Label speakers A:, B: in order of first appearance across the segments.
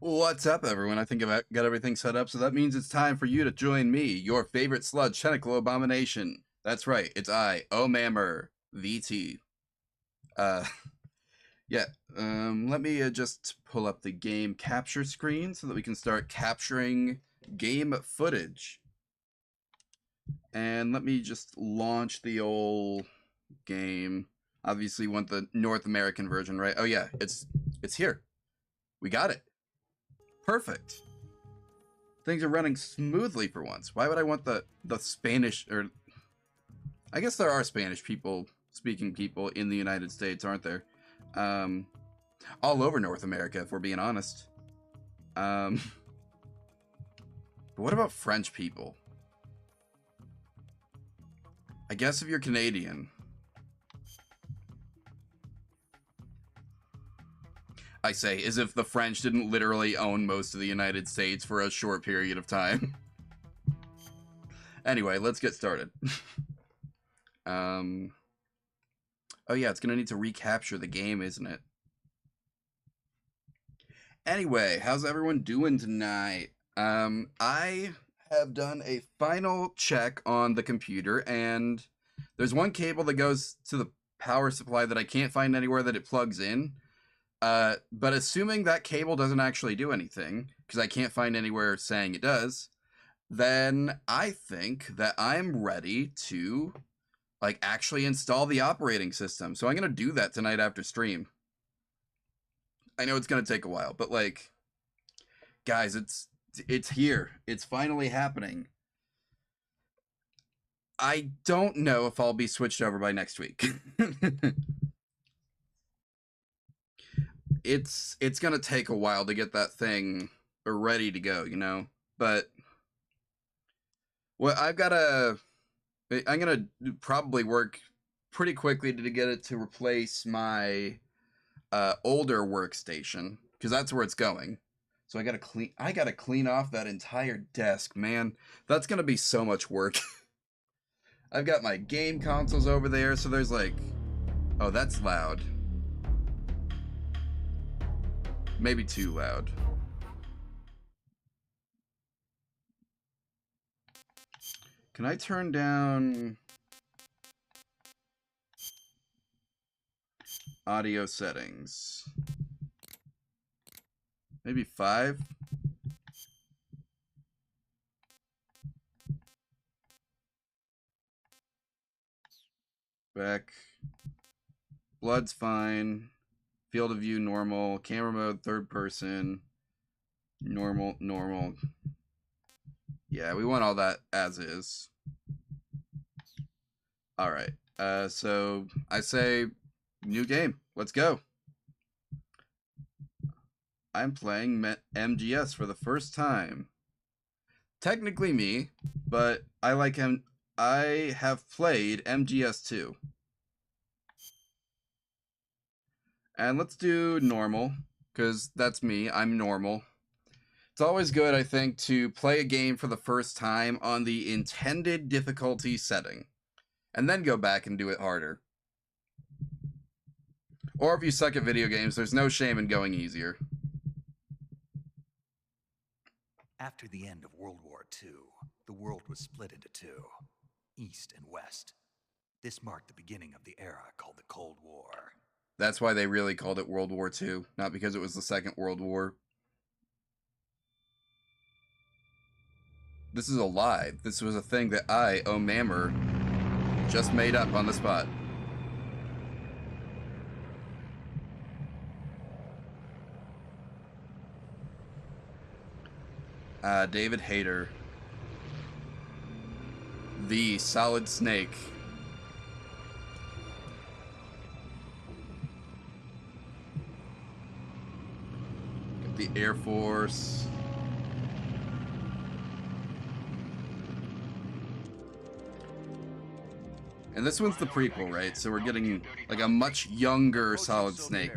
A: What's up, everyone? I think I've got everything set up, so that means it's time for you to join me, your favorite sludge tentacle abomination. That's right, it's I, Omammer, VT. Uh, yeah, let me just pull up the game capture screen so that we can start capturing game footage. And let me just launch the old game. Obviously, you want the North American version, right? Oh yeah, it's here. We got it. Perfect. Things are running smoothly for once. Why would I want the Spanish, or I guess there are Spanish speaking people in the United States, aren't there? All over North America, if we're being honest. But what about French people? I guess if you're Canadian. I say, as if the French didn't literally own most of the United States for a short period of time. Anyway, let's get started. Oh yeah, it's gonna need to recapture the game, isn't it? Anyway, how's everyone doing tonight? I have done a final check on the computer, and there's one cable that goes to the power supply that I can't find anywhere that it plugs in. But assuming that cable doesn't actually do anything, because I can't find anywhere saying it does, then I think that I'm ready to, like, actually install the operating system. So I'm going to do that tonight after stream. I know it's going to take a while, but, like, guys, it's here. It's finally happening. I don't know if I'll be switched over by next week. it's gonna take a while to get that thing ready to go, you know. But well, I'm gonna probably work pretty quickly to get it to replace my older workstation, because that's where it's going. So I gotta clean off that entire desk, man. That's gonna be so much work. I've got my game consoles over there, so there's like, oh, that's loud. Maybe too loud. Can I turn down audio settings? Maybe 5? Back. Blood's fine. Field of view, normal. Camera mode, third person. Normal, normal. Yeah, we want all that as is. Alright. So I say new game. Let's go. I'm playing MGS for the first time. Technically me, but I like him. I have played MGS2. And let's do normal, because that's me. I'm normal. It's always good, I think, to play a game for the first time on the intended difficulty setting, and then go back and do it harder. Or if you suck at video games, there's no shame in going easier.
B: After the end of World War II, the world was split into two, East and West. This marked the beginning of the era called the Cold War.
A: That's why they really called it World War II, not because it was the Second World War. This is a lie. This was a thing that I, Omammer, just made up on the spot. David Hayter. The Solid Snake. The Air Force. And this one's the prequel, right? So we're getting like a much younger Solid Snake.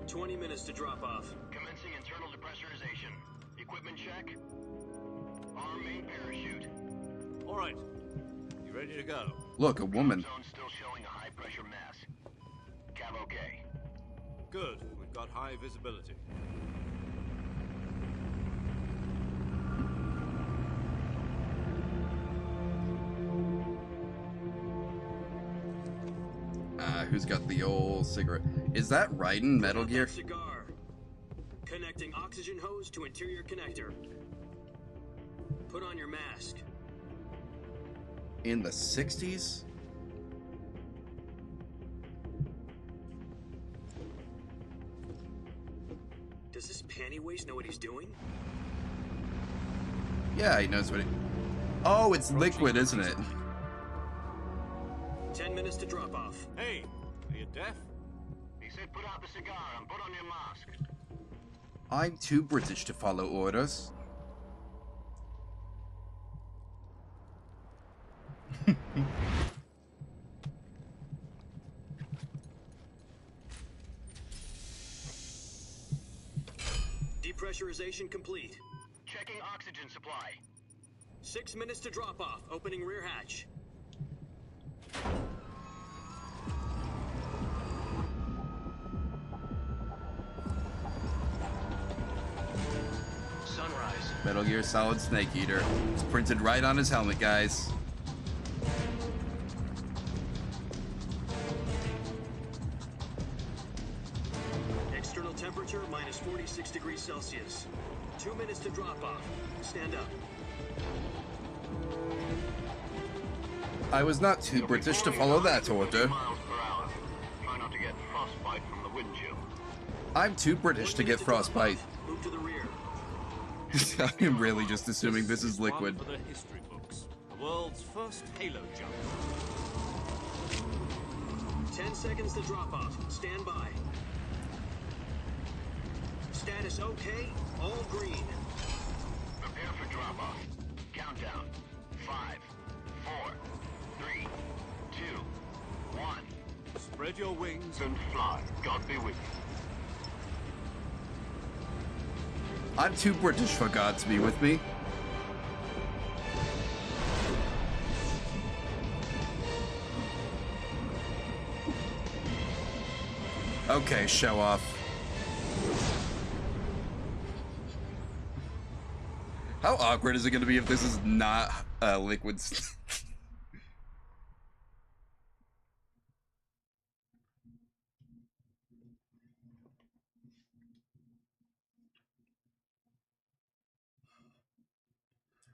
C: 20 minutes to drop off.
D: Commencing internal depressurization. Equipment check. Arm main parachute.
E: All right. You ready to go?
A: Look, a woman.
D: Zone still showing a high pressure mass. Cav okay.
E: Good. We've got high visibility.
A: Who's got the old cigarette? Is that Raiden Metal
C: Put out
A: Gear?
C: that cigar. Connecting oxygen hose to interior connector. Put on your mask.
A: In the 60s?
C: Does this panty waste know what he's doing?
A: Yeah, he knows what he... Oh, it's liquid, isn't it?
C: 10 minutes to drop off.
E: Hey, are you deaf?
D: He said put out the cigar and put on your mask.
A: I'm too British to follow orders.
C: Depressurization complete.
D: Checking oxygen supply.
C: 6 minutes to drop off. Opening rear hatch.
D: Sunrise.
A: Metal Gear Solid Snake Eater. It's printed right on his helmet, guys.
C: External temperature minus 46 degrees Celsius. 2 minutes to drop off. Stand up.
A: I was not too British to follow that order.
D: Miles per hour. Try not to get frostbite from the wind chill.
A: I'm too British to get frostbite.
C: Move to the rear.
A: I'm really just assuming this is
E: One
A: liquid.
E: for the history books. The world's first Halo jump.
C: 10 seconds to drop off. Stand by. Status okay. All green.
D: Prepare for drop off. Countdown. 5, 4, 3, 2, 1.
E: Spread your wings.
D: And fly. God be with you.
A: I'm too British for God to be with me. Okay, show off. How awkward is it going to be if this is not liquid?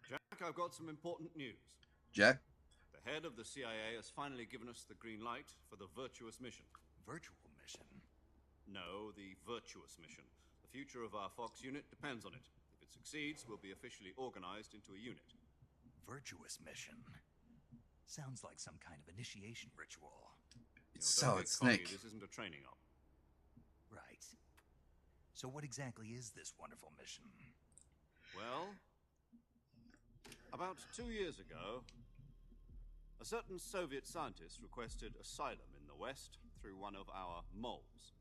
E: Jack, I've got some important news.
A: Jack?
E: The head of the CIA has finally given us the green light for the virtuous mission.
B: Virtual mission?
E: No, the virtuous mission. The future of our Fox unit depends on it. If it succeeds, we'll be officially organized into a unit.
B: Virtuous mission? Sounds like some kind of initiation ritual.
A: It's
E: Don't
A: Solid
E: get cocky,
A: Snake.
E: This isn't a training op.
B: Right. So what exactly is this wonderful mission?
E: Well, about 2 years ago, a certain Soviet scientist requested asylum in the West through one of our moles.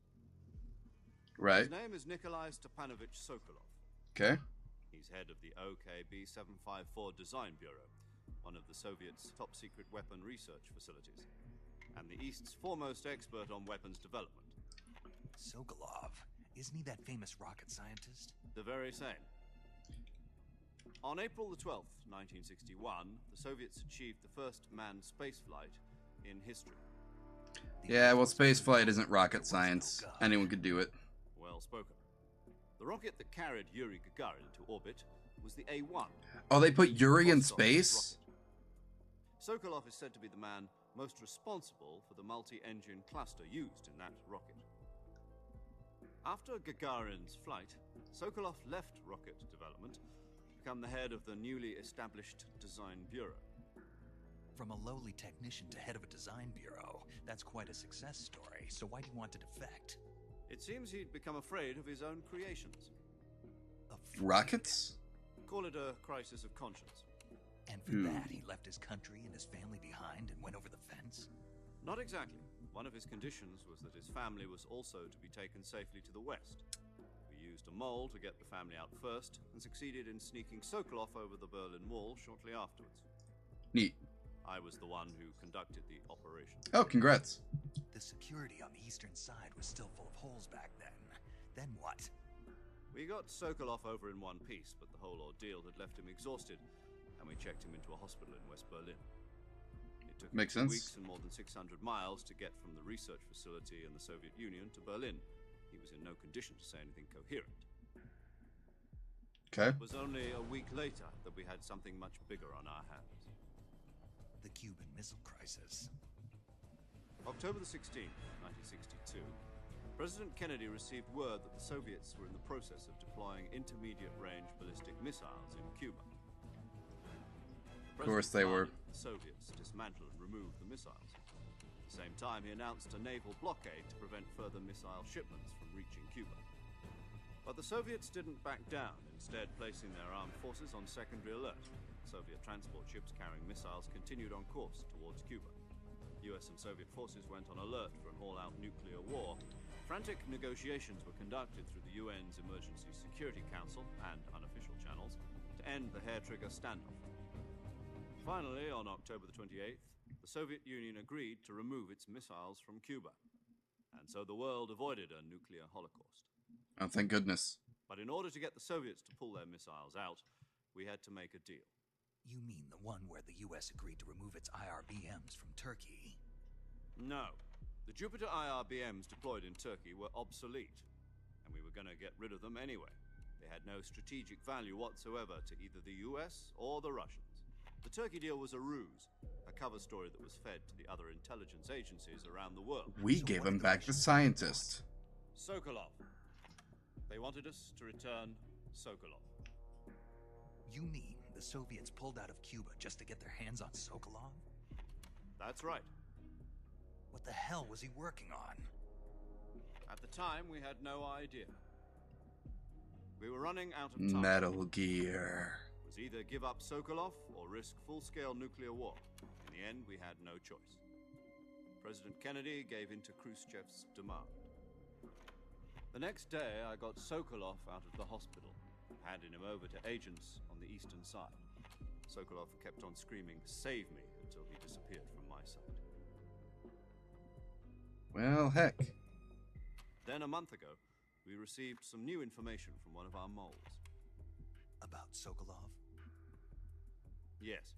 A: Right.
E: His name is Nikolai Stepanovich Sokolov.
A: Okay.
E: He's head of the OKB 754 Design Bureau, one of the Soviets' top-secret weapon research facilities, and the East's foremost expert on weapons development.
B: Sokolov? Isn't he that famous rocket scientist?
E: The very same. On April the 12th, 1961, the Soviets achieved the first manned spaceflight in history.
A: Yeah, well, spaceflight isn't rocket science. Anyone could do it.
E: Well spoken. The rocket that carried Yuri Gagarin into orbit was the A-1.
A: Oh, they put Yuri in
E: Vostok's
A: space?
E: rocket. Sokolov is said to be the man most responsible for the multi-engine cluster used in that rocket. After Gagarin's flight, Sokolov left rocket development to become the head of the newly established Design Bureau.
B: From a lowly technician to head of a design bureau, that's quite a success story. So why do you want to defect?
E: It seems he'd become afraid of his own creations.
A: Rockets?
E: Call it a crisis of conscience.
B: And for that, he left his country and his family behind and went over the fence?
E: Not exactly. One of his conditions was that his family was also to be taken safely to the west. We used a mole to get the family out first, and succeeded in sneaking Sokolov over the Berlin Wall shortly afterwards.
A: Neat.
E: I was the one who conducted the operation.
A: Oh, congrats.
B: The security on the eastern side was still full of holes back then. Then what?
E: We got Sokolov over in one piece, but the whole ordeal had left him exhausted, and we checked him into a hospital in West Berlin. It took
A: Makes
E: him 2
A: sense.
E: weeks and more than 600 miles to get from the research facility in the Soviet Union to Berlin. He was in no condition to say anything coherent.
A: Okay.
E: It was only a week later that we had something much bigger on our hands.
B: The Cuban Missile Crisis.
E: October the 16th, 1962, President Kennedy received word that the Soviets were in the process of deploying intermediate-range ballistic missiles in Cuba.
A: Of course they were.
E: The Soviets dismantle and remove the missiles. At the same time, he announced a naval blockade to prevent further missile shipments from reaching Cuba. But the Soviets didn't back down, instead placing their armed forces on secondary alert. Soviet transport ships carrying missiles continued on course towards Cuba. US and Soviet forces went on alert for an all-out nuclear war. Frantic negotiations were conducted through the UN's Emergency Security Council and unofficial channels to end the hair-trigger standoff. Finally, on October the 28th, the Soviet Union agreed to remove its missiles from Cuba. And so the world avoided a nuclear holocaust.
A: Oh, thank goodness.
E: But in order to get the Soviets to pull their missiles out, we had to make a deal.
B: You mean the one where the US agreed to remove its IRBMs from Turkey?
E: No. The Jupiter IRBMs deployed in Turkey were obsolete, and we were going to get rid of them anyway. They had no strategic value whatsoever to either the US or the Russians. The Turkey deal was a ruse, a cover story that was fed to the other intelligence agencies around the world.
A: We
B: So
A: gave
B: what
A: him
B: did the
A: back the
B: Russians
A: scientist.
E: Sokolov. They wanted us to return Sokolov.
B: You mean the Soviets pulled out of Cuba just to get their hands on Sokolov?
E: That's right.
B: What the hell was he working on?
E: At the time, we had no idea. We were running out of time.
A: Metal Gear.
E: It was either give up Sokolov or risk full-scale nuclear war. In the end, we had no choice. President Kennedy gave in to Khrushchev's demand. The next day, I got Sokolov out of the hospital, handing him over to agents on the eastern side. Sokolov kept on screaming, "Save me," until he disappeared from my sight.
A: Well, heck.
E: Then, a month ago, we received some new information from one of our moles.
B: About Sokolov?
E: Yes.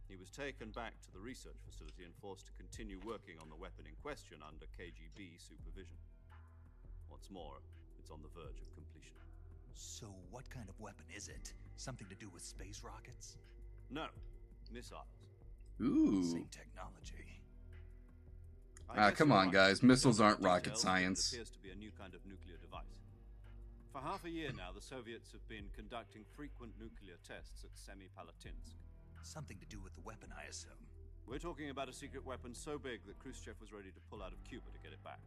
E: He was taken back to the research facility and forced to continue working on the weapon in question under KGB supervision. What's more, it's on the verge of completion.
B: So what kind of weapon is it? Something to do with space rockets?
E: No, missiles.
A: Ooh.
B: Same technology.
E: I guess
A: Come
E: you're
A: on,
E: right.
A: guys. Missiles
E: Don't
A: aren't
E: know
A: rocket
E: details, but
A: science.
E: It appears to be a new kind of nuclear device. For half a year now, the Soviets have been conducting frequent nuclear tests at Semipalatinsk.
B: Something to do with the weapon, I assume.
E: We're talking about a secret weapon so big that Khrushchev was ready to pull out of Cuba to get it back.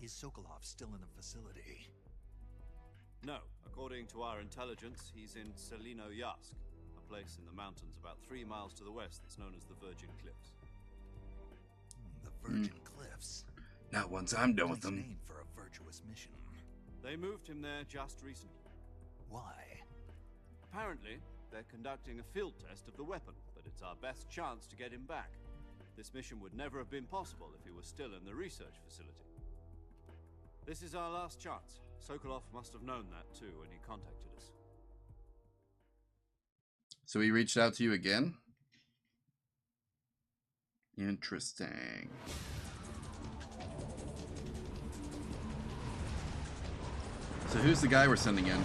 B: Is Sokolov still in the facility?
E: No, according to our intelligence, he's in Selino-Yarsk, a place in the mountains about 3 miles to the west that's known as the Virgin Cliffs.
B: The Virgin Cliffs.
A: Not once I'm done with
B: Nice
A: them.
B: name for a virtuous mission.
E: They moved him there just recently.
B: Why?
E: Apparently, they're conducting a field test of the weapon, but it's our best chance to get him back. This mission would never have been possible if he was still in the research facility. This is our last chance. Sokolov must have known that too when he contacted us.
A: So he reached out to you again? Interesting. So who's the guy we're sending in?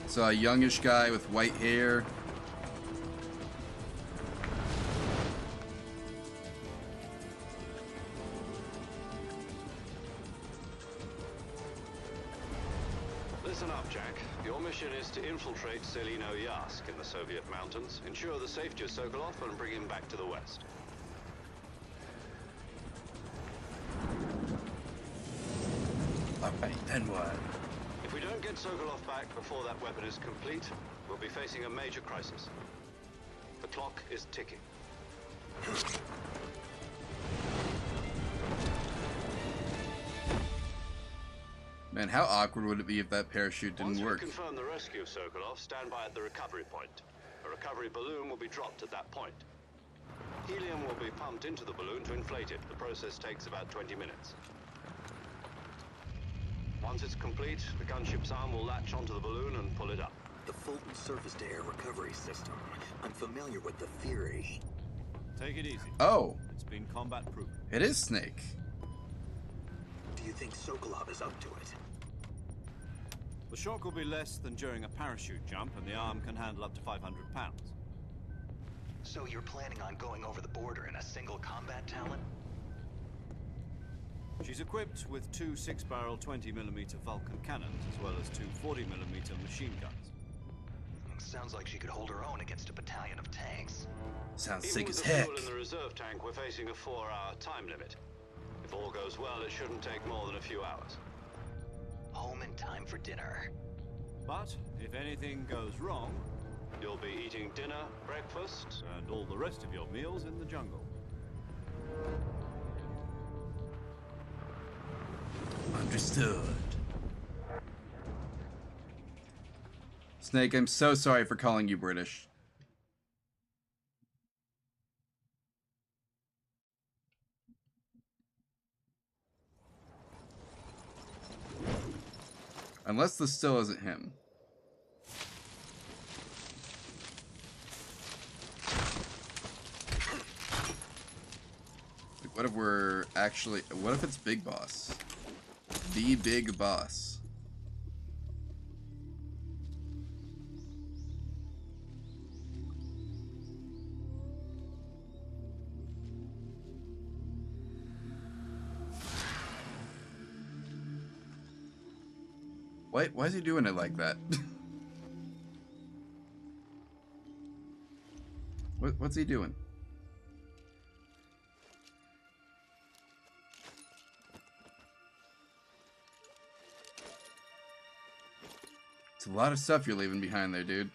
A: So a youngish guy with white hair.
D: Listen up, Jack. Your mission is to infiltrate Selino-Yarsk in the Soviet mountains, ensure the safety of Sokolov, and bring him back to the west.
A: Alright, then what?
D: If we don't get Sokolov back before that weapon is complete, we'll be facing a major crisis. The clock is ticking.
A: Man, how awkward would it be if that parachute
D: Once
A: didn't
D: we
A: work?
D: confirm the rescue of Sokolov, stand by at the recovery point. A recovery balloon will be dropped at that point. Helium will be pumped into the balloon to inflate it. The process takes about 20 minutes. Once it's complete, the gunship's arm will latch onto the balloon and pull it up.
F: The Fulton surface-to-air recovery system. I'm familiar with the theory.
E: Take it easy.
A: Oh,
E: It's been combat-proof.
A: it is Snake.
F: Do you think Sokolov is up to it?
E: The shock will be less than during a parachute jump, and the arm can handle up to 500 pounds.
B: So you're planning on going over the border in a single combat talon?
E: She's equipped with two 6-barrel 20mm Vulcan cannons, as well as two 40mm machine guns.
B: Sounds like she could hold her own against a battalion of tanks.
A: Sounds
D: Even
A: sick
D: with
A: as
D: the
A: heck.
D: fuel in the reserve tank, we're facing a 4-hour time limit. If all goes well, it shouldn't take more than a few hours.
B: Home in time for dinner.
E: But if anything goes wrong,
D: You'll be eating dinner, breakfast.
E: and all the rest of your meals in the jungle.
A: Understood. Snake, I'm so sorry for calling you British. Unless this still isn't him. Like, what if we're actually... What if it's Big Boss? The Big Boss. Why is he doing it like that? What's he doing? It's a lot of stuff you're leaving behind there, dude.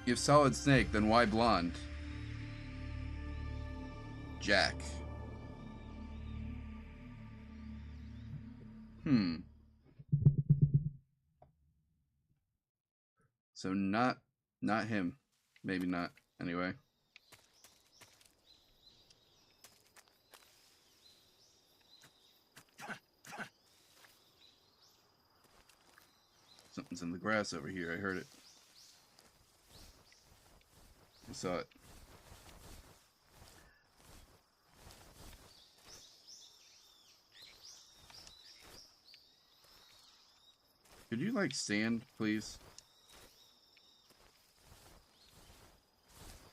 A: You have Solid Snake, then why blonde? Jack. So not him. Maybe not. Anyway. Something's in the grass over here. I heard it. I saw it. Could you, like, stand, please?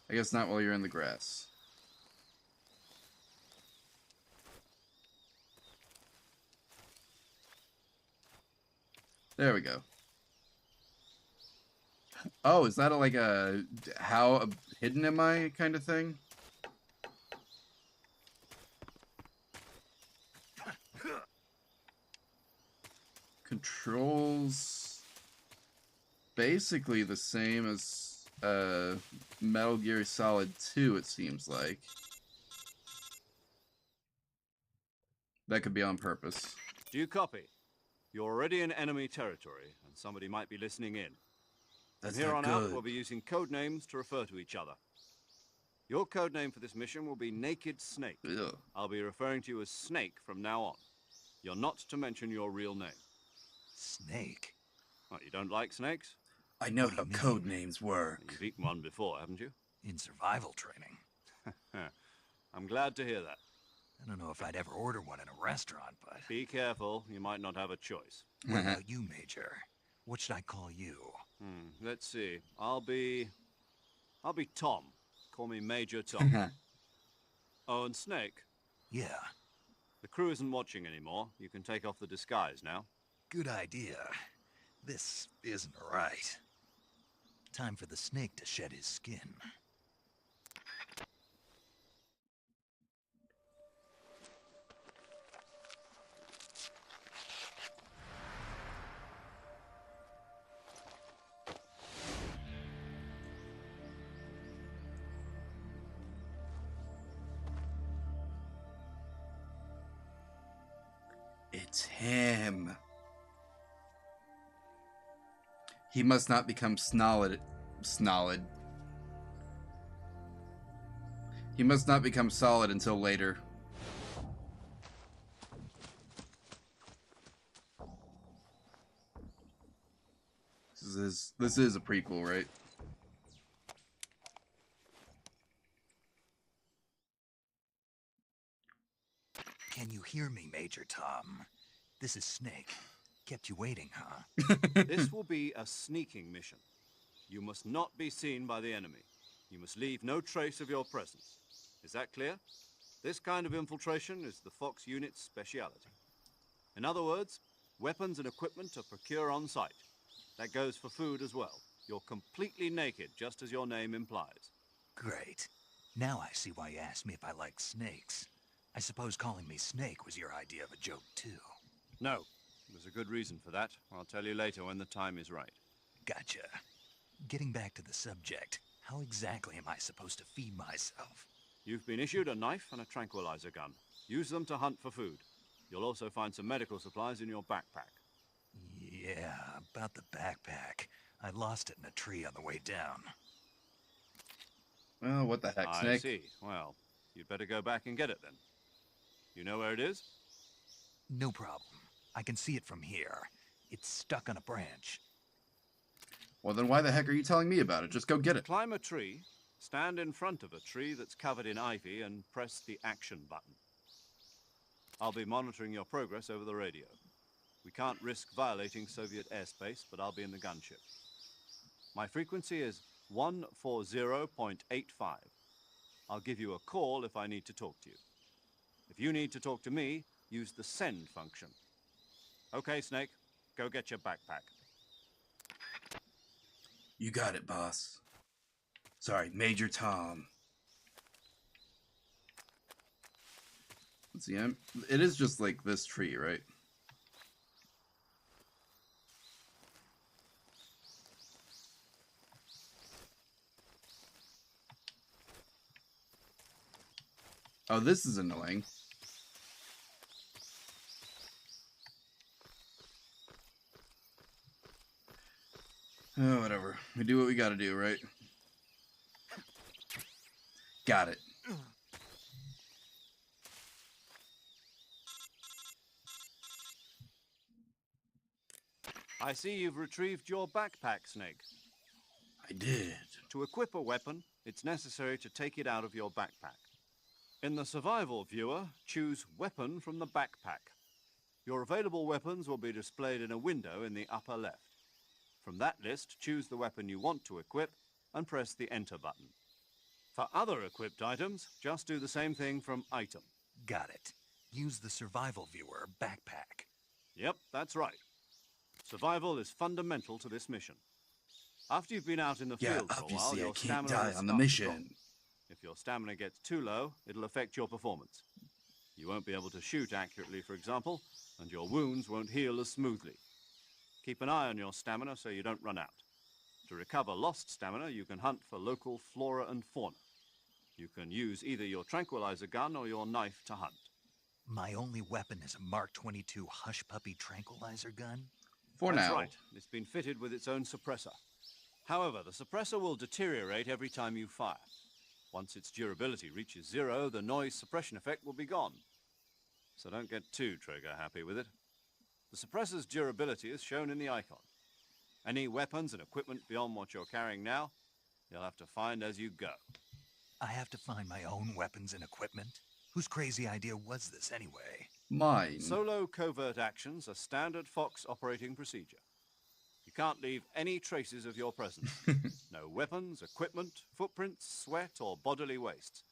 A: I guess not while you're in the grass. There we go. Oh, is that like a how hidden am I kind of thing? Controls basically the same as Metal Gear Solid 2, it seems like. That could be on purpose.
E: Do you copy? You're already in enemy territory, and somebody might be listening in. From
A: That's
E: here
A: not
E: on out,
A: good.
E: we'll be using code names to refer to each other. Your code name for this mission will be Naked Snake.
A: Ugh.
E: I'll be referring to you as Snake from now on. You're not to mention your real name.
B: Snake?
E: What, you don't like snakes?
A: I know
B: What do
A: how
B: you mean?
A: code names work.
E: You've eaten one before, haven't you?
B: In survival training.
E: I'm glad to hear that.
B: I don't know if I'd ever order one in a restaurant, but...
E: Be careful, you might not have a choice.
B: What about you, Major? What should I call you?
E: Let's see. I'll be Tom. Call me Major Tom. Oh, and Snake.
B: Yeah,
E: The crew isn't watching anymore. You can take off the disguise now.
B: good idea. This isn't right. Time for the snake to shed his skin.
A: It's him. He must not become snolid. He must not become solid until later. This is a prequel, right?
B: Can you hear me, Major Tom? This is Snake. Kept you waiting, huh?
E: This will be a sneaking mission. You must not be seen by the enemy. You must leave no trace of your presence. Is that clear? This kind of infiltration is the Fox unit's speciality. In other words, weapons and equipment are procured on site. That goes for food as well. You're completely naked, just as your name implies.
B: Great. Now I see why you asked me if I like snakes. I suppose calling me Snake was your idea of a joke, too.
E: No, there's a good reason for that. I'll tell you later when the time is right.
B: Gotcha. Getting back to the subject, how exactly am I supposed to feed myself?
E: You've been issued a knife and a tranquilizer gun. Use them to hunt for food. You'll also find some medical supplies in your backpack.
B: Yeah, about the backpack. I lost it in a tree on the way down.
A: Well, what the heck,
E: I
A: Snake?
E: see. Well, you'd better go back and get it then. You know where it is?
B: No problem. I can see it from here. It's stuck on a branch.
A: Well, then why the heck are you telling me about it? Just go get it.
E: Climb a tree, stand in front of a tree that's covered in ivy, and press the action button. I'll be monitoring your progress over the radio. We can't risk violating Soviet airspace, but I'll be in the gunship. My frequency is 140.85. I'll give you a call if I need to talk to you. If you need to talk to me, use the send function. Okay, Snake, go get your backpack.
A: You got it, boss. Sorry, Major Tom. Let's see, it is just like this tree, right? Oh, this is annoying. Oh, whatever. We do what we gotta do, right? Got it.
E: I see you've retrieved your backpack, Snake.
A: I did.
E: To equip a weapon, it's necessary to take it out of your backpack. In the survival viewer, choose Weapon from the backpack. Your available weapons will be displayed in a window in the upper left. From that list, choose the weapon you want to equip and press the Enter button. For other equipped items, just do the same thing from Item.
B: Got it. Use the survival viewer backpack.
E: Yep, that's right. Survival is fundamental to this mission. After you've been out in the
A: Yeah,
E: field for a while,
A: obviously I
E: your
A: can't
E: stamina
A: die
E: will
A: on the
E: start to drop.
A: mission.
E: If your stamina gets too low, it'll affect your performance. You won't be able to shoot accurately, for example, and your wounds won't heal as smoothly. Keep an eye on your stamina so you don't run out. To recover lost stamina, you can hunt for local flora and fauna. You can use either your tranquilizer gun or your knife to hunt.
B: My only weapon is a Mark 22 Hush Puppy tranquilizer gun?
A: For
E: That's
A: now.
E: right. It's been fitted with its own suppressor. However, the suppressor will deteriorate every time you fire. Once its durability reaches 0, the noise suppression effect will be gone. So don't get too trigger happy with it. The suppressor's durability is shown in the icon. Any weapons and equipment beyond what you're carrying now, you'll have to find as you go.
B: I have to find my own weapons and equipment? Whose crazy idea was this anyway?
A: Mine.
E: Solo covert actions are standard Fox operating procedure. You can't leave any traces of your presence. No weapons, equipment, footprints, sweat, or bodily waste.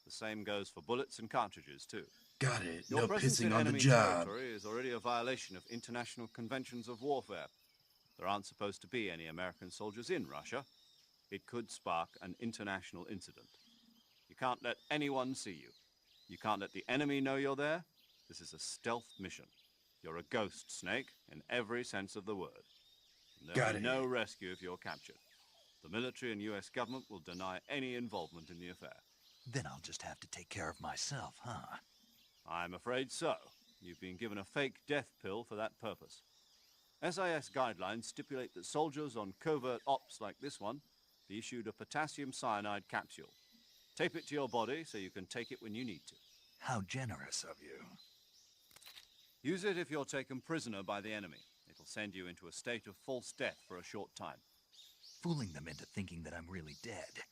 E: The same goes for bullets and cartridges, too.
A: Got it.
E: Your
A: No
E: presence in
A: pissing on the
E: enemy
A: job.
E: territory is already a violation of international conventions of warfare. There aren't supposed to be any American soldiers in Russia. It could spark an international incident. You can't let anyone see you. You can't let the enemy know you're there. This is a stealth mission. You're a ghost, Snake, in every sense of the word. And
A: Got
E: there'll be
A: it.
E: no rescue if you're captured. The military and US government will deny any involvement in the affair.
B: Then I'll just have to take care of myself, huh?
E: I'm afraid so. You've been given a fake death pill for that purpose. SIS guidelines stipulate that soldiers on covert ops like this one be issued a potassium cyanide capsule. Tape it to your body so you can take it when you need to.
B: How generous of you.
E: Use it if you're taken prisoner by the enemy. It'll send you into a state of false death for a short time.
B: Fooling them into thinking that I'm really dead.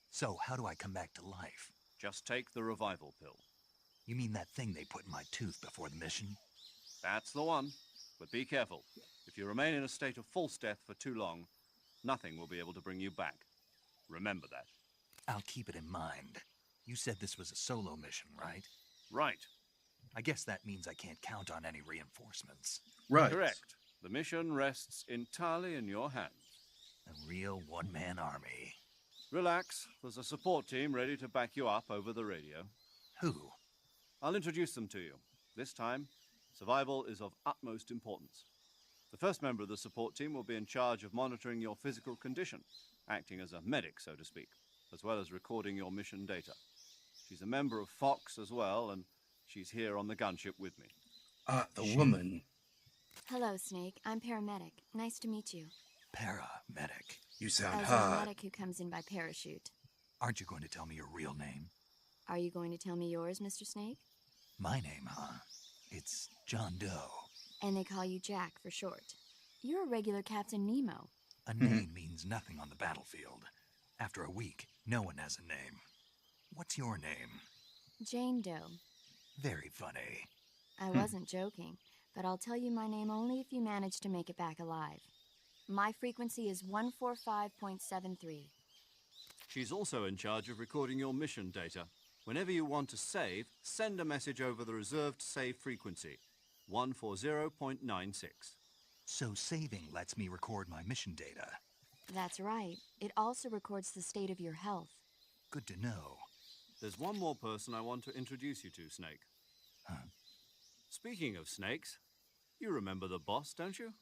B: So, how do I come back to life?
E: Just take the revival pill.
B: You mean that thing they put in my tooth before the mission?
E: That's the one. But be careful. If you remain in a state of false death for too long, nothing will be able to bring you back. Remember that.
B: I'll keep it in mind. You said this was a solo mission, right?
E: Right.
B: I guess that means I can't count on any reinforcements.
A: Right.
E: Correct. The mission rests entirely in your hands.
B: A real one-man army.
E: Relax. There's a support team ready to back you up over the radio.
B: Who?
E: I'll introduce them to you. This time, survival is of utmost importance. The first member of the support team will be in charge of monitoring your physical condition, acting as a medic, so to speak, as well as recording your mission data. She's a member of Fox as well, and she's here on the gunship with me.
A: Ah, the woman.
G: Hello, Snake. I'm paramedic. Nice to meet you.
B: Paramedic.
A: You sound
G: As
A: hot.
G: a medic who comes in by parachute.
B: Aren't you going to tell me your real name?
G: Are you going to tell me yours, Mr. Snake?
B: My name, huh? It's John Doe.
G: And they call you Jack for short. You're a regular Captain Nemo.
B: A name means nothing on the battlefield. After a week, no one has a name. What's your name?
G: Jane Doe.
B: Very funny.
G: I wasn't joking, but I'll tell you my name only if you manage to make it back alive. My frequency is 145.73.
E: She's also in charge of recording your mission data. Whenever you want to save, send a message over the reserved save frequency, 140.96.
B: So saving lets me record my mission data.
G: That's right. It also records the state of your health.
B: Good to know.
E: There's one more person I want to introduce you to, Snake.
B: Huh?
E: Speaking of snakes, you remember the boss, don't you?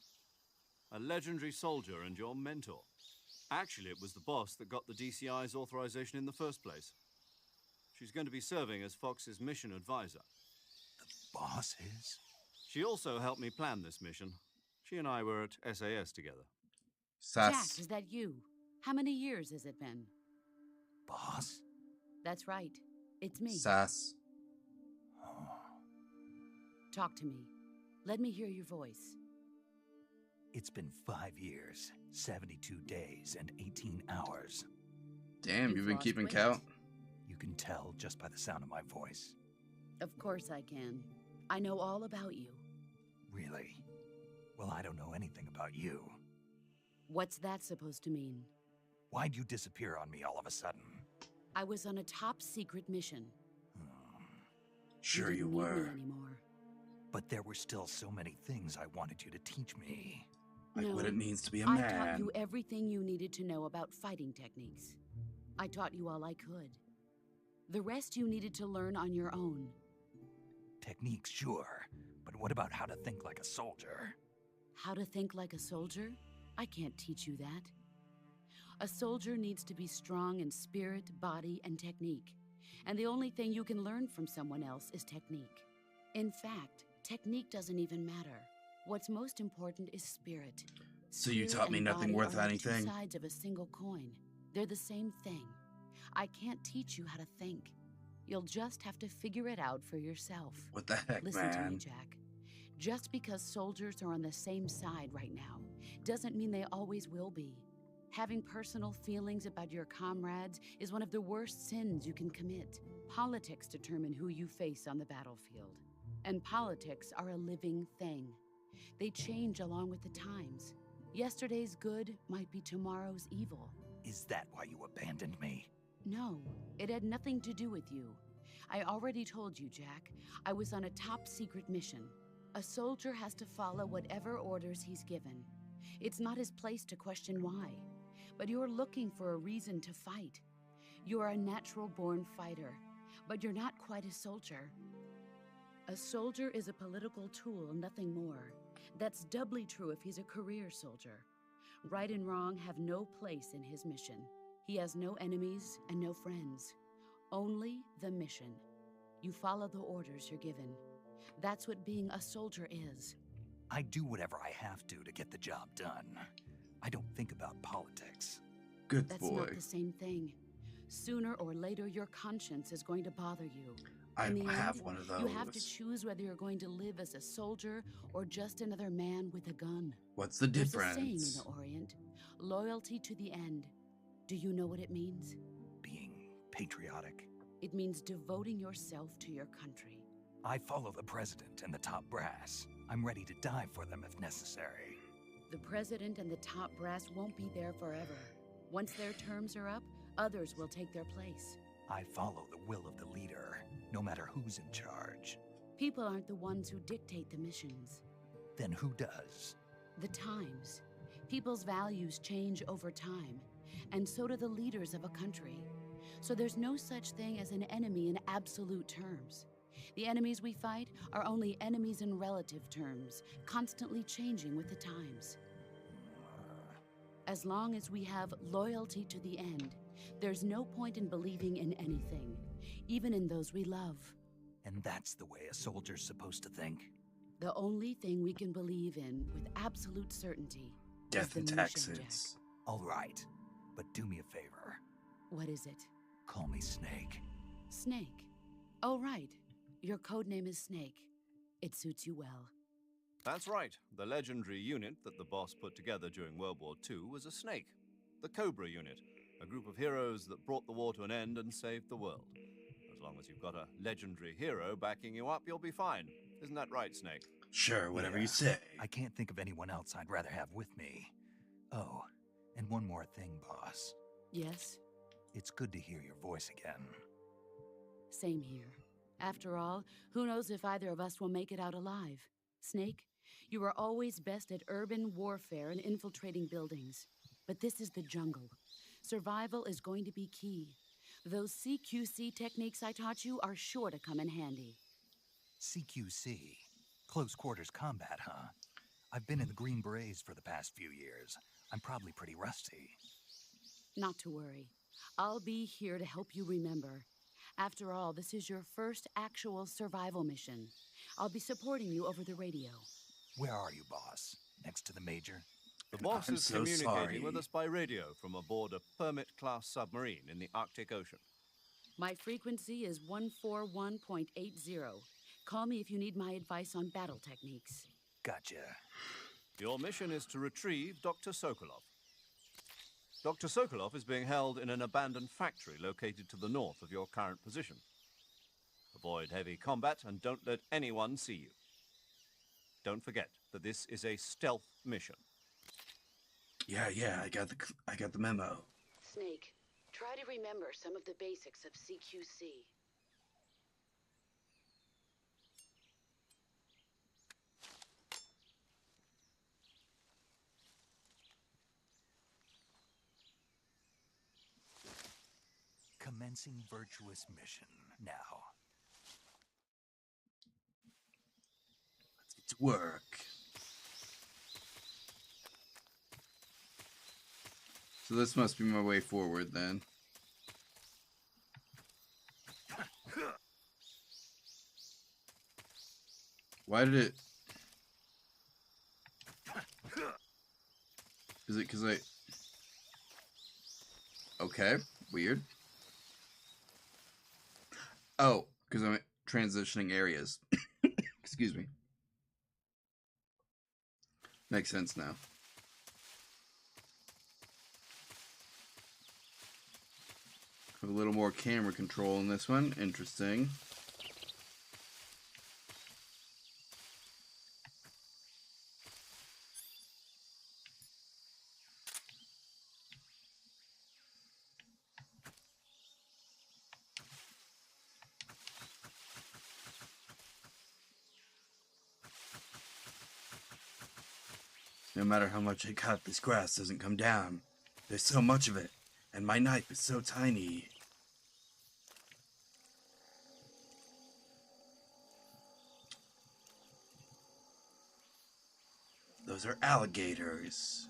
E: A legendary soldier and your mentor. Actually, it was the boss that got the DCI's authorization in the first place. She's going to be serving as Fox's mission advisor.
B: The boss is?
E: She also helped me plan this mission. She and I were at SAS together.
A: Sass.
H: Jack, is that you? How many years has it been?
B: Boss?
H: That's right. It's me.
A: Sass.
B: Oh.
H: Talk to me. Let me hear your voice.
B: It's been 5 years, 72 days, and 18 hours.
A: Damn, you've been
H: lost
A: keeping
H: weight.
A: count?
B: You can tell just by the sound of my voice.
H: Of course I can. I know all about you.
B: Really? Well, I don't know anything about you.
H: What's that supposed to mean?
B: Why'd you disappear on me all of a sudden?
H: I was on a top secret mission.
A: Sure you
H: didn't need me
A: were.
H: anymore.
B: But there were still so many things I wanted you to teach me.
A: Like
H: No,
A: what it means to be a
H: I
A: man.
H: taught you everything you needed to know about fighting techniques. I taught you all I could. The rest you needed to learn on your own.
B: Techniques, sure. But what about how to think like a soldier?
H: How to think like a soldier? I can't teach you that. A soldier needs to be strong in spirit, body, and technique. And the only thing you can learn from someone else is technique. In fact, technique doesn't even matter. What's most important is spirit.
A: So you
H: Spirit
A: taught me
H: and
A: nothing
H: body
A: worth
H: are like
A: anything?
H: two sides of a single coin. They're the same thing. I can't teach you how to think. You'll just have to figure it out for yourself.
A: What the heck,
H: Listen to me,
A: man?
H: Jack. Just because soldiers are on the same side right now doesn't mean they always will be. Having personal feelings about your comrades is one of the worst sins you can commit. Politics determine who you face on the battlefield. And politics are a living thing. They change along with the times. Yesterday's good might be tomorrow's evil.
B: Is that why you abandoned me?
H: No, it had nothing to do with you. I already told you, Jack. I was on a top secret mission. A soldier has to follow whatever orders he's given. It's not his place to question why. But you're looking for a reason to fight. You are a natural-born fighter, but you're not quite a soldier. A soldier is a political tool, nothing more. That's doubly true if he's a career soldier. Right and wrong have no place in his mission. He has no enemies and no friends. Only the mission. You follow the orders you're given. That's what being a soldier is.
B: I do whatever I have to get the job done. I don't think about politics.
A: Good
H: That's
A: boy.
H: not the same thing. Sooner or later, your conscience is going to bother you.
A: I
H: In the
A: have
H: end,
A: one of those.
H: You have to choose whether you're going to live as a soldier or just another man with a gun.
A: What's the
H: There's a saying in
A: difference?
H: the Orient, loyalty to the end. Do you know what it means?
B: Being patriotic.
H: It means devoting yourself to your country.
B: I follow the president and the top brass. I'm ready to die for them if necessary.
H: The president and the top brass won't be there forever. Once their terms are up, others will take their place.
B: I follow the will of the leader, no matter who's in charge.
H: People aren't the ones who dictate the missions.
B: Then who does?
H: The times. People's values change over time, and so do the leaders of a country. So there's no such thing as an enemy in absolute terms. The enemies we fight are only enemies in relative terms, constantly changing with the times. As long as we have loyalty to the end, there's no point in believing in anything, even in those we love.
B: And that's the way a soldier's supposed to think?
H: The only thing we can believe in with absolute certainty
A: Death
H: is
A: and
H: the mission, Jack.
A: taxes.
B: All right, but do me a favor.
H: What is it?
B: Call me Snake.
H: Snake. Oh, right. Your code name is Snake. It suits you well.
E: That's right. The legendary unit that the boss put together during World War II was a snake. The Cobra unit, a group of heroes that brought the war to an end and saved the world. As long as you've got a legendary hero backing you up, you'll be fine. Isn't that right, Snake?
A: Sure, whatever
B: Yeah.
A: you say.
B: I can't think of anyone else I'd rather have with me. Oh, and one more thing, boss.
H: Yes?
B: It's good to hear your voice again.
H: Same here. After all, who knows if either of us will make it out alive? Snake, you are always best at urban warfare and infiltrating buildings. But this is the jungle. Survival is going to be key. Those CQC techniques I taught you are sure to come in handy.
B: CQC. Close quarters combat, huh? I've been in the Green Berets for the past few years. I'm probably pretty rusty.
H: Not to worry. I'll be here to help you remember. After all, this is your first actual survival mission. I'll be supporting you over the radio.
B: Where are you, boss? Next to the Major?
E: The boss
A: I'm
E: is
A: so
E: communicating
A: sorry.
E: with us by radio from aboard a Permit-class submarine in the Arctic Ocean.
H: My frequency is 141.80. Call me if you need my advice on battle techniques.
B: Gotcha.
E: Your mission is to retrieve Dr. Sokolov. Dr. Sokolov is being held in an abandoned factory located to the north of your current position. Avoid heavy combat and don't let anyone see you. Don't forget that this is a stealth mission.
A: Yeah, I got the memo.
H: Snake, try to remember some of the basics of CQC.
B: Commencing virtuous mission now.
A: Let's get to work. So this must be my way forward then. Why did it... Is it because I... Okay, weird. Oh, because I'm transitioning areas. Excuse me. Makes sense now. Have a little more camera control in this one. Interesting. No matter how much I cut, this grass doesn't come down. There's so much of it, and my knife is so tiny. Those are alligators.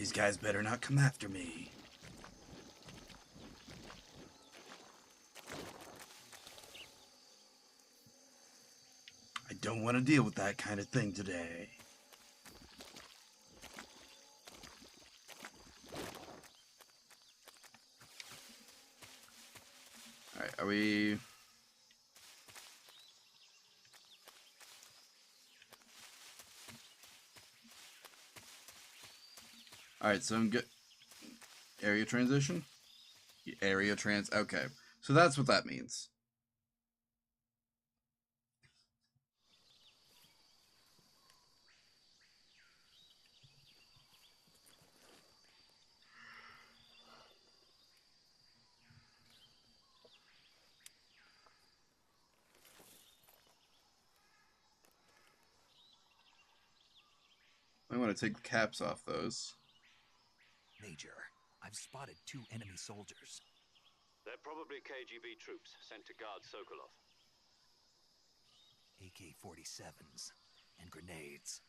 A: These guys better not come after me. I don't want to deal with that kind of thing today. Alright, are we... Alright, so I'm good. Area transition? Area trans... Okay, so that's what that means. I want to take the caps off those.
B: Major, I've spotted 2 enemy soldiers.
D: They're probably KGB troops sent to guard Sokolov.
B: AK-47s and grenades.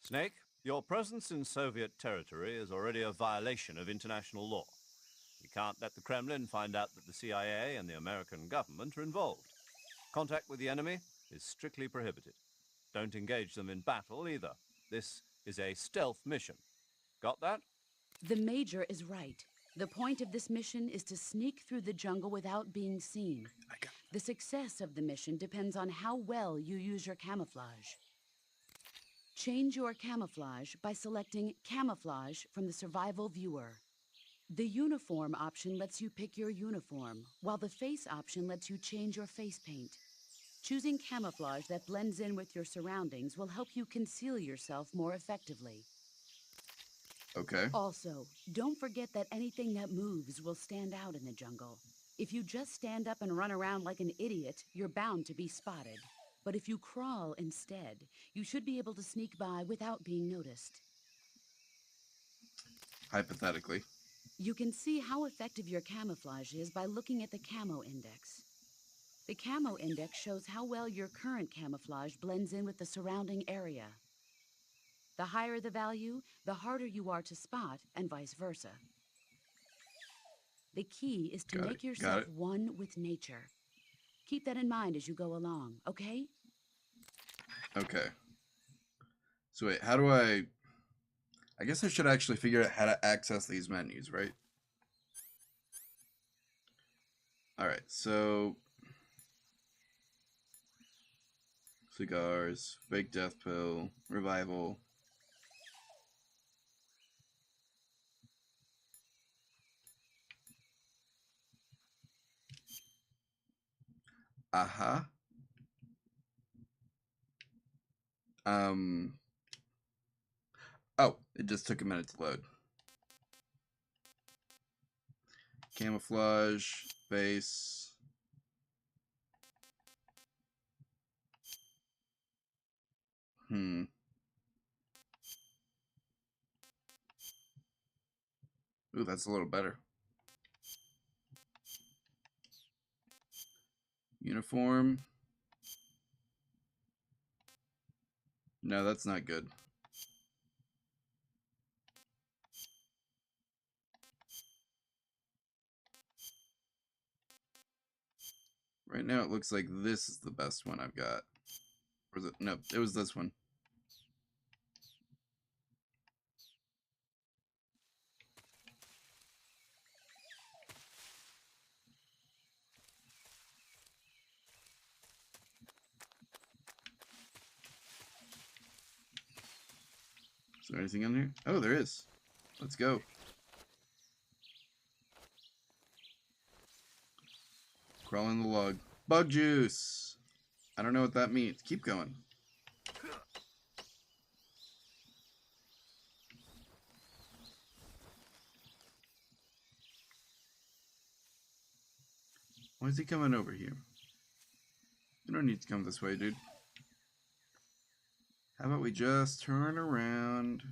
E: Snake, your presence in Soviet territory is already a violation of international law. We can't let the Kremlin find out that the CIA and the American government are involved. Contact with the enemy is strictly prohibited. Don't engage them in battle either. This is a stealth mission. Got that?
H: The Major is right. The point of this mission is to sneak through the jungle without being seen. The success of the mission depends on how well you use your camouflage. Change your camouflage by selecting Camouflage from the Survival Viewer. The Uniform option lets you pick your uniform, while the Face option lets you change your face paint. Choosing camouflage that blends in with your surroundings will help you conceal yourself more effectively.
A: Okay.
H: Also, don't forget that anything that moves will stand out in the jungle. If you just stand up and run around like an idiot, you're bound to be spotted. But if you crawl instead, you should be able to sneak by without being noticed.
A: Hypothetically.
H: You can see how effective your camouflage is by looking at the Camo Index. The Camo Index shows how well your current camouflage blends in with the surrounding area. The higher the value, the harder you are to spot, and vice versa. The key is to make yourself one with nature. Keep that in mind as you go along, okay?
A: Okay. So wait, how do I guess I should actually figure out how to access these menus, right? Alright, so... Cigars, fake death pill, revival. Uh-huh. Oh, it just took a minute to load. Camouflage, base. Ooh, that's a little better. Uniform. No, that's not good. Right now it looks like this is the best one I've got. Or is it? No, it was this one. Is there anything in here? Oh, there is. Let's go. Crawl in the log. Bug juice! I don't know what that means. Keep going. Why is he coming over here? You don't need to come this way, dude. How about we just turn around?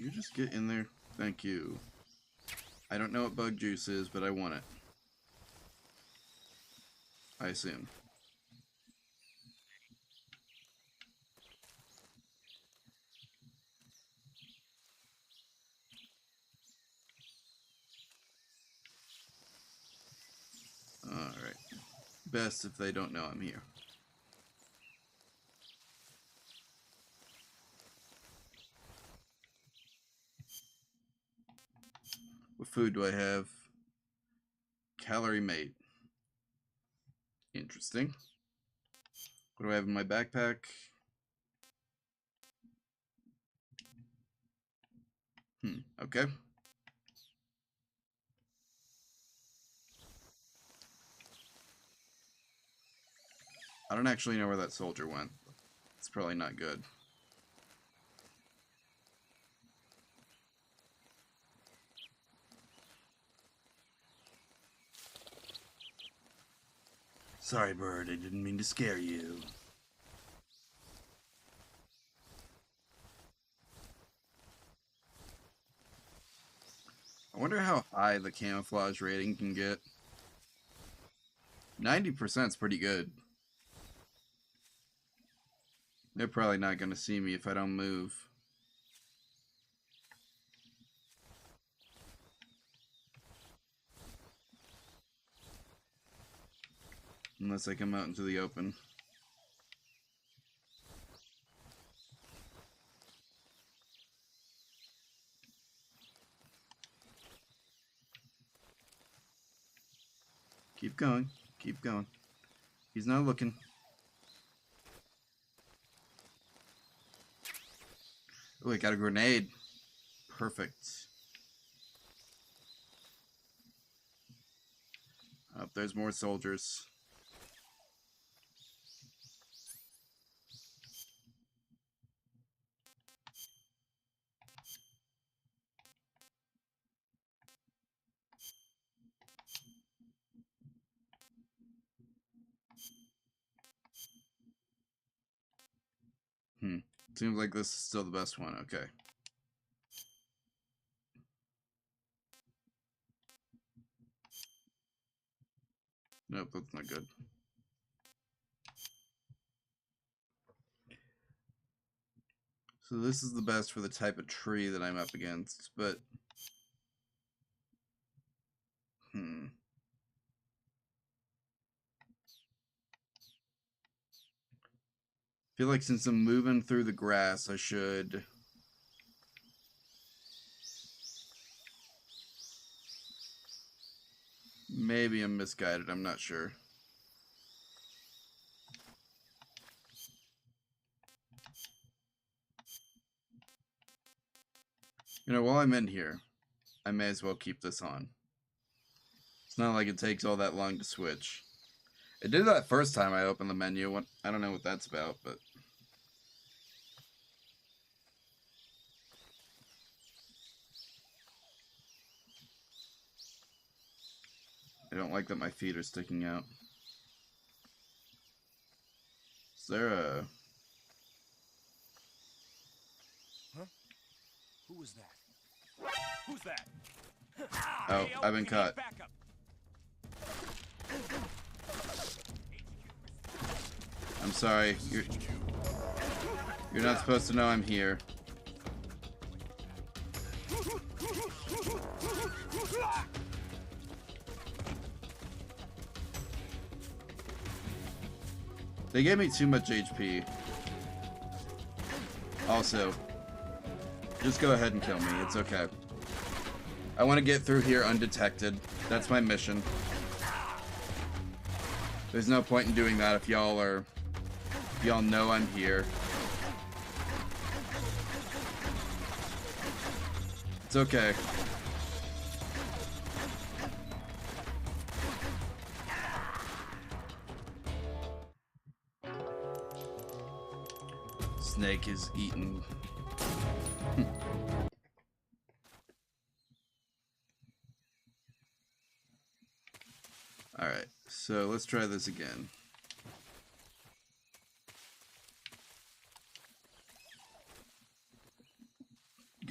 A: You just get in there. Thank you. I don't know what bug juice is, but I want it. I assume. Alright. Best if they don't know I'm here. What food do I have? Calorie mate. Interesting. What do I have in my backpack? Okay. I don't actually know where that soldier went. It's probably not good. Sorry, bird. I didn't mean to scare you. I wonder how high the camouflage rating can get. 90% is pretty good. They're probably not going to see me if I don't move. Unless I come out into the open. Keep going. Keep going. He's not looking. Oh, I got a grenade. Perfect. Oh, there's more soldiers. Seems like this is still the best one. Okay. Nope, that's not good. So this is the best for the type of tree that I'm up against, but... I feel like since I'm moving through the grass, I should... Maybe I'm misguided, I'm not sure. You know, while I'm in here, I may as well keep this on. It's not like it takes all that long to switch. It did that first time I opened the menu. I don't know what that's about, but... I don't like that my feet are sticking out. Is there a...
I: Huh? Who was that? Who's that?
A: Oh, I've been caught. I'm sorry. You're not supposed to know I'm here. They gave me too much HP. Also, just go ahead and kill me. It's okay. I want to get through here undetected. That's my mission. There's no point in doing that if y'all know I'm here. It's okay. Snake is eaten. Alright, so let's try this again.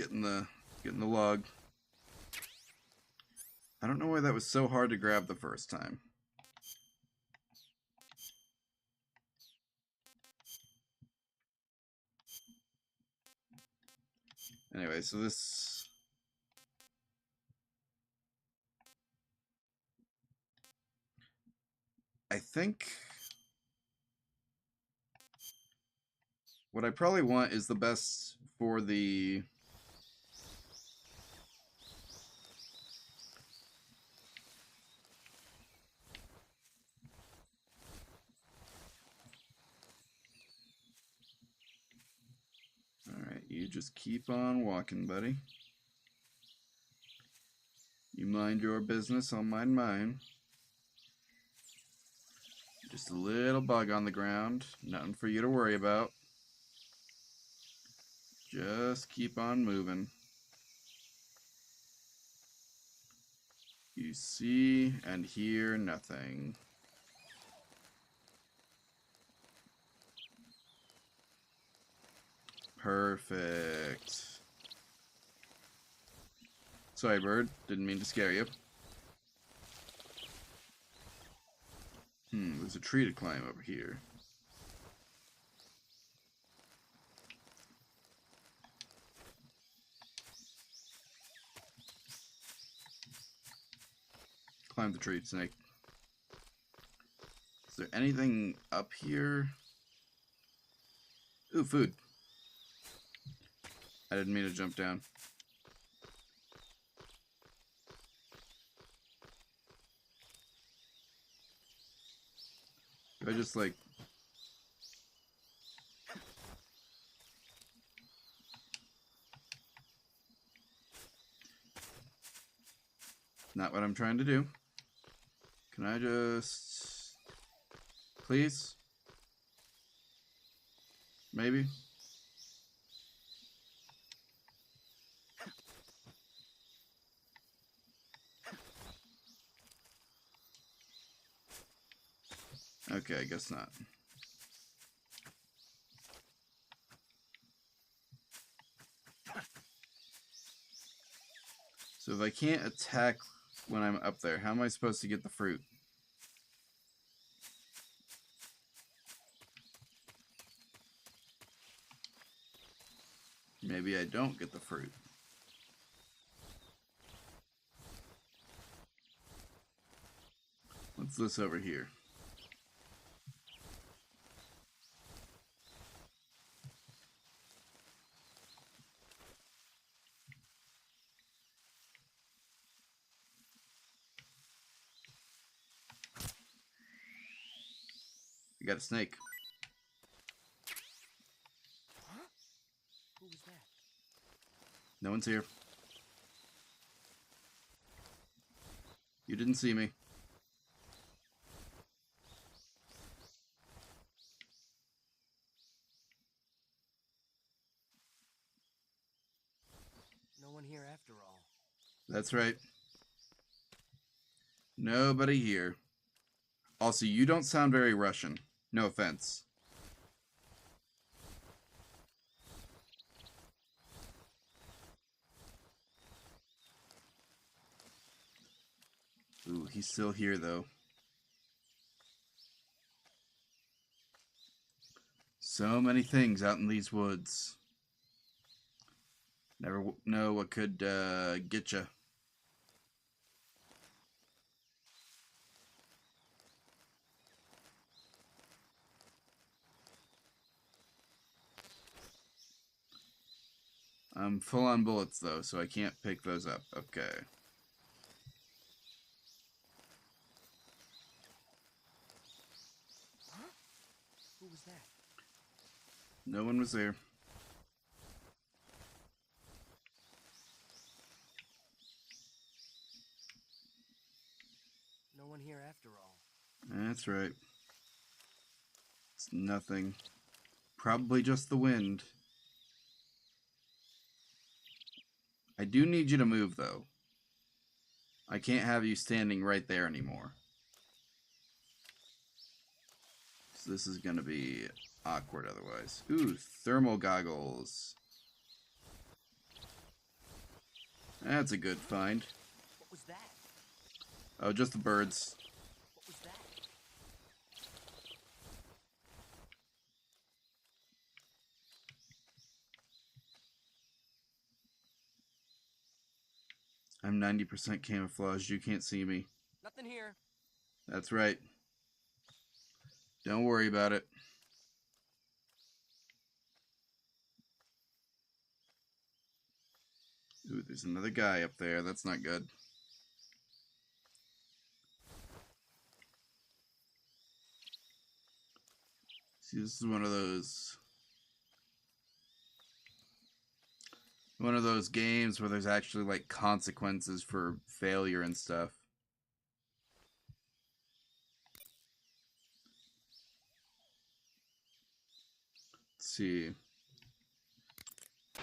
A: getting the log. I don't know why that was so hard to grab the first time. Anyway, so this... I think... what I probably want is the best for the... Alright, you just keep on walking, buddy. You mind your business, I'll mind mine. Just a little bug on the ground. Nothing for you to worry about. Just keep on moving. You see and hear nothing. Perfect. Sorry, bird. Didn't mean to scare you. There's a tree to climb over here. Climb the tree, snake. Is there anything up here? Ooh, food. I didn't mean to jump down. Do I just like... Not what I'm trying to do. Can I just... Please? Maybe? Okay, I guess not. So if I can't attack when I'm up there, how am I supposed to get the fruit? Maybe I don't get the fruit. What's this over here? I got a snake.
I: Huh? Who was that?
A: No one's here. You didn't see me.
I: No one here after all.
A: That's right. Nobody here. Also, you don't sound very Russian. No offense. Ooh, he's still here, though. So many things out in these woods. Never know what could get you. I'm full on bullets, though, so I can't pick those up. Okay.
I: Huh? Who was that?
A: No one was there.
I: No one here after all.
A: That's right. It's nothing. Probably just the wind. I do need you to move, though. I can't have you standing right there anymore. So this is going to be awkward otherwise. Ooh, thermal goggles. That's a good find.
I: What was that?
A: Oh, just the birds.
I: What was that?
A: I'm 90% camouflaged. You can't see me.
I: Nothing here.
A: That's right. Don't worry about it. Ooh, there's another guy up there. That's not good. See, this is one of those games where there's actually like consequences for failure and stuff. Let's see.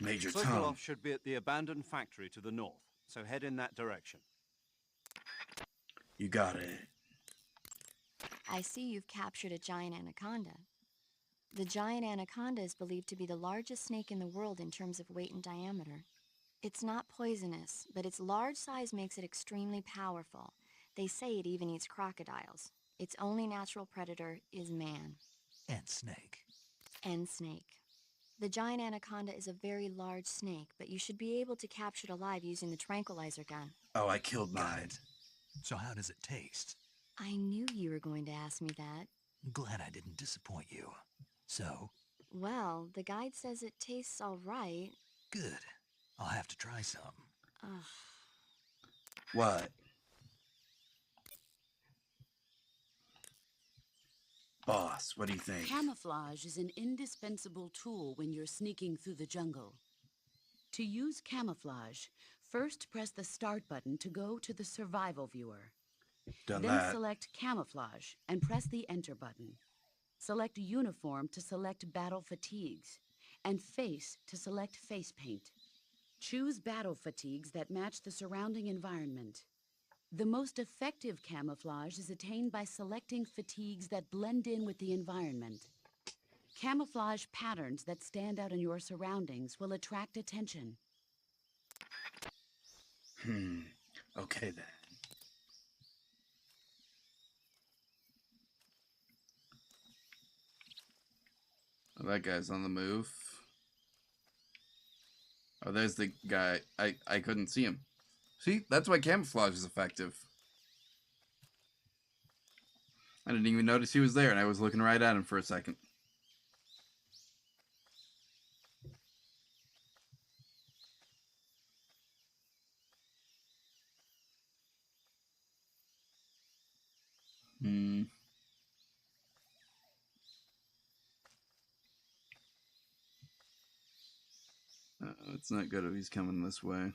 A: Major Tom.
E: Sokolov should be at the abandoned factory to the north, so head in that direction.
A: You got it.
G: I see you've captured a giant anaconda. The giant anaconda is believed to be the largest snake in the world in terms of weight and diameter. It's not poisonous, but its large size makes it extremely powerful. They say it even eats crocodiles. Its only natural predator is man.
B: And snake.
G: And snake. The giant anaconda is a very large snake, but you should be able to capture it alive using the tranquilizer gun.
A: Oh, I killed
B: Got
A: mine.
B: it. So how does it taste?
G: I knew you were going to ask me that.
B: Glad I didn't disappoint you. So?
G: Well, the guide says it tastes all right.
B: Good. I'll have to try some.
G: Ugh.
A: What? Boss, what do you think?
H: Camouflage is an indispensable tool when you're sneaking through the jungle. To use camouflage, first press the start button to go to the survival viewer.
A: Done
H: Then
A: that.
H: select camouflage and press the enter button. Select uniform to select battle fatigues, and face to select face paint. Choose battle fatigues that match the surrounding environment. The most effective camouflage is attained by selecting fatigues that blend in with the environment. Camouflage patterns that stand out in your surroundings will attract attention.
A: Okay then. Oh, that guy's on the move. Oh, there's the guy. I couldn't see him. See, that's why camouflage is effective. I didn't even notice he was there, and I was looking right at him for a second. It's not good if he's coming this way.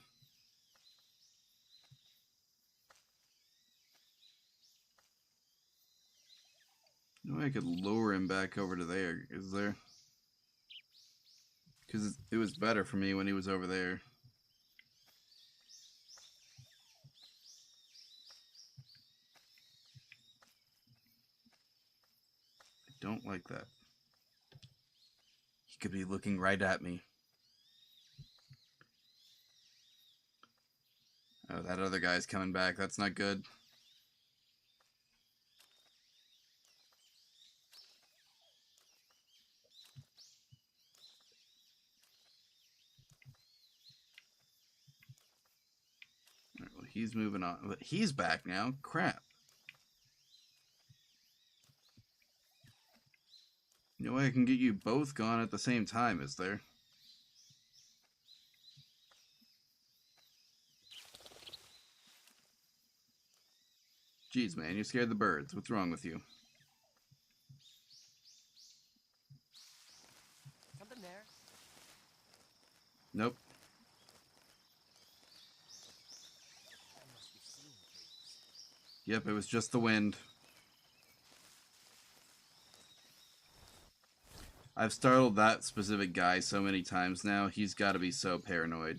A: No way I could lure him back over to there, is there? Because it was better for me when he was over there. I don't like that. He could be looking right at me. Oh, that other guy's coming back. That's not good. All right, well, he's moving on. But he's back now. Crap. No way I can get you both gone at the same time, is there? Jeez, man, you scared the birds. What's wrong with you?
I: Something there.
A: Nope.
I: I must be seeing things.
A: Yep, it was just the wind. I've startled that specific guy so many times now, he's got to be so paranoid.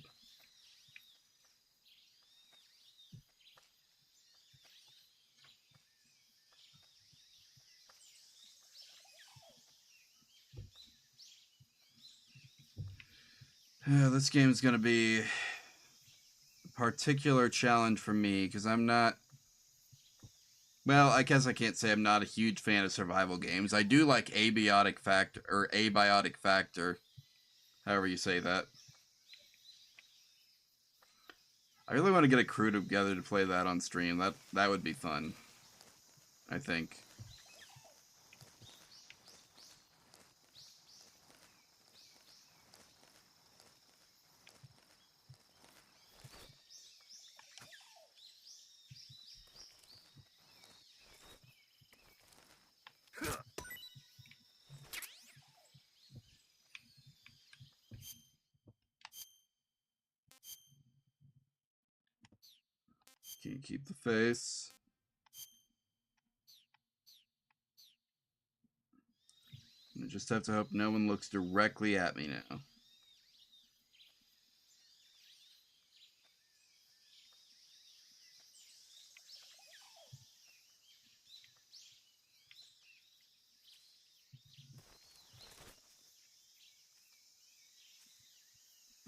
A: This game's gonna be particular challenge for me because I'm not. Well, I guess I can't say I'm not a huge fan of survival games. I do like Abiotic Factor, however you say that. I really want to get a crew together to play that on stream. That would be fun, I think. Can you keep the face? I just have to hope no one looks directly at me now.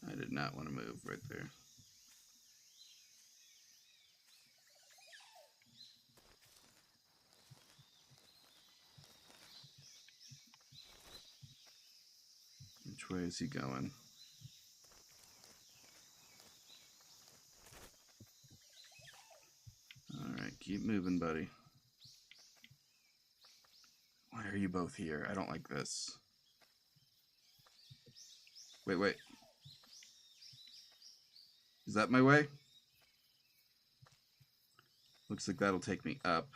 A: I did not want to move right there. Which way is he going? Alright, keep moving, buddy. Why are you both here? I don't like this. Wait. Is that my way? Looks like that'll take me up.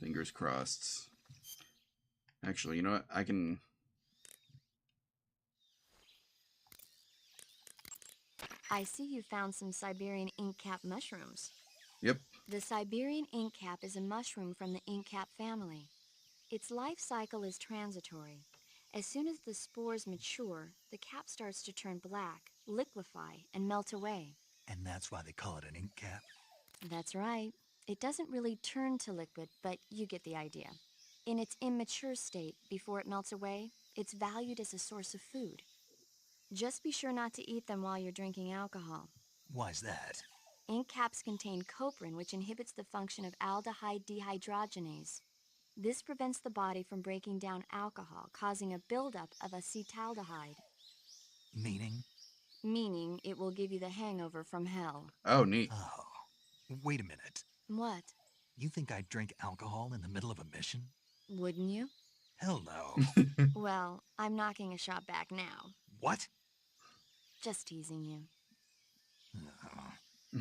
A: Fingers crossed. Actually, you know what? I can...
G: I see you found some Siberian inkcap mushrooms.
A: Yep.
G: The Siberian inkcap is a mushroom from the inkcap family. Its life cycle is transitory. As soon as the spores mature, the cap starts to turn black, liquefy, and melt away.
B: And that's why they call it an ink cap?
G: That's right. It doesn't really turn to liquid, but you get the idea. In its immature state, before it melts away, it's valued as a source of food. Just be sure not to eat them while you're drinking alcohol.
B: Why's that?
G: Ink caps contain coprin, which inhibits the function of aldehyde dehydrogenase. This prevents the body from breaking down alcohol, causing a buildup of acetaldehyde.
B: Meaning?
G: Meaning it will give you the hangover from hell.
A: Oh, neat.
B: Oh, wait a minute.
G: What?
B: You think I'd drink alcohol in the middle of a mission?
G: Wouldn't you?
B: Hell no.
G: Well, I'm knocking a shot back now.
B: What?
G: Just teasing you.
B: Oh.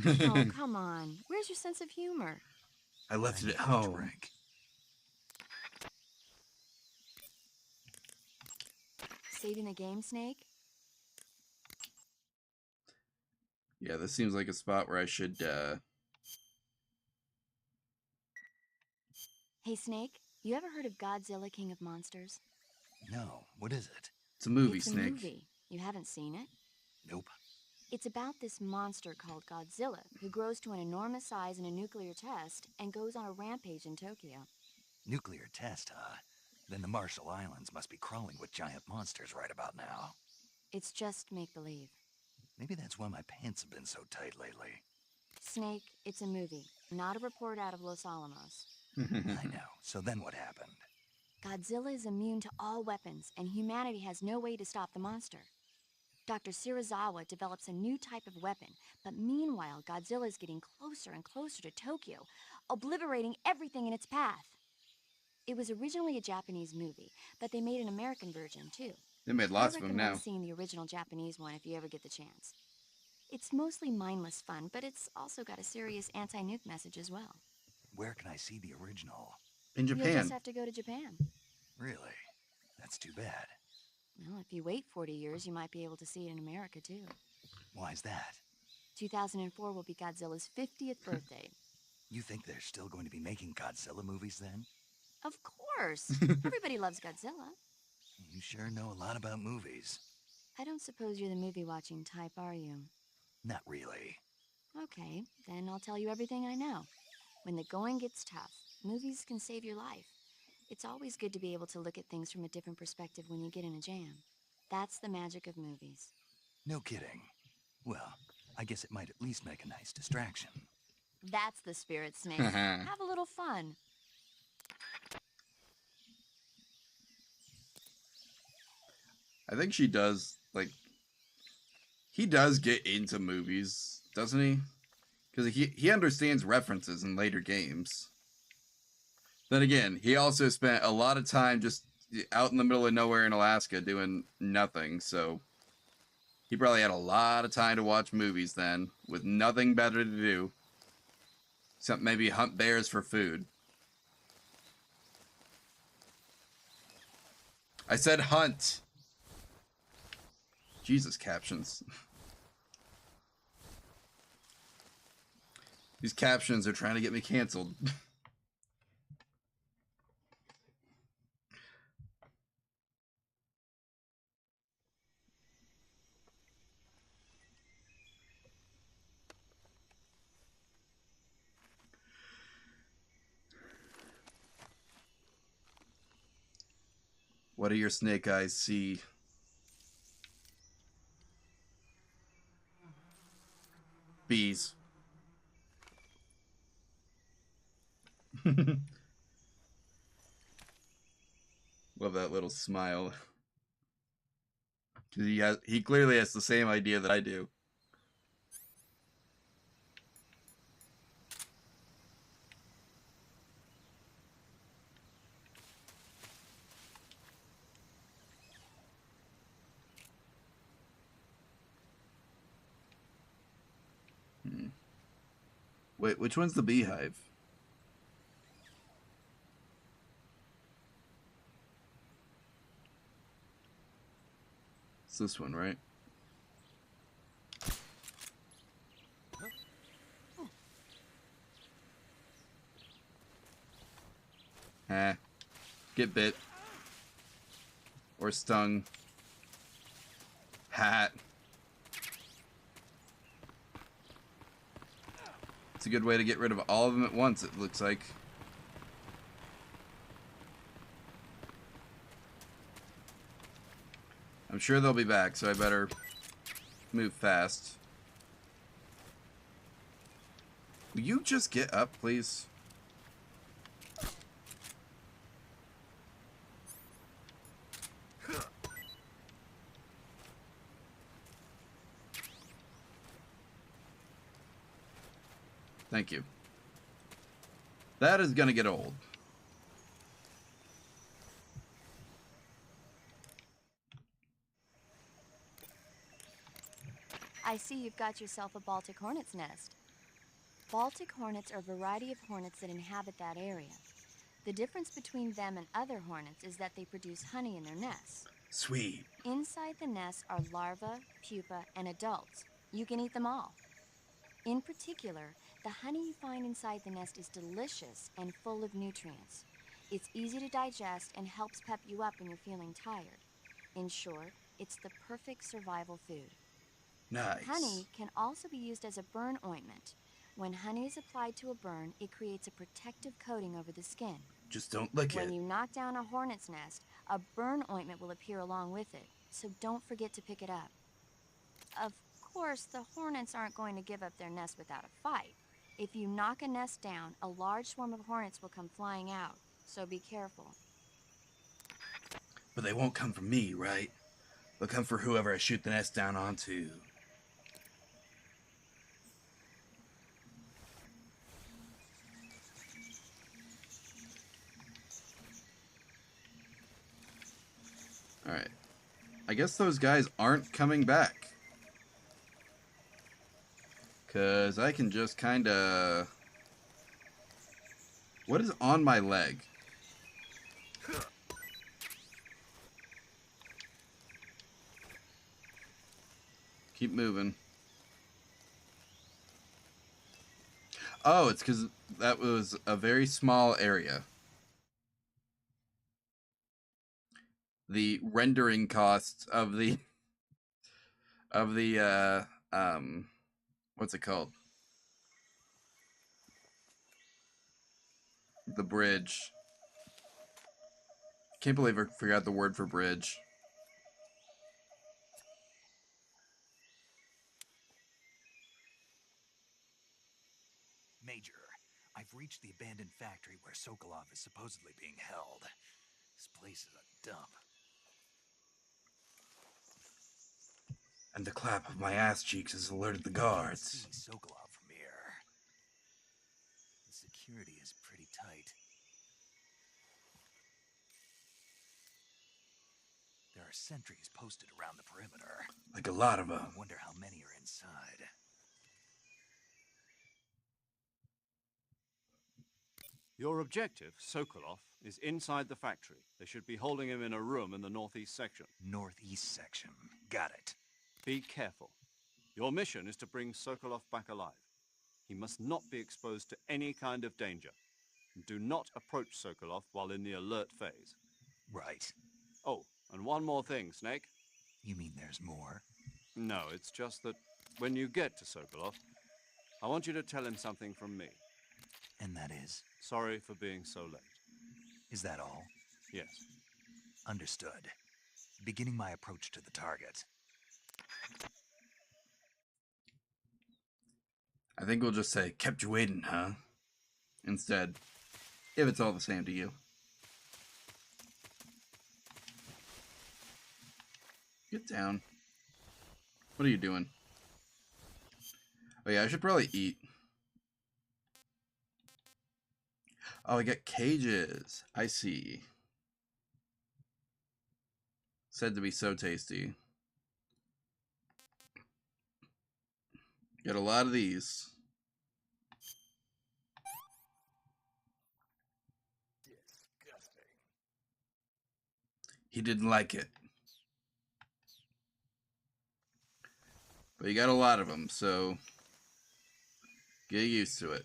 G: Oh, come on. Where's your sense of humor?
A: I left it at
B: need a
A: home.
B: drink.
G: Saving the game, Snake?
A: Yeah, this seems like a spot where I should,
G: Hey, Snake, you ever heard of Godzilla King of Monsters?
B: No, what is it?
A: It's a movie,
G: It's a
A: Snake.
G: movie. You haven't seen it?
B: Nope.
G: It's about this monster called Godzilla, who grows to an enormous size in a nuclear test and goes on a rampage in Tokyo.
B: Nuclear test, huh? Then the Marshall Islands must be crawling with giant monsters right about now.
G: It's just make-believe.
B: Maybe that's why my pants have been so tight lately.
G: Snake, it's a movie, not a report out of Los Alamos.
B: I know. So then what happened?
G: Godzilla is immune to all weapons, and humanity has no way to stop the monster. Dr. Shirazawa develops a new type of weapon, but meanwhile, Godzilla is getting closer and closer to Tokyo, obliterating everything in its path. It was originally a Japanese movie, but they made an American version, too.
A: They made lots of
G: I
A: them now.
G: recommend seeing the original Japanese one if you ever get the chance. It's mostly mindless fun, but it's also got a serious anti-nuke message as well.
B: Where can I see the original?
A: In
G: You'll
A: Japan.
G: just have to go to Japan.
B: Really? That's too bad.
G: Well, if you wait 40 years, you might be able to see it in America, too.
B: Why's that?
G: 2004 will be Godzilla's 50th birthday.
B: You think they're still going to be making Godzilla movies then?
G: Of course! Everybody loves Godzilla.
B: You sure know a lot about movies.
G: I don't suppose you're the movie-watching type, are you?
B: Not really.
G: Okay, then I'll tell you everything I know. When the going gets tough, movies can save your life. It's always good to be able to look at things from a different perspective when you get in a jam. That's the magic of movies.
B: No kidding. Well, I guess it might at least make a nice distraction.
G: That's the spirit, Snake. Have a little fun.
A: I think she does, like, he does get into movies, doesn't he? Because he understands references in later games. Then again, he also spent a lot of time just out in the middle of nowhere in Alaska doing nothing, so he probably had a lot of time to watch movies then, with nothing better to do, except maybe hunt bears for food. I said hunt! Jesus, captions. These captions are trying to get me canceled. What do your snake eyes see? Bees. Love that little smile. Because he clearly has the same idea that I do. Wait, which one's the beehive? It's this one, right? Get bit. Or stung. Hat. It's a good way to get rid of all of them at once, it looks like. I'm sure they'll be back, so I better move fast. Will you just get up, please? Thank you. That is gonna get old.
G: I see you've got yourself a Baltic hornet's nest. Baltic hornets are a variety of hornets that inhabit that area. The difference between them and other hornets is that they produce honey in their nests.
A: Sweet.
G: Inside the nest are larvae, pupa, and adults. You can eat them all. In particular, the honey you find inside the nest is delicious and full of nutrients. It's easy to digest and helps pep you up when you're feeling tired. In short, it's the perfect survival food.
A: Nice.
G: Honey can also be used as a burn ointment. When honey is applied to a burn, it creates a protective coating over the skin.
A: Just don't lick it.
G: When you knock down a hornet's nest, a burn ointment will appear along with it, so don't forget to pick it up. Of course, the hornets aren't going to give up their nest without a fight. If you knock a nest down, a large swarm of hornets will come flying out, so be careful.
A: But they won't come for me, right? They'll come for whoever I shoot the nest down onto. Alright. I guess those guys aren't coming back. Because I can just kind of... What is on my leg? Keep moving. Oh, it's because that was a very small area. The rendering costs of the what's it called? The bridge. Can't believe I forgot the word for bridge.
B: Major, I've reached the abandoned factory where Sokolov is supposedly being held. This place is a dump.
A: And the clap of my ass cheeks has alerted the guards.
B: See Sokolov from here. The security is pretty tight. There are sentries posted around the perimeter.
A: Like a lot of them.
B: I wonder how many are inside.
E: Your objective, Sokolov, is inside the factory. They should be holding him in a room in the northeast section.
B: Northeast section. Got it.
E: Be careful. Your mission is to bring Sokolov back alive. He must not be exposed to any kind of danger. Do not approach Sokolov while in the alert phase.
B: Right.
E: Oh, and one more thing, Snake.
B: You mean there's more?
E: No, it's just that when you get to Sokolov, I want you to tell him something from me.
B: And that is?
E: Sorry for being so late.
B: Is that all?
E: Yes.
B: Understood. Beginning my approach to the target.
A: I think we'll just say, kept you waiting, huh? Instead, if it's all the same to you. Get down. What are you doing? Oh yeah, I should probably eat. Oh, I got cages. I see. Said to be so tasty. Get a lot of these.
I: Disgusting.
A: He didn't like it. But you got a lot of them, so get used to it.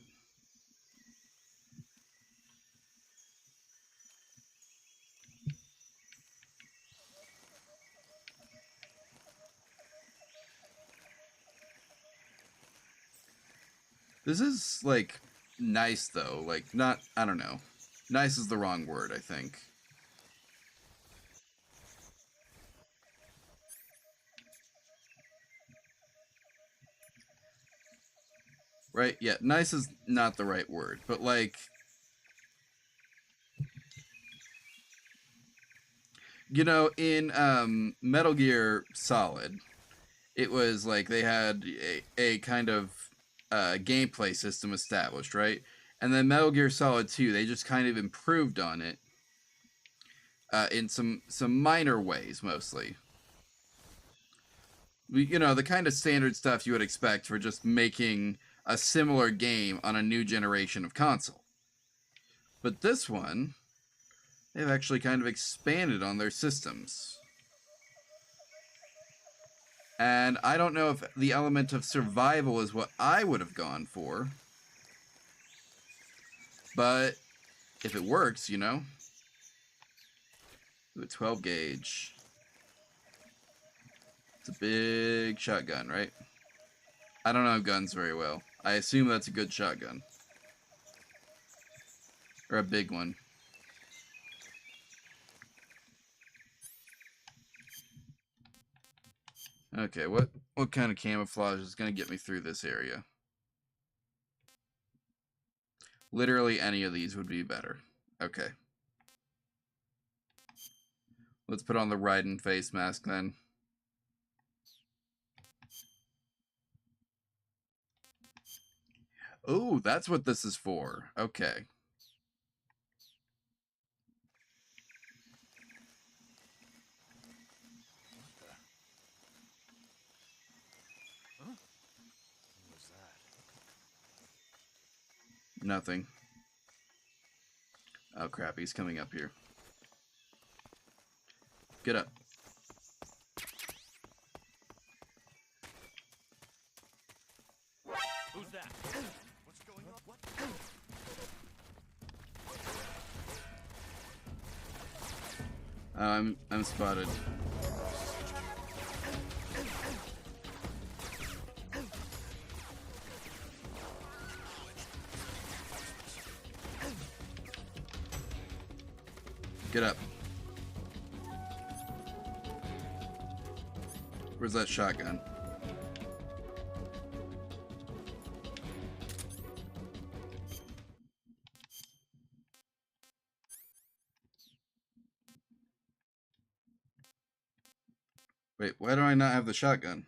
A: This is, like, nice, though. Like, not, I don't know. Nice is the wrong word, I think. Right? Yeah, nice is not the right word. But, like, you know, in Metal Gear Solid, it was like they had a kind of gameplay system established, right? And then Metal Gear Solid 2, they just kind of improved on it in some minor ways, mostly. You know, the kind of standard stuff you would expect for just making a similar game on a new generation of console. But this one, they've actually kind of expanded on their systems. And I don't know if the element of survival is what I would have gone for. But if it works, you know. Do a 12 gauge. It's a big shotgun, right? I don't know guns very well. I assume that's a good shotgun. Or a big one. Okay, what kind of camouflage is going to get me through this area? Literally any of these would be better. Okay. Let's put on the Raiden face mask then. Oh, that's what this is for. Okay. Nothing. Oh crap, he's coming up here. Get up.
I: Who's that? What's going on? What?
A: I'm spotted. Get up. Where's that shotgun? Wait, why do I not have the shotgun?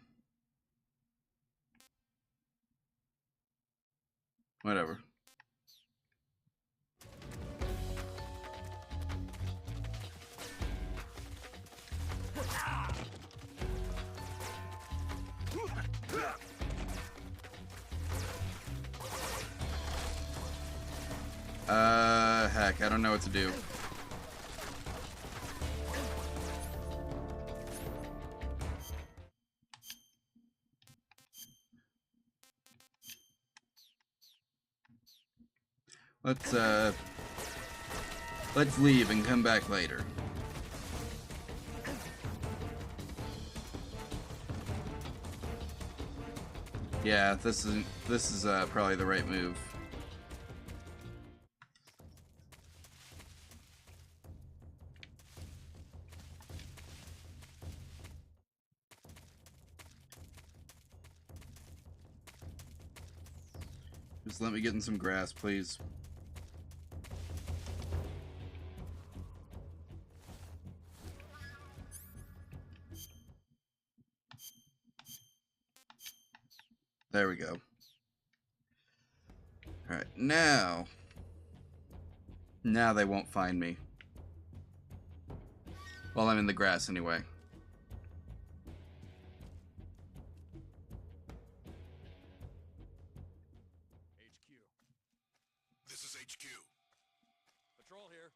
A: Whatever. Heck, I don't know what to do. Let's leave and come back later. Yeah, this is probably the right move. Just let me get in some grass, please. There we go. Alright, now they won't find me. While I'm in the grass, anyway.
I: HQ. This is HQ. Patrol here.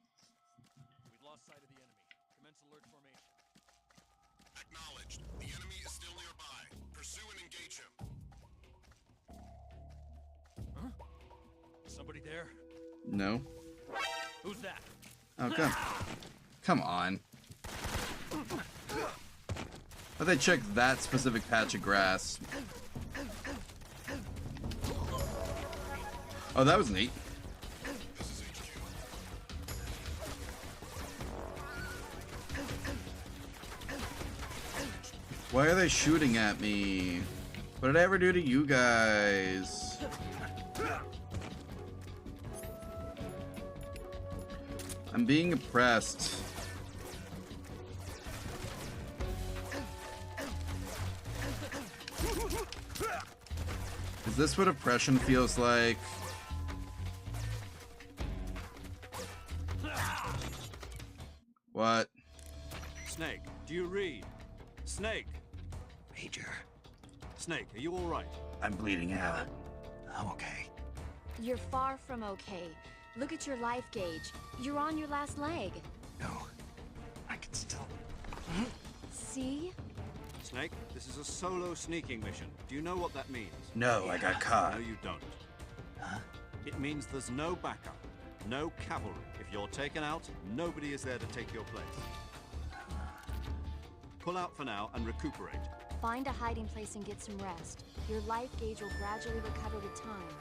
I: We've lost sight of the enemy. Commence alert formation. Acknowledged. The enemy is still nearby. Pursue and engage him. Huh? Somebody there?
A: No.
I: Who's that?
A: Oh, come on. But they checked that specific patch of grass. Oh, that was neat.
I: This is HQ.
A: Why are they shooting at me? What did I ever do to you guys? I'm being oppressed. Is this what oppression feels like? What?
E: Snake, do you read? Snake!
B: Major,
E: Snake, are you alright?
B: I'm bleeding out. I'm okay.
G: You're far from okay. Look at your life gauge. You're on your last leg.
B: No, I can still...
G: See?
E: Snake, this is a solo sneaking mission. Do you know what that means?
B: No, I got caught.
E: No, you don't.
B: Huh?
E: It means there's no backup, no cavalry. If you're taken out, nobody is there to take your place. Pull out for now and recuperate.
G: Find a hiding place and get some rest. Your life gauge will gradually recover with time.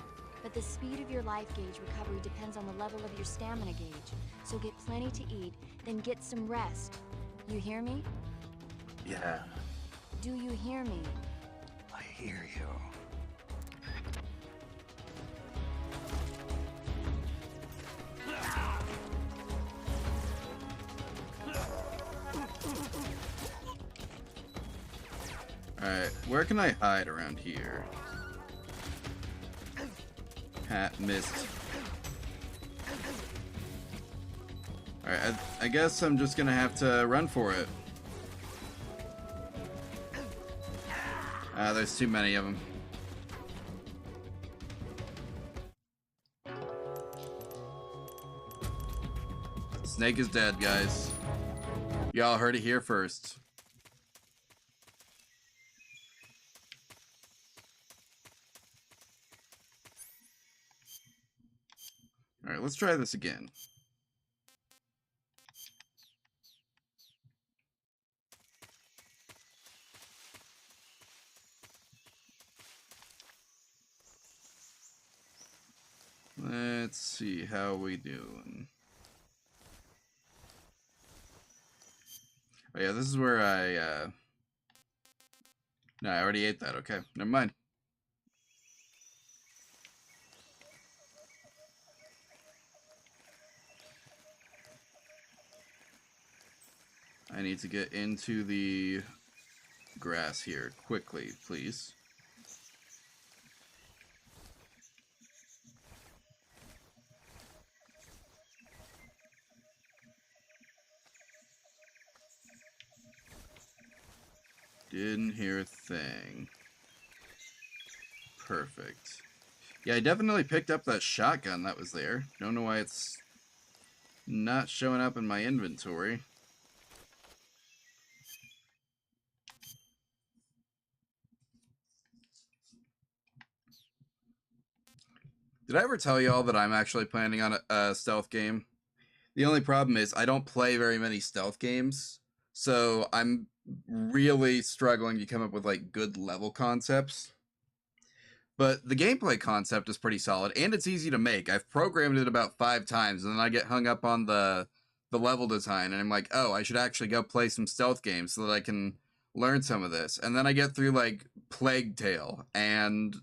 G: But the speed of your life gauge recovery depends on the level of your stamina gauge. So get plenty to eat, then get some rest. You hear me?
B: Yeah,
G: Do you hear me?
B: I hear you.
A: Alright, where can I hide around here? Hat missed. Alright, I guess I'm just gonna have to run for it. There's too many of them. Snake is dead, guys. Y'all heard it here first. Alright, let's try this again. Let's see how we doing. Oh yeah, this is where I no, I already ate that. Okay, never mind. I need to get into the grass here quickly, please. Didn't hear a thing. Perfect. Yeah, I definitely picked up that shotgun that was there. Don't know why it's not showing up in my inventory. Did I ever tell y'all that I'm actually planning on a stealth game? The only problem is I don't play very many stealth games, so I'm really struggling to come up with like good level concepts. But the gameplay concept is pretty solid, and it's easy to make. I've programmed it about 5 times, and then I get hung up on the level design, and I'm like, oh, I should actually go play some stealth games so that I can learn some of this. And then I get through like Plague Tale, and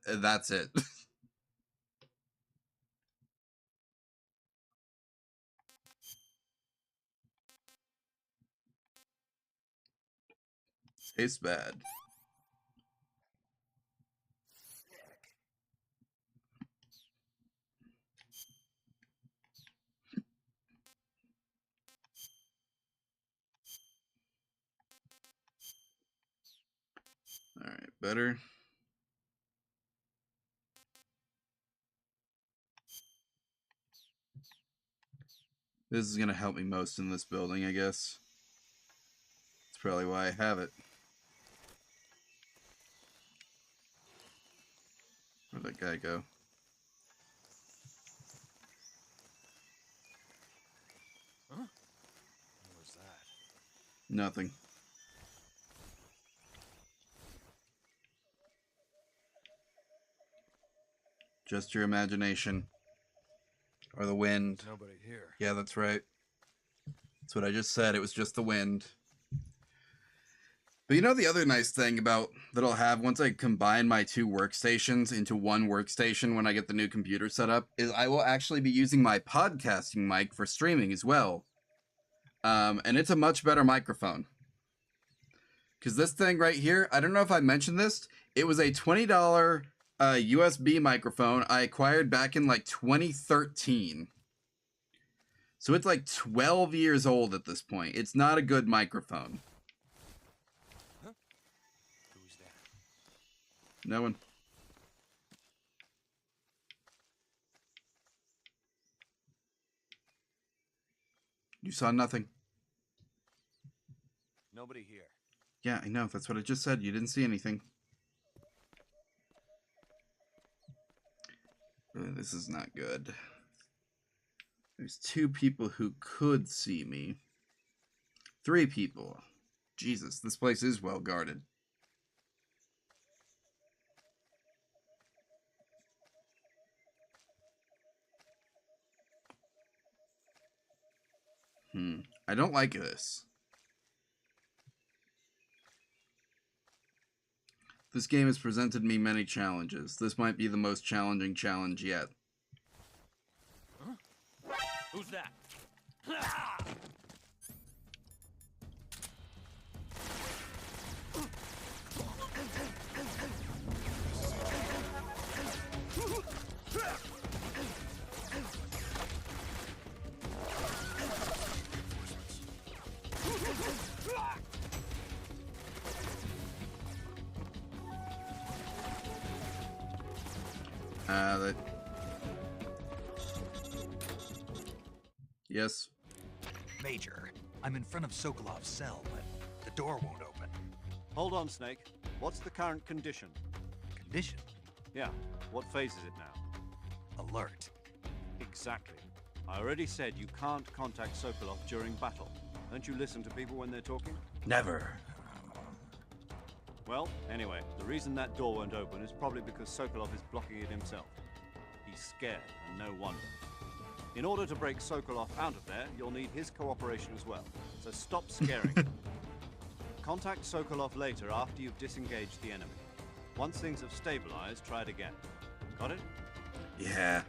A: that's it. Tastes bad. Alright, better. This is going to help me most in this building, I guess. That's probably why I have it. Where'd that guy go?
I: Huh? What was that?
A: Nothing. Just your imagination. Or the wind.
I: Nobody here.
A: Yeah, that's right. That's what I just said. It was just the wind. But you know the other nice thing about that I'll have once I combine my 2 workstations into one workstation when I get the new computer set up is I will actually be using my podcasting mic for streaming as well. And it's a much better microphone. Because this thing right here, I don't know if I mentioned this, it was a $20 USB microphone I acquired back in like 2013. So it's like 12 years old at this point. It's not a good microphone.
I: Huh? Who's that?
A: No one. You saw nothing.
I: Nobody here.
A: Yeah, I know. That's what I just said. You didn't see anything. This is not good. There's 2 people who could see me. 3 people. Jesus, this place is well guarded. I don't like this. This game has presented me many challenges. This might be the most challenging challenge yet.
I: Huh? Who's that?
A: That... Yes.
B: Major, I'm in front of Sokolov's cell, but the door won't open.
E: Hold on, Snake. What's the current condition?
B: Condition?
E: Yeah, what phase is it now?
B: Alert.
E: Exactly. I already said you can't contact Sokolov during battle. Don't you listen to people when they're talking?
A: Never.
E: Well, anyway, the reason that door won't open is probably because Sokolov is blocking it himself. He's scared, and no wonder. In order to break Sokolov out of there, you'll need his cooperation as well. So stop scaring him. Contact Sokolov later after you've disengaged the enemy. Once things have stabilized, try it again. Got it?
A: Yeah.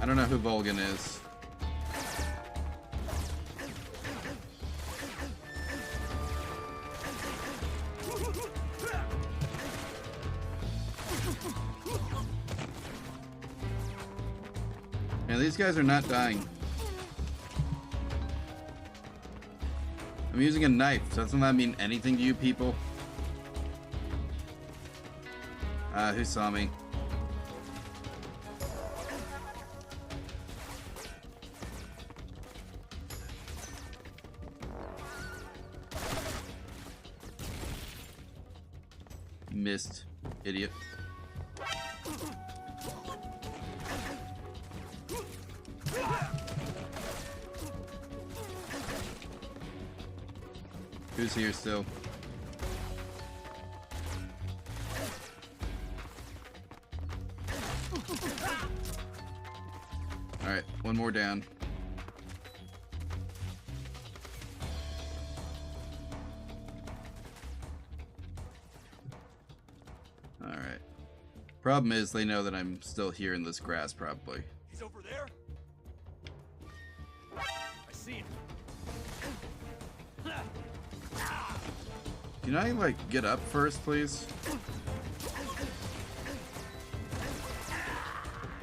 A: I don't know who Volgin is. Man, these guys are not dying. I'm using a knife. Doesn't that mean anything to you people? Who saw me? Missed. Idiot. Who's here still? Alright, one more down. Alright. Problem is, they know that I'm still here in this grass, probably.
I: He's over there? I see him.
A: Can I, like, get up first, please?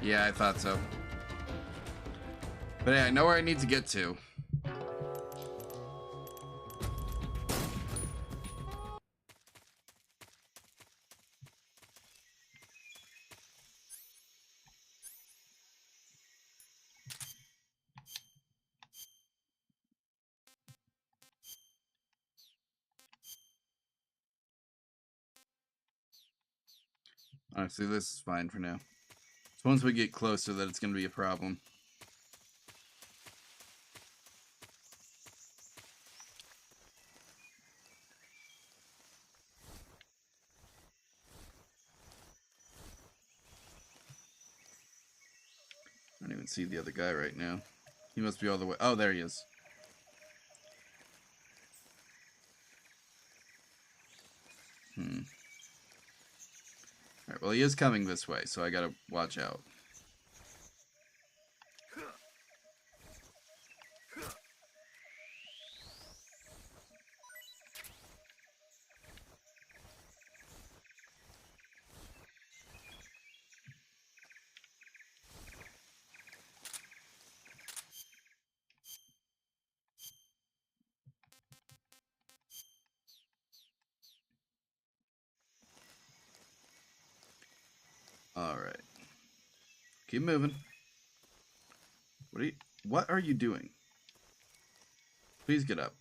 A: Yeah, I thought so. But yeah, I know where I need to get to. Honestly, this is fine for now. So once we get closer, that it's going to be a problem. I don't even see the other guy right now. He must be all the way. Oh, there he is. Alright, well, he is coming this way, so I gotta watch out. Alright. Keep moving. What are you doing? Please get up.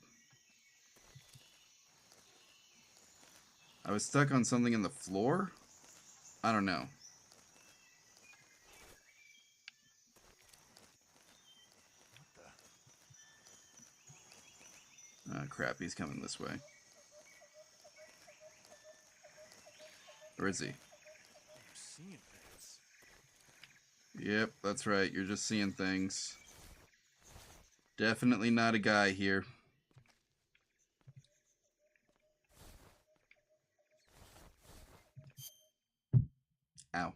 A: I was stuck on something in the floor? I don't know. Ah, crap, he's coming this way. Where is he?
I: Seeing things.
A: Yep, that's right. You're just seeing things. Definitely not a guy here. Ow.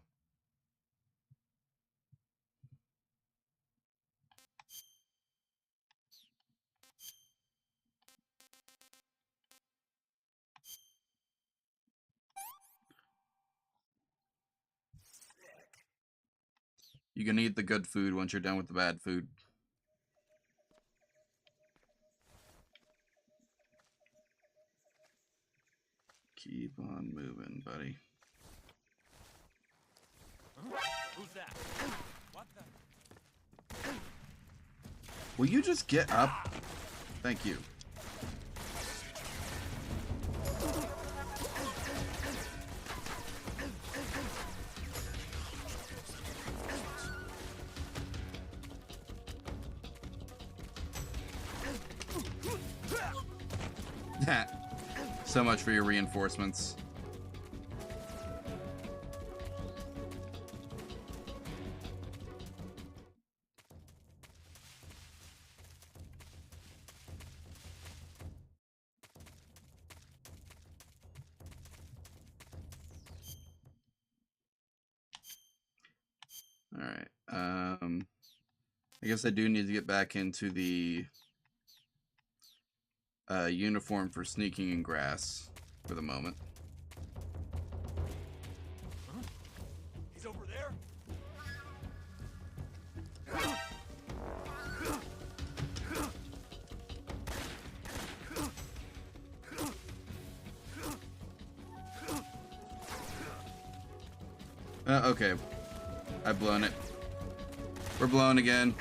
A: You can eat the good food once you're done with the bad food. Keep on moving, buddy.
I: Who's that? What the?
A: Will you just get up? Thank you. So much for your reinforcements. Alright. I guess I do need to get back into the uniform for sneaking in grass for the moment.
I: Huh? He's over there?
A: Okay. I've blown it. We're blown again.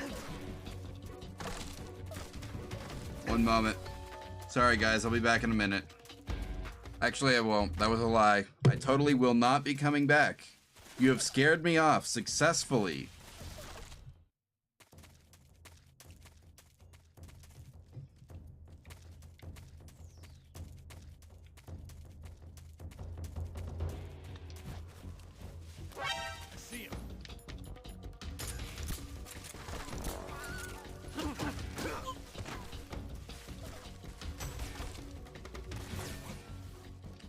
A: One moment. Sorry guys, I'll be back in a minute. Actually, I won't. That was a lie. I totally will not be coming back. You have scared me off successfully.
I: See him.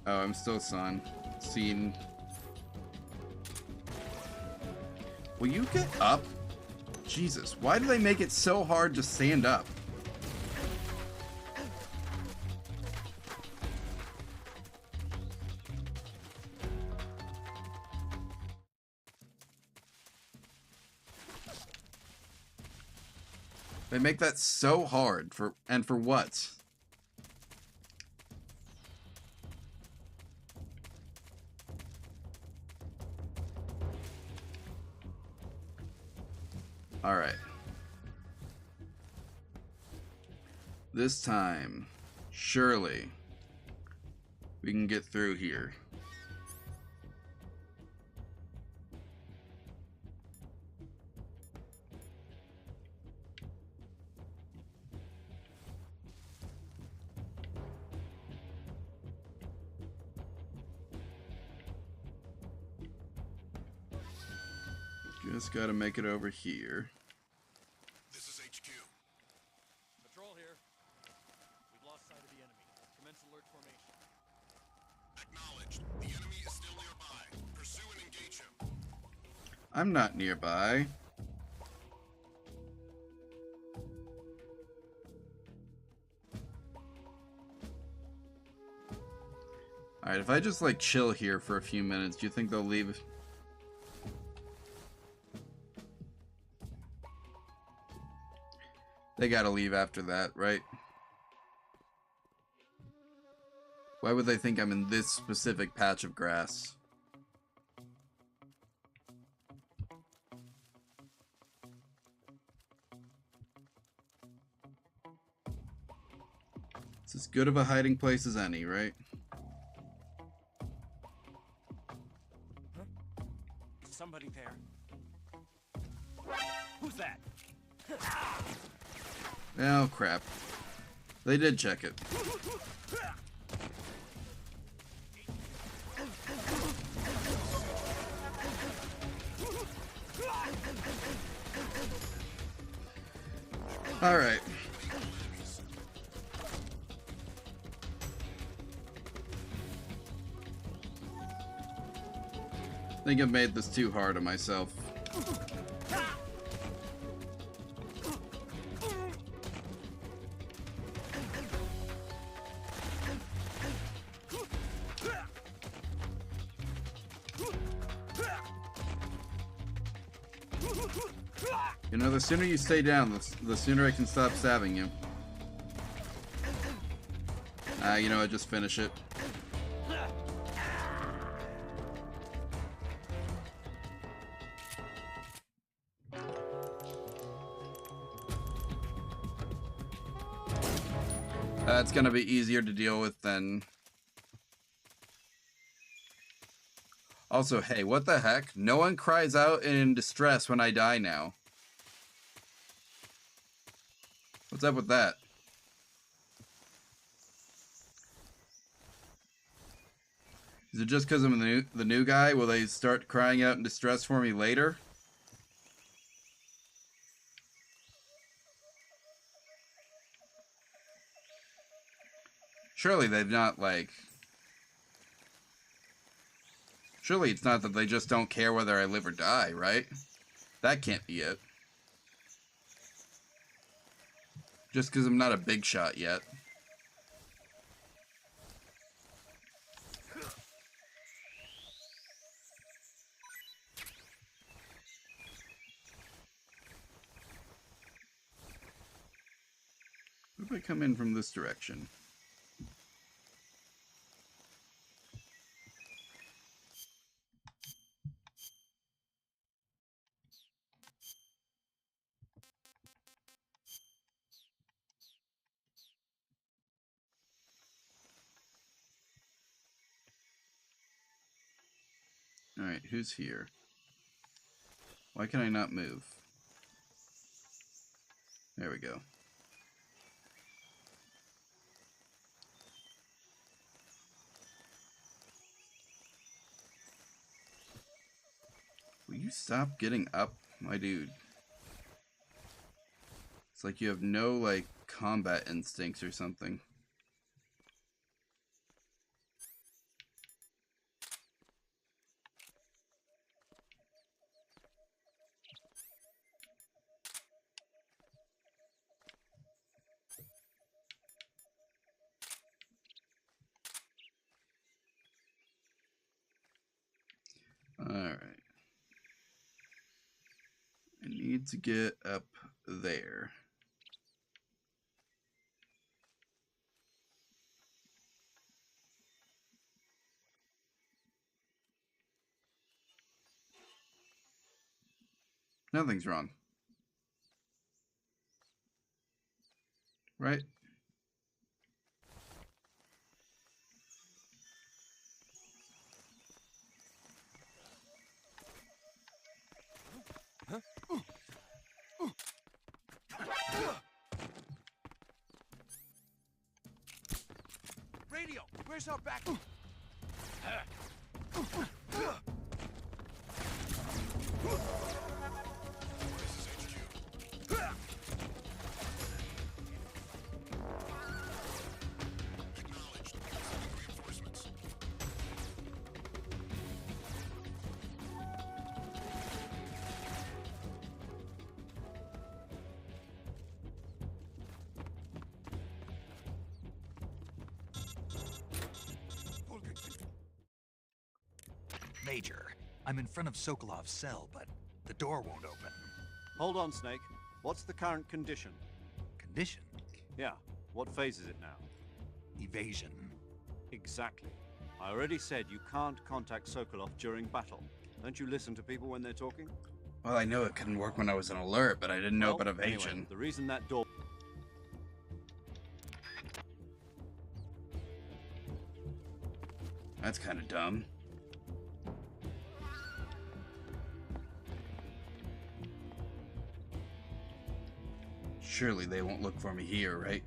A: Oh, I'm still seen. Will you get up? Jesus, why do they make it so hard to stand up? They make that so hard for what? All right. This time, surely we can get through here. Just gotta make it over here.
I: This is HQ. Patrol here. We've lost sight of the enemy. Commence alert formation.
J: Acknowledged. The enemy is still nearby. Pursue and engage him.
A: I'm not nearby. Alright, if I just like chill here for a few minutes, do you think they'll leave? They gotta leave after that, right? Why would they think I'm in this specific patch of grass? It's as good of a hiding place as any, right?
I: Somebody there. Who's that?
A: Oh, crap. They did check it. All right. I think I've made this too hard on myself. You know, the sooner you stay down, the sooner I can stop stabbing you. You know what, just finish it. That's gonna be easier to deal with than... Also, hey, what the heck? No one cries out in distress when I die now. What's up with that? Is it just because I'm the new guy? Will they start crying out in distress for me later? Surely they've not, like... Surely it's not that they just don't care whether I live or die, right? That can't be it. Just because I'm not a big shot yet. What if I come in from this direction? Alright, who's here? Why can I not move? There we go. Will you stop getting up, my dude? It's like you have no, like, combat instincts or something. Alright. I need to get up there. Nothing's wrong. Right?
I: Radio, where's our back?
J: Acknowledged. Sending reinforcements.
B: Major, I'm in front of Sokolov's cell, but the door won't open.
E: Hold on, Snake. What's the current condition?
B: Condition?
E: Yeah, what phase is it now?
B: Evasion.
E: Exactly. I already said you can't contact Sokolov during battle. Don't you listen to people when they're talking?
A: Well, I know it couldn't work when I was in alert, but I didn't know about evasion.
E: Anyway, the reason that door...
A: That's kind of dumb. Surely they won't look for me here, right?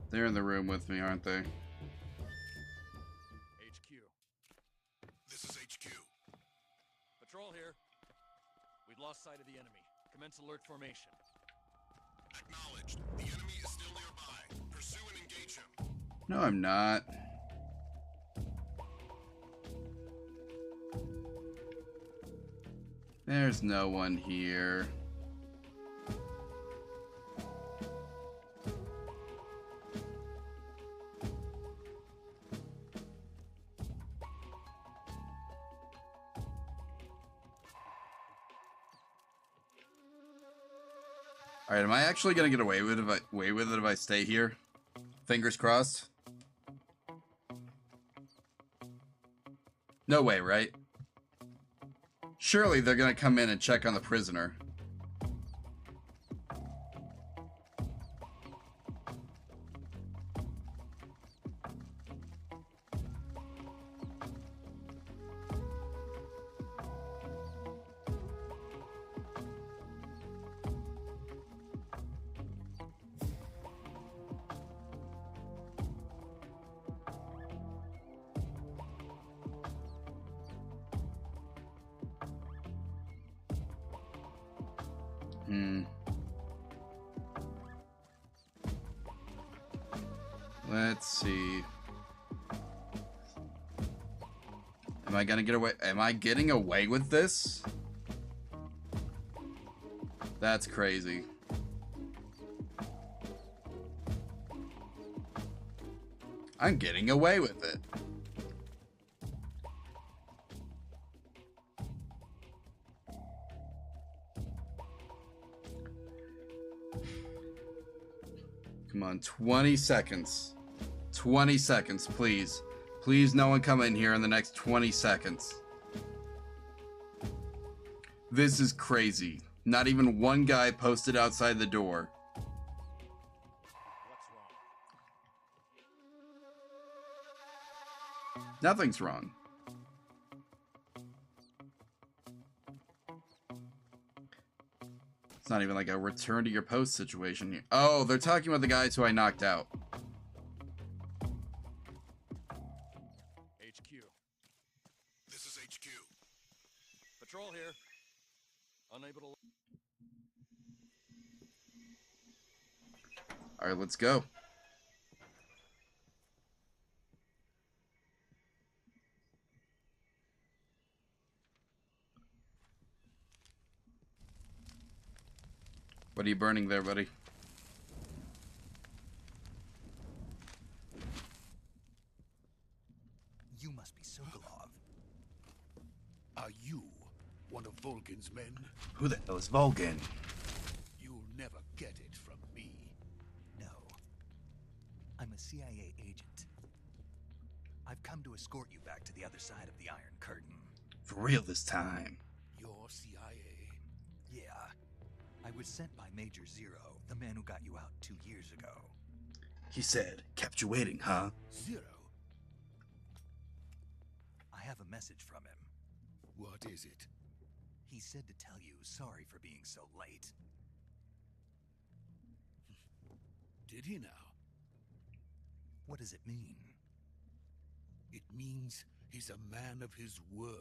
A: They're in the room with me, aren't they?
I: HQ.
J: This is HQ.
I: Patrol here. We've lost sight of the enemy. Commence alert formation.
J: Acknowledged. The enemy is still nearby. Pursue and engage him.
A: No, I'm not. There's no one here. All right, am I actually gonna get away with it if I stay here? Fingers crossed. No way, right? Surely they're gonna come in and check on the prisoner. Let's see. Am I gonna get away? Am I getting away with this? That's crazy. I'm getting away with it. Come on, 20 seconds. 20 seconds, please. Please, no one come in here in the next 20 seconds. This is crazy. Not even one guy posted outside the door. Nothing's wrong. It's not even like a return to your post situation here. Oh, they're talking about the guys who I knocked out.
I: HQ. This is HQ. Patrol here. Unable to...
A: All right, let's go. What are you burning there, buddy?
K: You must be Sokolov.
J: Are you one of Volgin's men?
A: Who the hell is Volgin?
J: You'll never get it from me.
K: No. I'm a CIA agent. I've come to escort you back to the other side of the Iron Curtain.
A: For real this time.
J: You're CIA?
K: Yeah. I was sent by Major Zero, the man who got you out 2 years ago.
A: He said, kept you waiting, huh?
J: Zero?
K: I have a message from him.
J: What is it?
K: He said to tell you sorry for being so late.
J: Did he now?
K: What does it mean?
J: It means he's a man of his word.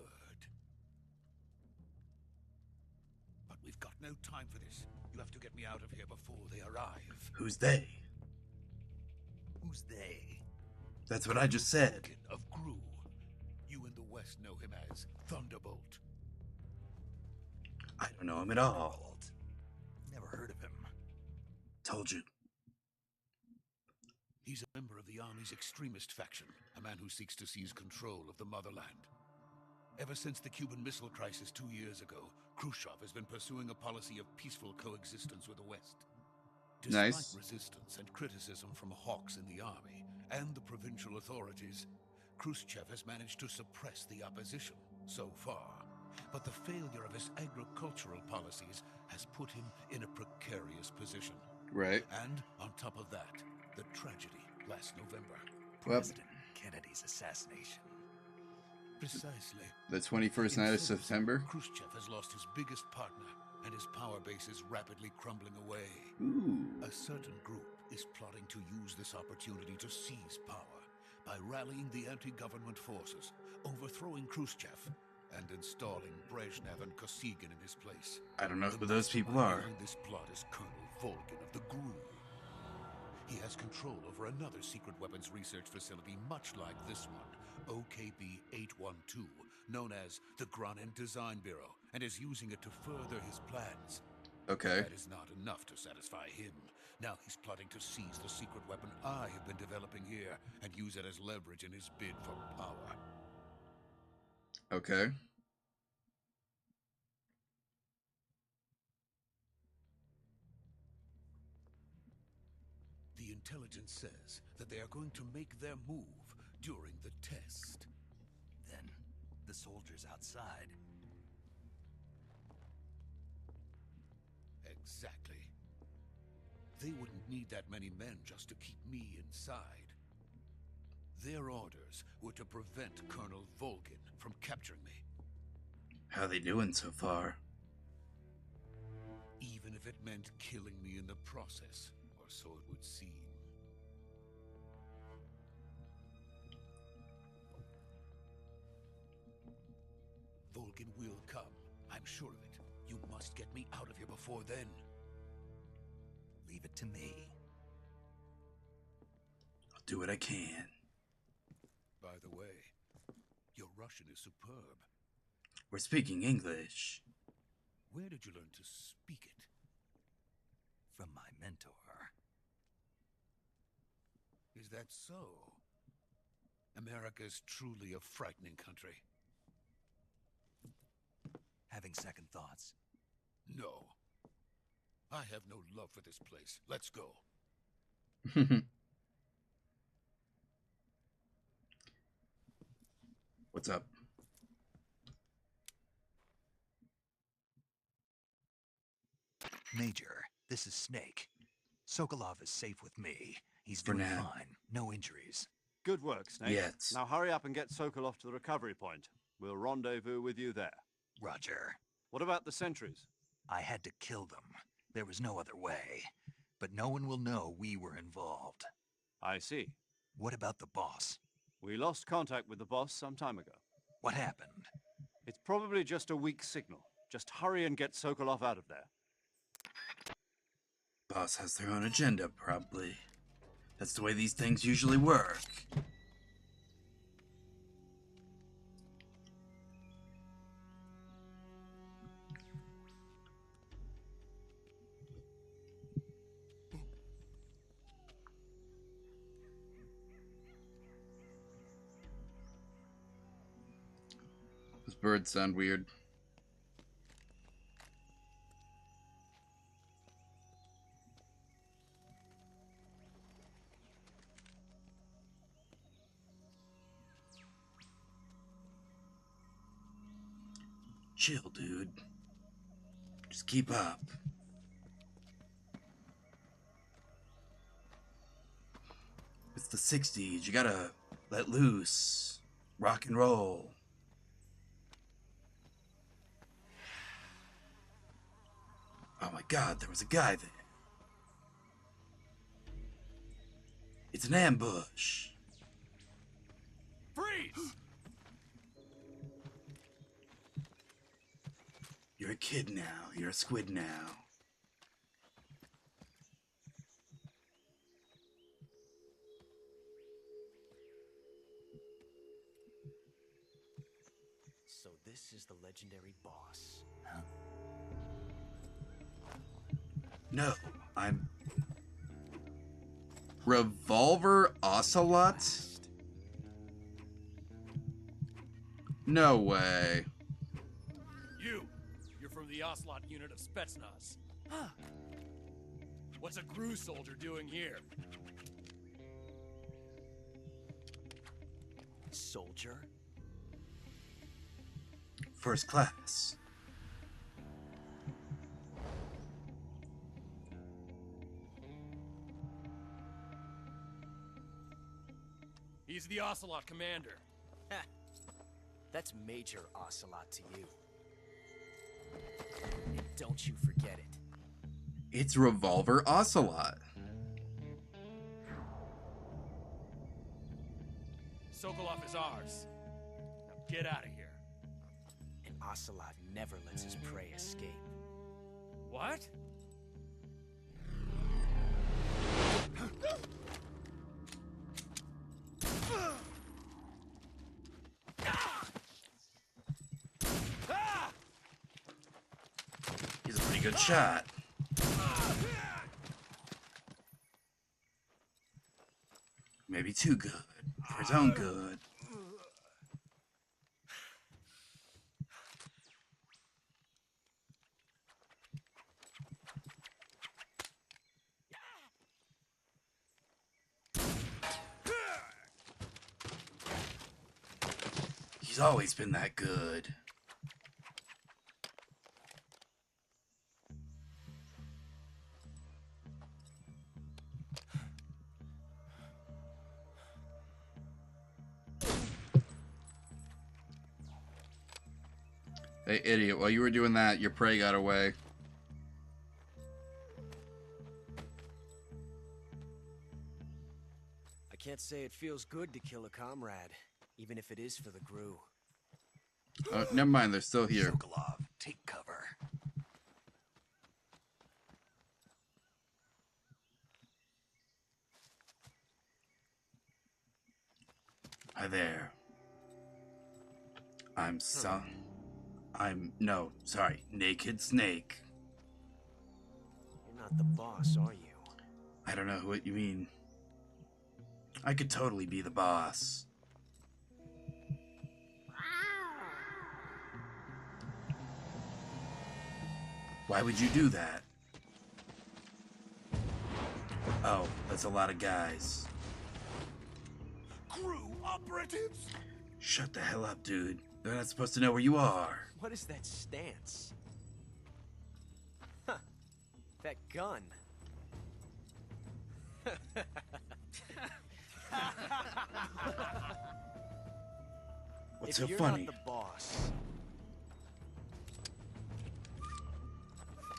J: But we've got no time for this. You have to get me out of here before they arrive.
A: Who's they?
K: Who's they?
A: That's what I just said.
J: Vulcan of Gru. You in the West know him as Thunderbolt.
A: I don't know him at all.
K: Thunderbolt. Never heard of him.
A: Told you.
J: He's a member of the Army's extremist faction, a man who seeks to seize control of the motherland. Ever since the Cuban Missile Crisis 2 years ago, Khrushchev has been pursuing a policy of peaceful coexistence with the West. Despite
A: Nice.
J: resistance and criticism from hawks in the army and the provincial authorities, Khrushchev has managed to suppress the opposition so far. But the failure of his agricultural policies has put him in a precarious position.
A: Right.
J: And on top of that, the tragedy last November.
K: President Kennedy's assassination.
J: Precisely.
A: The 21st night of September.
J: Khrushchev has lost his biggest partner, and his power base is rapidly crumbling away.
A: Ooh.
J: A certain group is plotting to use this opportunity to seize power by rallying the anti-government forces, overthrowing Khrushchev, and installing Brezhnev and Kosygin in his place.
A: I don't know who those people are.
J: Behind this plot is Colonel Volgin of the GRU. He has control over another secret weapons research facility much like this one, OKB-812, known as the Granin Design Bureau, and is using it to further his plans.
A: Okay.
J: That is not enough to satisfy him. Now he's plotting to seize the secret weapon I have been developing here and use it as leverage in his bid for power.
A: Okay.
J: The intelligence says that they are going to make their move during the test.
K: Then, the soldiers outside.
J: Exactly. They wouldn't need that many men just to keep me inside. Their orders were to prevent Colonel Volgin from capturing me.
A: How they doing so far?
J: Even if it meant killing me in the process, or so it would seem. Volgin will come. I'm sure of it. You must get me out of here before then.
K: Leave it to me.
A: I'll do what I can.
J: By the way, Your Russian is superb.
A: We're speaking English.
J: Where did you learn to speak it?
K: From my mentor.
J: Is that so? America is truly a frightening country.
K: Having second thoughts?
J: No. I have no love for this place. Let's go.
A: What's up?
K: Major, this is Snake. Sokolov is safe with me. He's
A: For
K: doing
A: now.
K: fine. No injuries.
E: Good work, Snake.
A: Yes.
E: Now hurry up and get Sokolov to the recovery point. We'll rendezvous with you there.
K: Roger.
E: What about the sentries?
K: I had to kill them. There was no other way. But no one will know we were involved.
E: I see.
K: What about the boss?
E: We lost contact with the boss some time ago.
K: What happened?
E: It's probably just a weak signal. Just hurry and get Sokolov out of there.
A: Boss has their own agenda, probably. That's the way these things usually work. Those birds sound weird. Chill, dude. Just keep up. It's the 60s. You gotta let loose. Rock and roll. Oh my god, there was a guy there. It's an ambush.
I: Freeze!
A: You're a kid now. You're a squid now.
F: So this is the legendary boss.
K: Huh?
A: No, I'm... Revolver Ocelot? No way.
I: You're from the Ocelot unit of Spetsnaz. What's a GRU soldier doing here?
F: Soldier?
A: First class.
I: He's the Ocelot commander.
F: That's Major Ocelot to you. And don't you forget it.
A: It's Revolver Ocelot.
I: Sokolov is ours. Now get out of here.
F: And Ocelot never lets his prey escape.
I: What?
A: He's a pretty good shot. Maybe too good for his own good. He's always been that good. Hey, idiot, while you were doing that, your prey got away.
F: I can't say it feels good to kill a comrade, even if it is for the GRU.
A: Oh, never mind, they're still here.
K: Sokolov, take cover.
A: Hi there. No, sorry, Naked Snake.
L: You're not the boss, are you?
A: I don't know what you mean. I could totally be the boss. Why would you do that? Oh, that's a lot of guys.
L: Crew operatives?
A: Shut the hell up, dude. They're not supposed to know where you are.
L: What is that stance? Huh. That gun.
A: What's
L: If
A: so
L: you're
A: funny?
L: not the boss,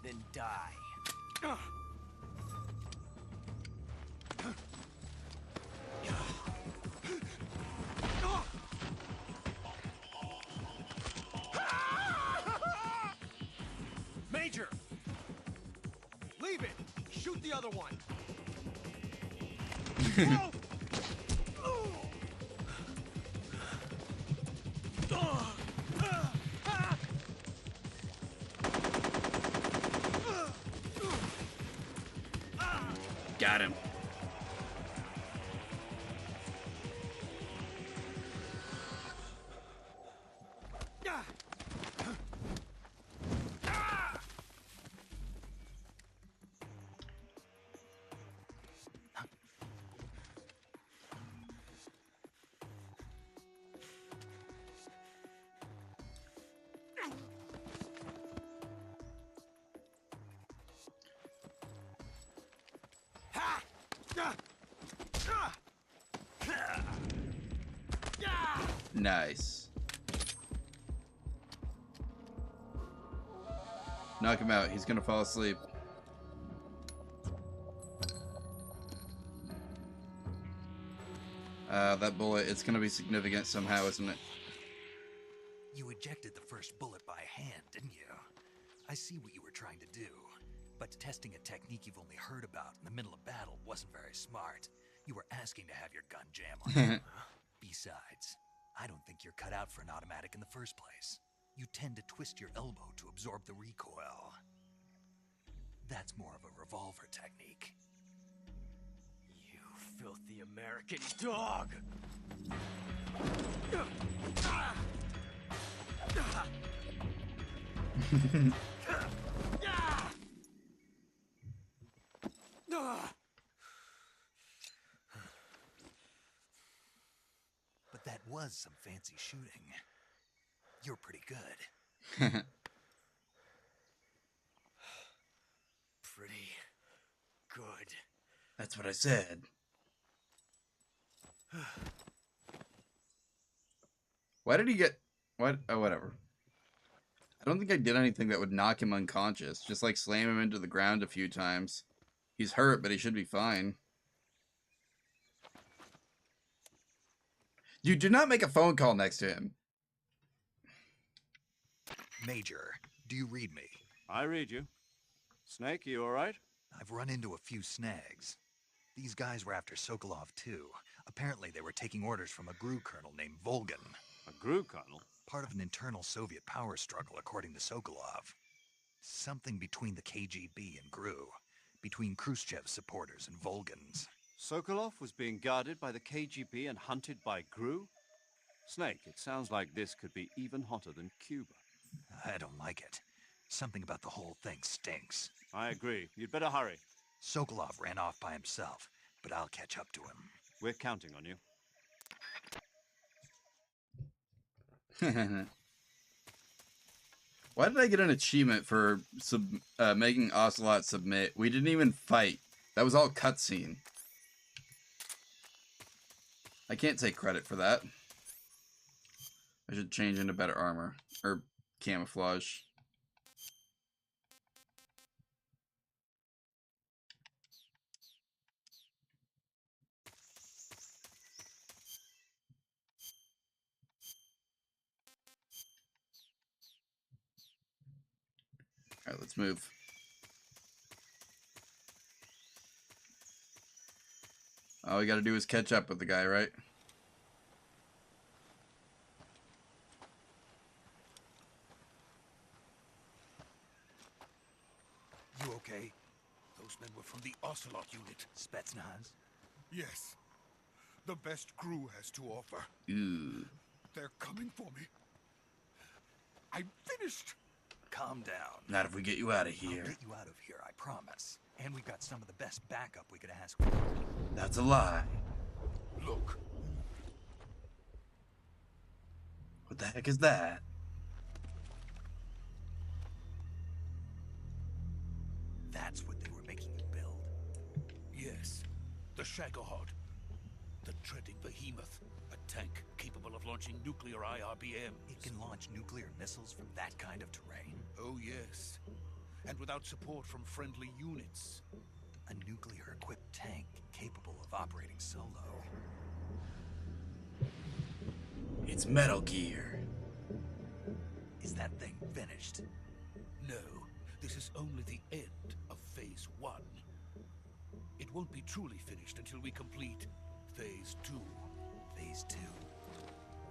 L: then die. Major! Leave it! Shoot the other one! Whoa!
A: Got him. Nice. Knock him out. He's gonna fall asleep. That bullet, it's gonna be significant somehow, isn't it?
B: You ejected the first bullet by hand, didn't you? I see what you were trying to do, but testing a technique you've only heard about in the middle of battle wasn't very smart. You were asking to have your gun jam on you. Besides, I don't think you're cut out for an automatic in the first place. You tend to twist your elbow to absorb the recoil. That's more of a revolver technique.
L: You filthy American dog!
B: But that was some fancy shooting. You're pretty good.
L: Pretty good.
A: That's what I said. Why did he get... What? Oh, whatever. I don't think I did anything that would knock him unconscious. Just like slam him into the ground a few times. He's hurt, but he should be fine. You do not make a phone call next to him.
B: Major, do you read me?
E: I read you. Snake, you alright?
B: I've run into a few snags. These guys were after Sokolov too. Apparently they were taking orders from a GRU colonel named Volgin.
E: A GRU colonel?
B: Part of an internal Soviet power struggle, according to Sokolov. Something between the KGB and GRU. Between Khrushchev's supporters and Volgin's.
E: Sokolov was being guarded by the KGB and hunted by GRU? Snake, it sounds like this could be even hotter than Cuba.
B: I don't like it. Something about the whole thing stinks.
E: I agree. You'd better hurry.
B: Sokolov ran off by himself, but I'll catch up to him.
E: We're counting on you.
A: Why did I get an achievement for making Ocelot submit? We didn't even fight. That was all cutscene. I can't take credit for that. I should change into better armor. Or camouflage. Alright, let's move. All we gotta do is catch up with the guy, right?
J: Ocelot unit.
K: Spetsnaz?
J: Yes. The best crew has to offer.
A: Ooh.
J: They're coming for me. I'm finished.
K: Calm down.
A: Not if we get you out of
K: I'll
A: here.
K: get you out of here, I promise. And we've got some of the best backup we could ask for.
A: That's a lie.
J: Look.
A: What the heck is that?
K: That's what they were making you build.
J: Yes. The Shagohod. The treading behemoth. A tank capable of launching nuclear IRBM.
K: It can launch nuclear missiles from that kind of terrain?
J: Oh, yes. And without support from friendly units.
K: A nuclear-equipped tank capable of operating solo.
A: It's Metal Gear.
K: Is that thing finished?
J: No, this is only the end of Phase 1. It won't be truly finished until we complete Phase 2.
K: Phase 2?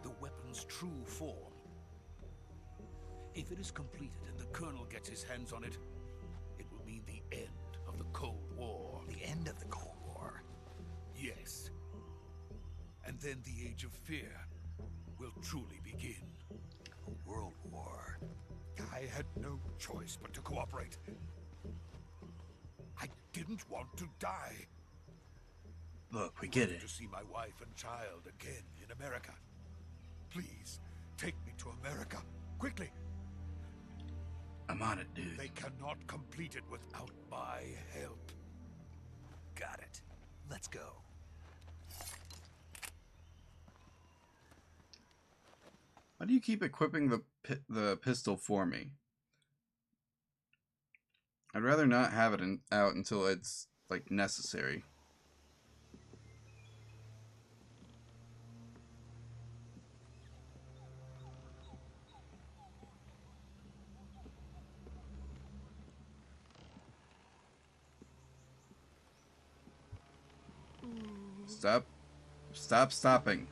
J: The weapon's true form. If it is completed and the Colonel gets his hands on it, it will mean the end of the Cold War.
K: The end of the Cold War?
J: Yes. And then the Age of Fear will truly begin.
K: A world war.
J: I had no choice but to cooperate. I didn't want to die.
A: Look, we get it.
J: To see my wife and child again in America. Please, take me to America. Quickly.
A: I'm on it, dude.
J: They cannot complete it without my help.
K: Got it. Let's go.
A: Why do you keep equipping the pistol for me? I'd rather not have it out until it's, like, necessary. Stop. Stop stopping.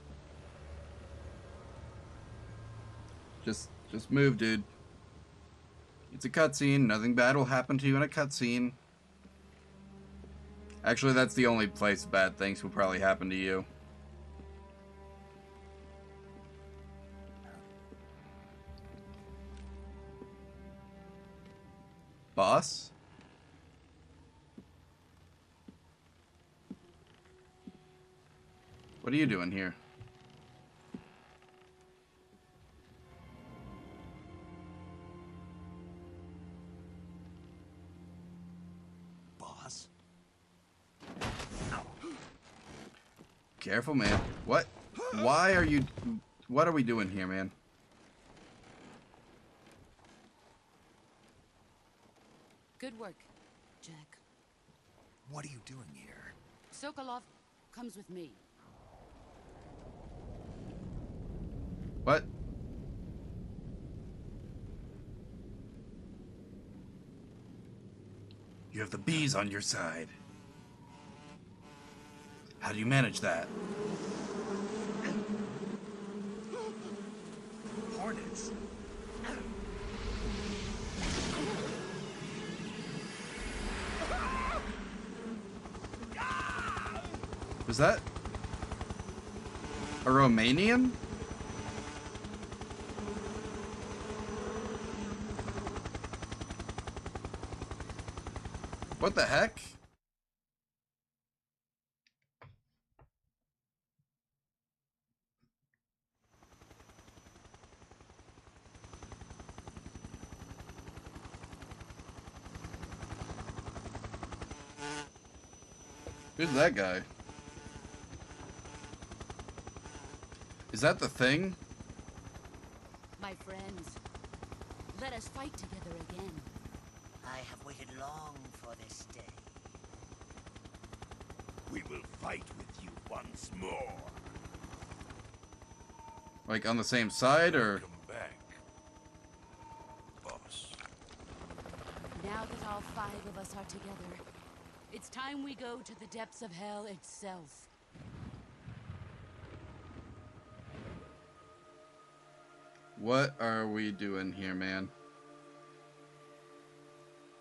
A: Just move, dude. It's a cutscene. Nothing bad will happen to you in a cutscene. Actually, that's the only place bad things will probably happen to you. Boss? What are you doing here?
K: Boss?
A: Careful, man. What? Why are you... What are we doing here, man?
H: Good work, Jack.
K: What are you doing here?
H: Sokolov comes with me.
A: What? You have the bees on your side. How do you manage that?
K: Hornets?
A: Was that a Romanian? What the heck? Who's that guy? Is that the thing?
H: My friends, let us fight together again.
M: I have waited long for this day.
N: We will fight with you once more.
A: Like on the same side, or?
N: Come back, boss.
H: Now that all 5 of us are together, it's time we go to the depths of hell itself.
A: What are we doing here, man?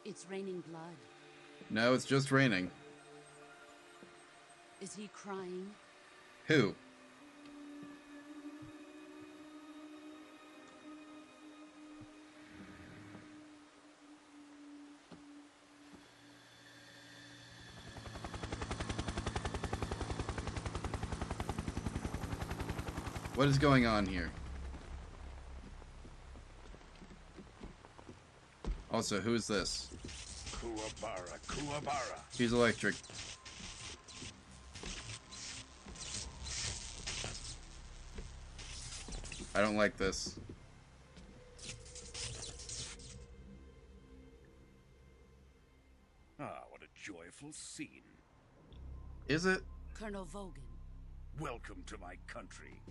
H: It's raining blood.
A: No, it's just raining.
H: Is he crying?
A: Who? What is going on here? Also, who is this?
N: Kuwabara, Kuwabara.
A: He's electric. I don't like this.
N: Ah, what a joyful scene.
A: Is it?
H: Colonel Vogan.
N: Welcome to my country.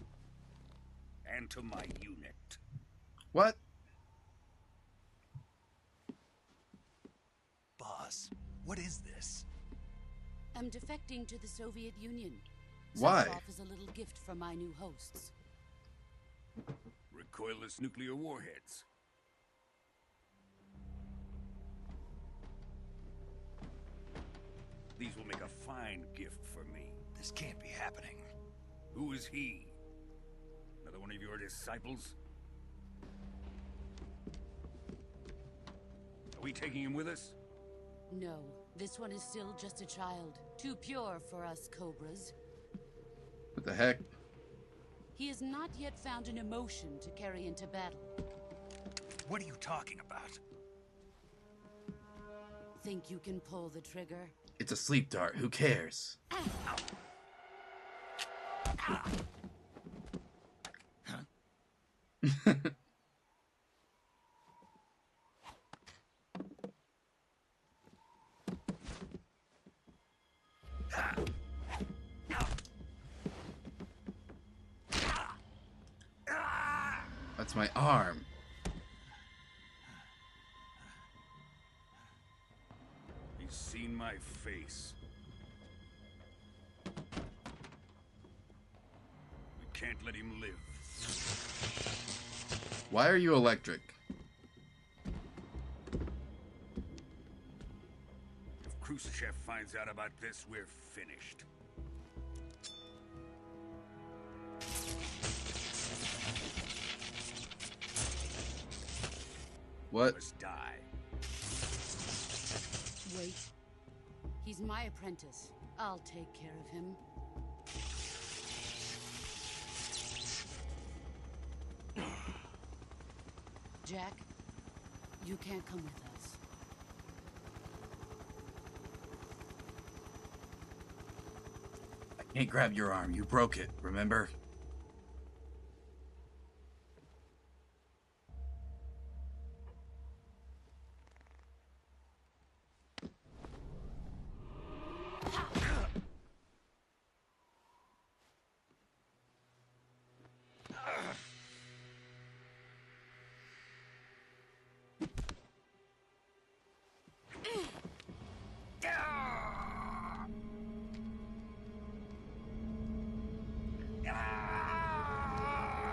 N: And to my unit.
A: What?
K: Boss, what is this?
H: I'm defecting to the Soviet Union.
A: Why?
H: Sokolov is a little gift from my new hosts.
N: Recoilless nuclear warheads. These will make a fine gift for me.
K: This can't be happening.
N: Who is he? Another one of your disciples? Are we taking him with us?
H: No, this one is still just a child. Too pure for us Cobras.
A: What the heck?
H: He has not yet found an emotion to carry into battle.
K: What are you talking about?
H: Think you can pull the trigger?
A: It's a sleep dart. Who cares? That's my arm.
N: He's seen my face. We can't let him live.
A: Why are you electric?
N: If Khrushchev finds out about this, we're finished.
A: What?
N: Must die.
H: Wait. He's my apprentice. I'll take care of him. Jack, you can't come with us.
A: I can't grab your arm. You broke it, remember?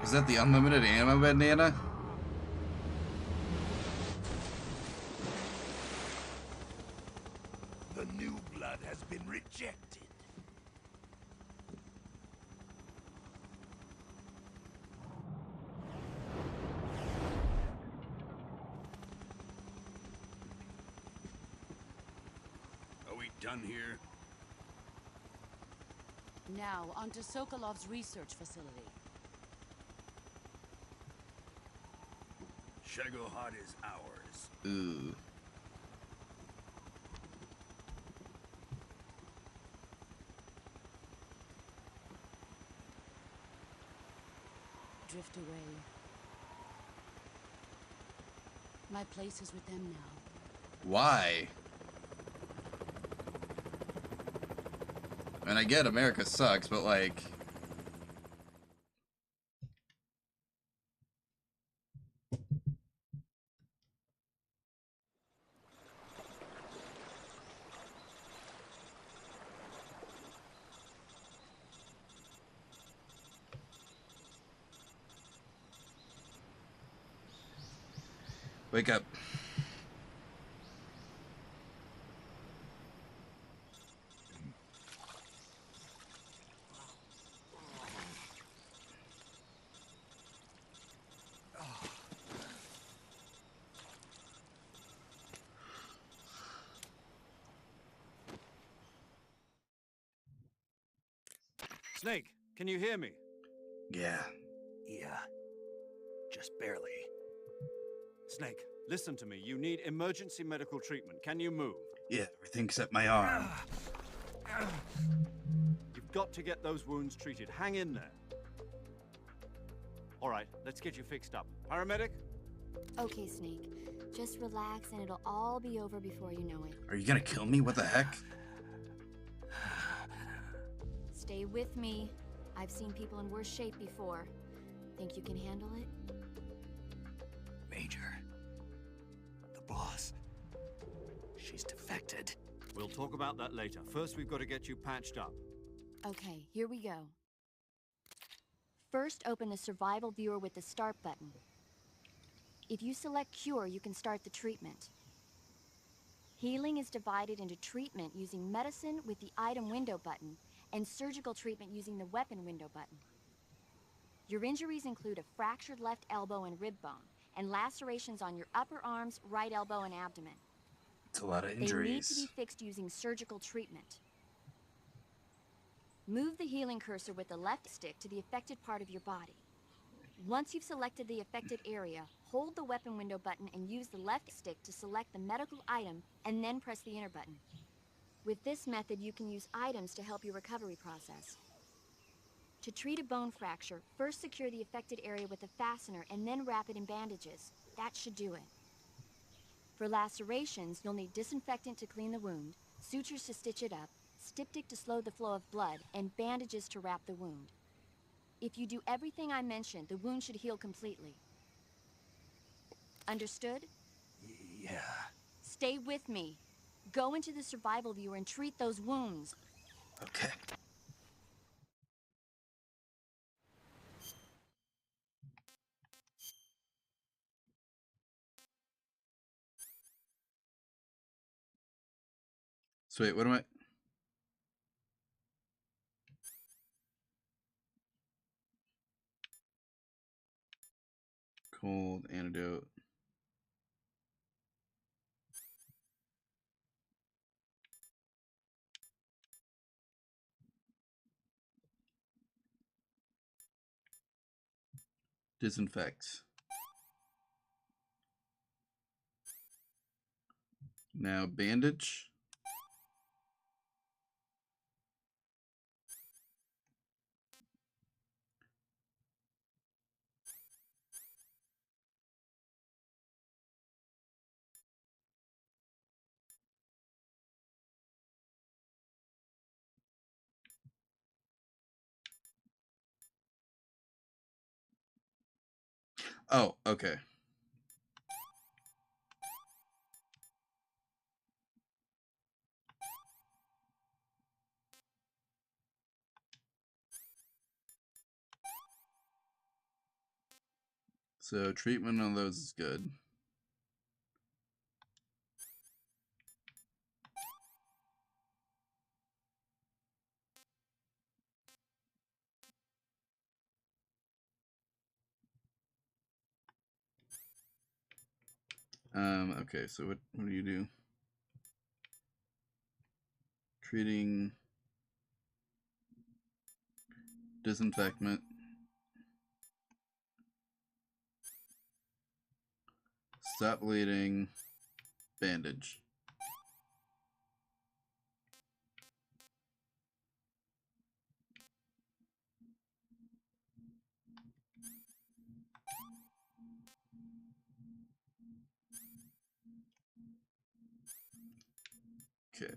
A: Is that the unlimited ammo banana?
N: The new blood has been rejected. Are we done here?
H: Now, onto Sokolov's research facility.
N: Shagohod is ours.
A: Ooh.
H: Drift away. My place is with them now.
A: Why? I mean, I get America sucks, but like... Wake up.
E: Snake, can you hear me?
A: Yeah.
B: Yeah. Just barely.
E: Snake, listen to me. You need emergency medical treatment. Can you move?
A: Yeah, everything except my arm.
E: You've got to get those wounds treated. Hang in there. All right, let's get you fixed up. Paramedic?
G: Okay, Snake. Just relax and it'll all be over before you know it.
A: Are you gonna kill me? What the heck?
G: Stay with me. I've seen people in worse shape before. Think you can handle it?
B: Major. The boss. She's defected.
E: We'll talk about that later. First, we've got to get you patched up.
G: Okay, here we go. First, open the survival viewer with the start button. If you select cure, you can start the treatment. Healing is divided into treatment using medicine with the item window button and surgical treatment using the weapon window button. Your injuries include a fractured left elbow and rib bone, and lacerations on your upper arms, right elbow, and abdomen.
A: It's a lot of
G: They need to
A: injuries.
G: be fixed using surgical treatment. Move the healing cursor with the left stick to the affected part of your body. Once you've selected the affected area, hold the weapon window button and use the left stick to select the medical item and then press the enter button. With this method, you can use items to help your recovery process. To treat a bone fracture, first secure the affected area with a fastener and then wrap it in bandages. That should do it. For lacerations, you'll need disinfectant to clean the wound, sutures to stitch it up, styptic to slow the flow of blood, and bandages to wrap the wound. If you do everything I mentioned, the wound should heal completely. Understood?
B: Yeah.
G: Stay with me. Go into the survival viewer and treat those wounds.
A: Okay. So wait, what am I? Cold antidote. Disinfect. Now bandage. Oh, okay. So treatment on those is good. Okay, so what do you do? Treating disinfectant. Stop bleeding. Bandage. Okay.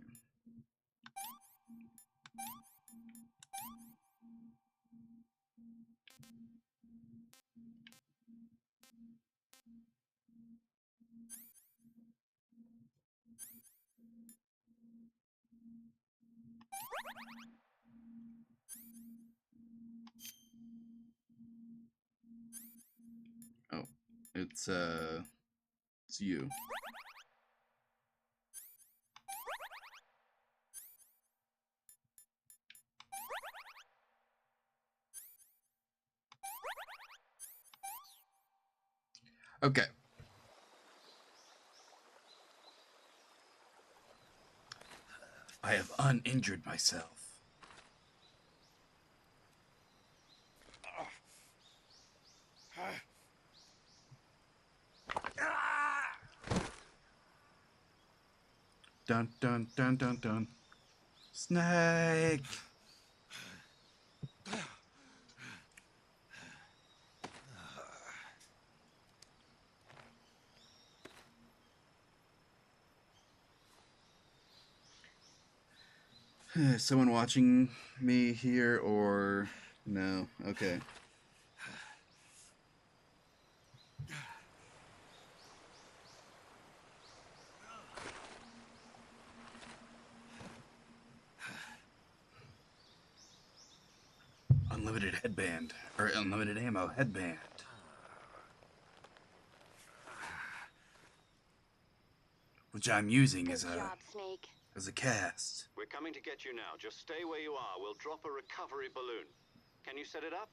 A: Oh, it's you. Okay. I have uninjured myself. Dun dun dun dun dun. Snake. Someone watching me here or no? Okay. Unlimited headband or unlimited ammo headband. Which I'm using as a
G: Snake.
A: As a cast.
D: We're coming to get you now. Just stay where you are. We'll drop a recovery balloon. Can you set it up?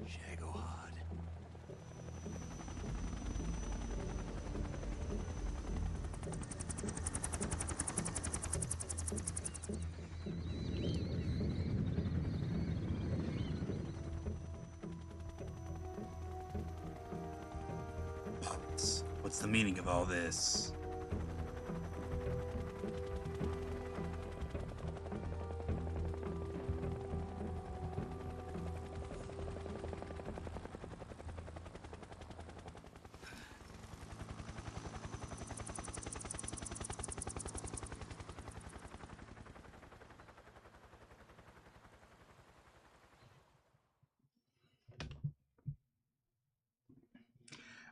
B: Shagohod.
A: What's the meaning of all this?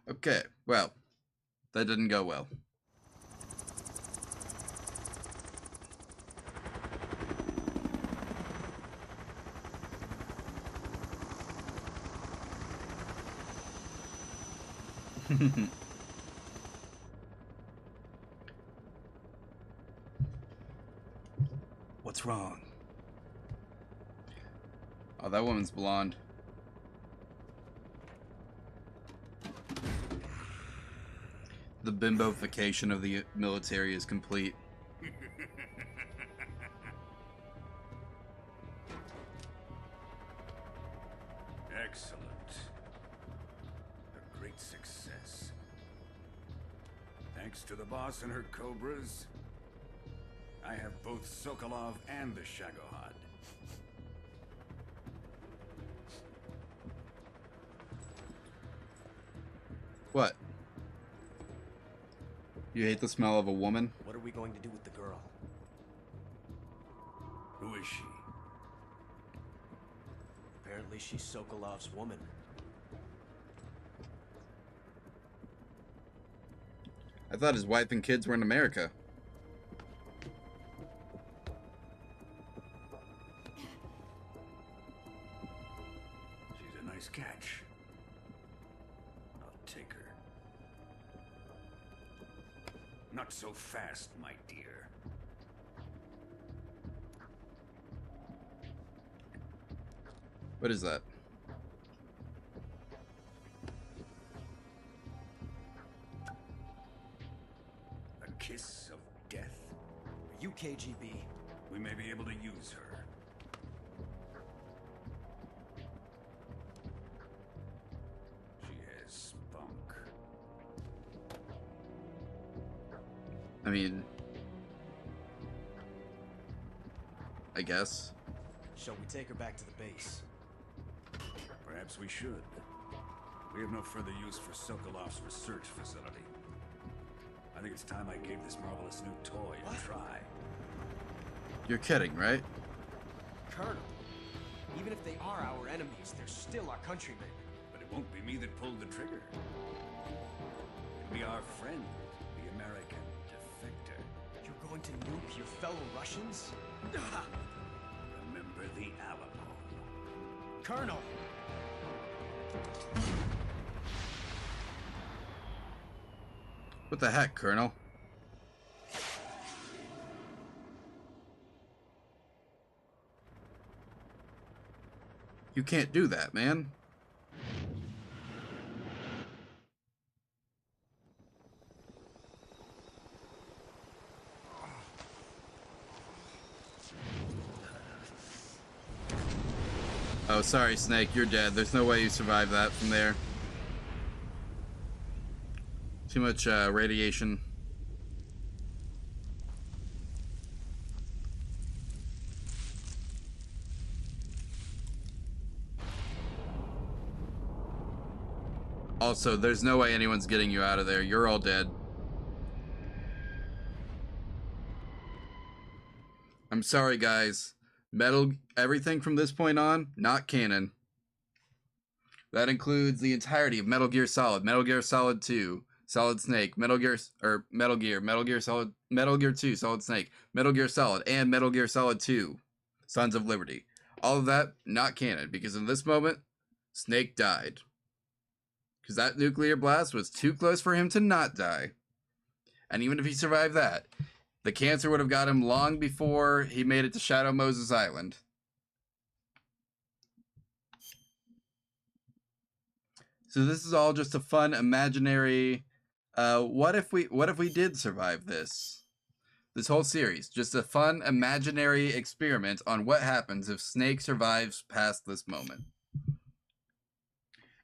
A: Okay, well, that didn't go well. What's wrong? Oh, that woman's blonde. The bimbofication of the military is complete.
N: Excellent. A great success. Thanks to the boss and her cobras, I have both Sokolov and the Shagohod.
A: What? You hate the smell of a woman?
L: What are we going to do with the girl?
N: Who is she?
L: Apparently she's Sokolov's woman.
A: I thought his wife and kids were in America.
N: She's a nice catch. I'll take her. Not so fast, my dear.
A: What is that?
N: A kiss of death?
L: Are you KGB?
N: We may be able to use her. She has spunk.
A: I mean, I guess.
L: Shall we take her back to the base?
N: Perhaps we should. We have no further use for Sokolov's research facility. I think it's time I gave this marvelous new toy a try.
A: You're kidding, right?
L: Colonel, even if they are our enemies, they're still our countrymen.
N: But it won't be me that pulled the trigger. It'll be our friend, the American defector.
L: You're going to nuke your fellow Russians?
N: Remember the Alamo.
L: Colonel!
A: What the heck, Colonel? You can't do that, man. Oh, sorry, Snake. You're dead. There's no way you survive that from there. Too much radiation. Also, there's no way anyone's getting you out of there. You're all dead. I'm sorry, guys. Everything from this point on, not canon. That includes the entirety of Metal Gear Solid, Metal Gear Solid 2, Solid Snake, Metal Gear 2, Solid Snake, Metal Gear Solid, and Metal Gear Solid 2, Sons of Liberty. All of that, not canon, because in this moment, Snake died. Because that nuclear blast was too close for him to not die. And even if he survived that, the cancer would have got him long before he made it to Shadow Moses Island. So this is all just a fun, imaginary, what if we did survive this? This whole series, just a fun, imaginary experiment on what happens if Snake survives past this moment.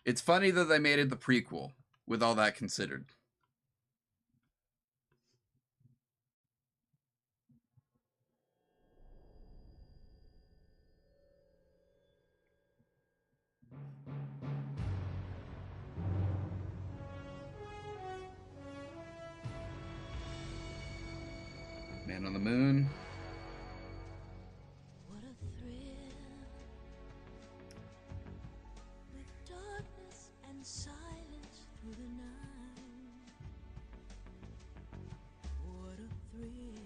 A: It's funny that they made it the prequel, with all that considered. Man on the Moon.
O: What a thrill, with darkness and silence through the night. What a thrill.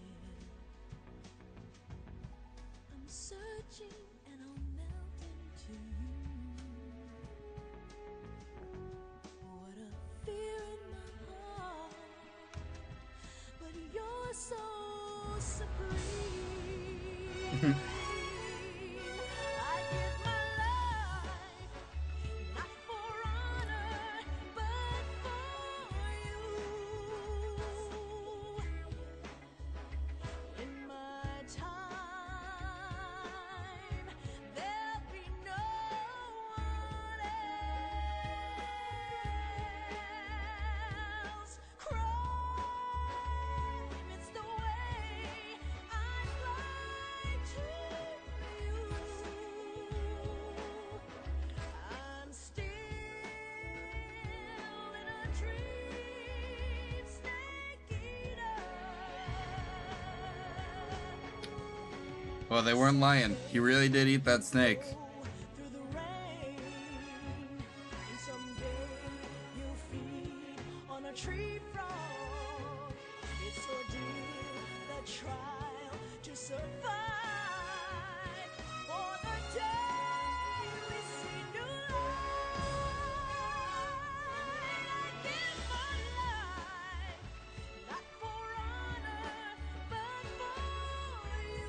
O: I'm searching and I'll melt into you. What a fear in my heart, but you're so supreme. I give my life, not for honor, but for you. In my time, there'll be no one else. Crime, it's the way I fly to you. I'm still in a dream, Snake Eater.
A: Well, they weren't lying. He really did eat that snake.
O: Through the rain, and someday you'll feed on a tree frog. It's ordeal, the trial to survive. For the day we see new light, I give my life, not for honor, but for you.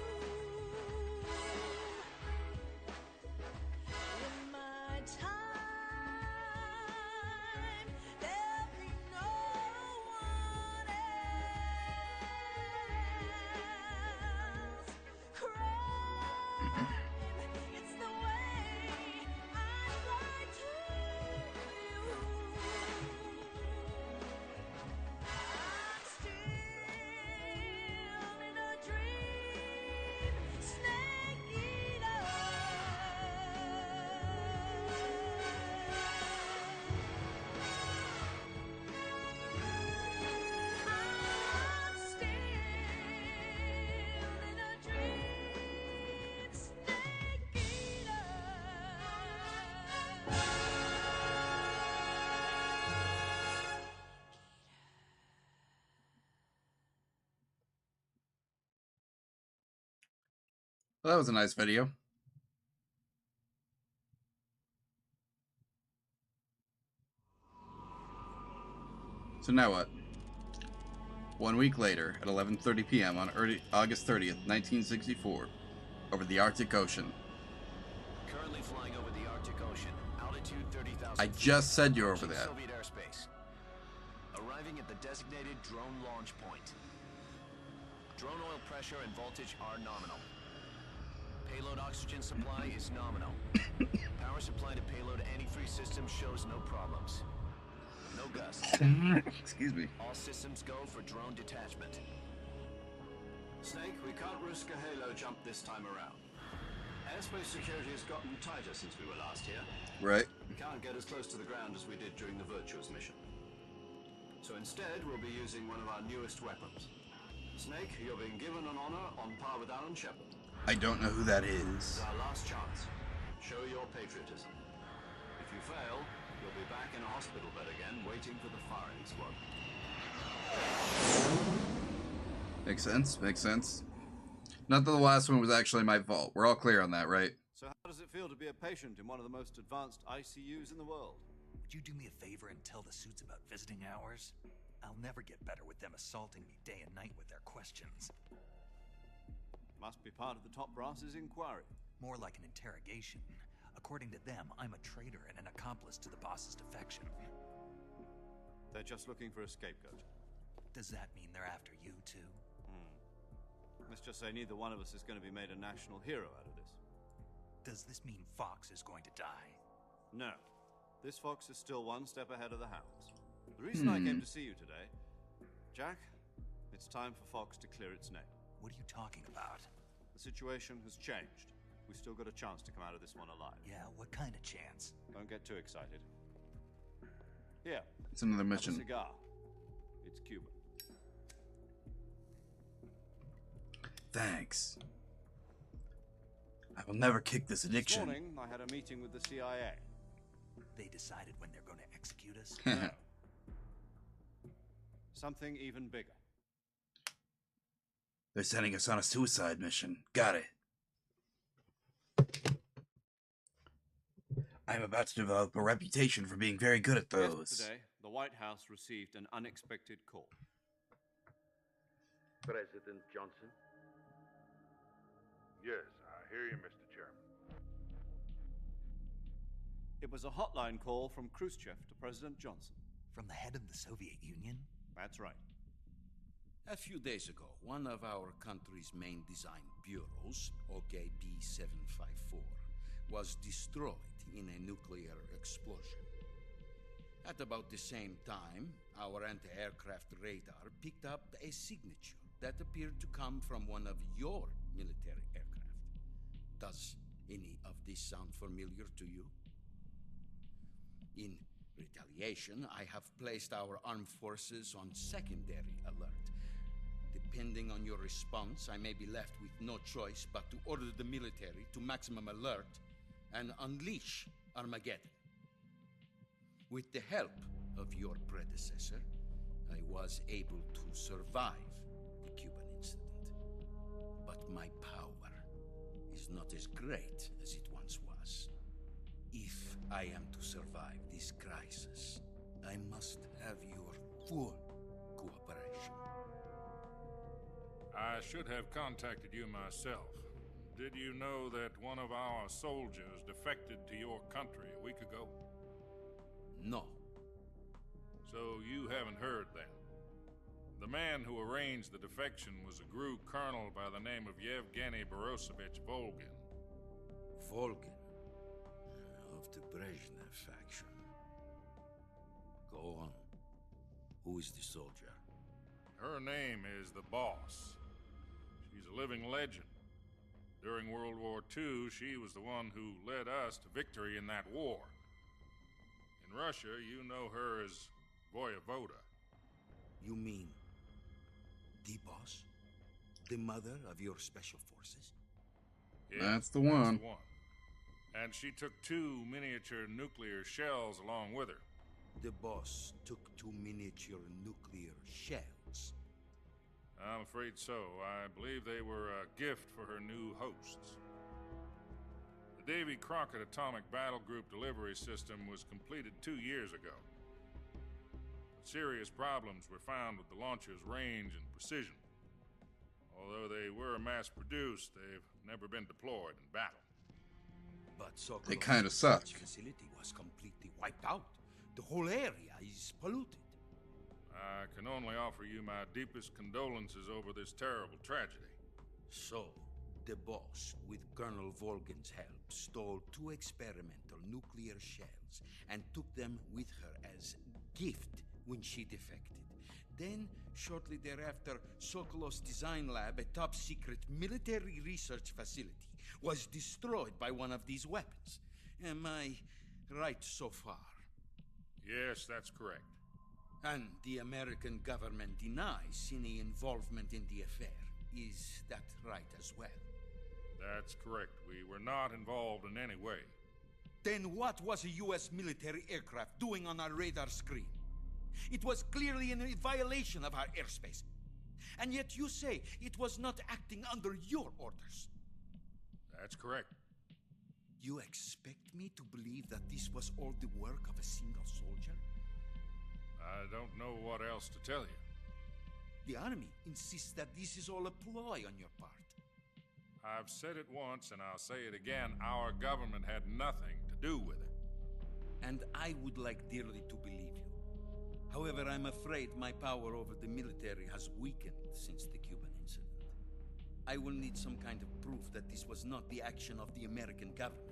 O: In my time, there'll be no one else. Crime, it's the way I fly to you. I'm still in a dream, Snake Eater. I'm still in a dream, Snake Eater.
A: Well, that was a nice video. So now what? 1 week later, at 11:30 p.m. on August 30th, 1964, over the Arctic Ocean.
D: Currently flying over the
P: 30,000
A: I
P: feet,
A: just said you're over
P: approaching
A: that.
P: Soviet airspace. Arriving at the designated drone launch point. Drone oil pressure and voltage are nominal. Payload oxygen supply is nominal. Power supply to payload antifreeze system shows no problems. No gusts.
A: Excuse me.
P: All systems go for drone detachment.
E: Snake, we can't risk a halo jump this time around. Airspace security has gotten tighter since we were last here.
A: Right.
E: We can't get as close to the ground as we did during the Virtuous mission. So instead, we'll be using one of our newest weapons. Snake, you're being given an honor on par with Alan Shepard.
A: I don't know who that is.
E: It's our last chance. Show your patriotism. If you fail, you'll be back in a hospital bed again, waiting for the firing squad.
A: Makes sense. Makes sense. Not that the last one was actually my fault. We're all clear on that, right?
E: So how does it feel to be a patient in one of the most advanced ICUs in the world?
B: Would you do me a favor and tell the suits about visiting hours? I'll never get better with them assaulting me day and night with their questions.
E: Must be part of the top brass's inquiry.
B: More like an interrogation. According to them, I'm a traitor and an accomplice to the boss's defection.
E: They're just looking for a scapegoat.
B: Does that mean they're after you, too?
E: Let's just say neither one of us is going to be made a national hero out of this.
B: Does this mean Fox is going to die?
E: No. This Fox is still one step ahead of the Hounds. The reason I came to see you today, Jack, it's time for Fox to clear its name.
B: What are you talking about?
E: The situation has changed. We've still got a chance to come out of this one alive.
B: Yeah, what kind of chance?
E: Don't get too excited. Here.
A: It's another
E: have
A: mission.
E: a cigar. It's Cuban.
A: Thanks. I will never kick this
E: This
A: addiction.
E: morning, I had a meeting with the CIA.
B: They decided when they're going to execute us?
E: No. Something even bigger.
A: They're sending us on a suicide mission. Got it. I'm about to develop a reputation for being very good at those.
E: Yesterday, the White House received an unexpected call.
Q: President Johnson?
R: Yes, I hear you, Mr. Chairman.
E: It was a hotline call from Khrushchev to President Johnson.
B: From the head of the Soviet Union?
E: That's right.
S: A few days ago, one of our country's main design bureaus, OKB 754, was destroyed in a nuclear explosion. At about the same time, our anti-aircraft radar picked up a signature that appeared to come from one of your military aircraft. Does any of this sound familiar to you? In retaliation, I have placed our armed forces on secondary alert. Depending on your response, I may be left with no choice but to order the military to maximum alert and unleash Armageddon. With the help of your predecessor, I was able to survive the Cuban incident. But my power is not as great as it once was. If I am to survive this crisis, I must have your full cooperation.
R: I should have contacted you myself. Did you know that one of our soldiers defected to your country a week ago?
S: No.
R: So you haven't heard then. The man who arranged the defection was a GRU colonel by the name of Yevgeny Borosovich Volgin.
S: Volgin? Of the Brezhnev faction. Go on. Who is the soldier?
R: Her name is the Boss. She's a living legend. During World War II, she was the one who led us to victory in that war. In Russia, you know her as Voyevoda.
S: You mean the Boss? The mother of your special forces?
R: Yeah,
A: That's the one.
R: And she took 2 miniature nuclear shells along with her.
S: The Boss took 2 miniature nuclear shells.
R: I'm afraid so. I believe they were a gift for her new hosts. The Davy Crockett Atomic Battle Group delivery system was completed 2 years ago. But serious problems were found with the launcher's range and precision. Although they were mass-produced, they've never been deployed in battle.
S: But Sokolov
A: They kinda suck.
S: facility was completely wiped out. The whole area is polluted.
R: I can only offer you my deepest condolences over this terrible tragedy.
S: So, the boss, with Colonel Volgin's help, stole 2 experimental nuclear shells and took them with her as gift when she defected. Then, shortly thereafter, Sokolov's design lab, a top-secret military research facility, was destroyed by one of these weapons. Am I right so far?
R: Yes, that's correct.
S: And the American government denies any involvement in the affair. Is that right as well?
R: That's correct. We were not involved in any way.
S: Then what was a U.S. military aircraft doing on our radar screen? It was clearly in a violation of our airspace. And yet you say it was not acting under your orders.
R: That's correct.
S: You expect me to believe that this was all the work of a single soldier?
R: I don't know what else to tell you.
S: The Army insists that this is all a ploy on your part.
R: I've said it once and I'll say it again. Our government had nothing to do with it.
S: And I would like dearly to believe you. However, I'm afraid my power over the military has weakened since the Cuban incident. I will need some kind of proof that this was not the action of the American government.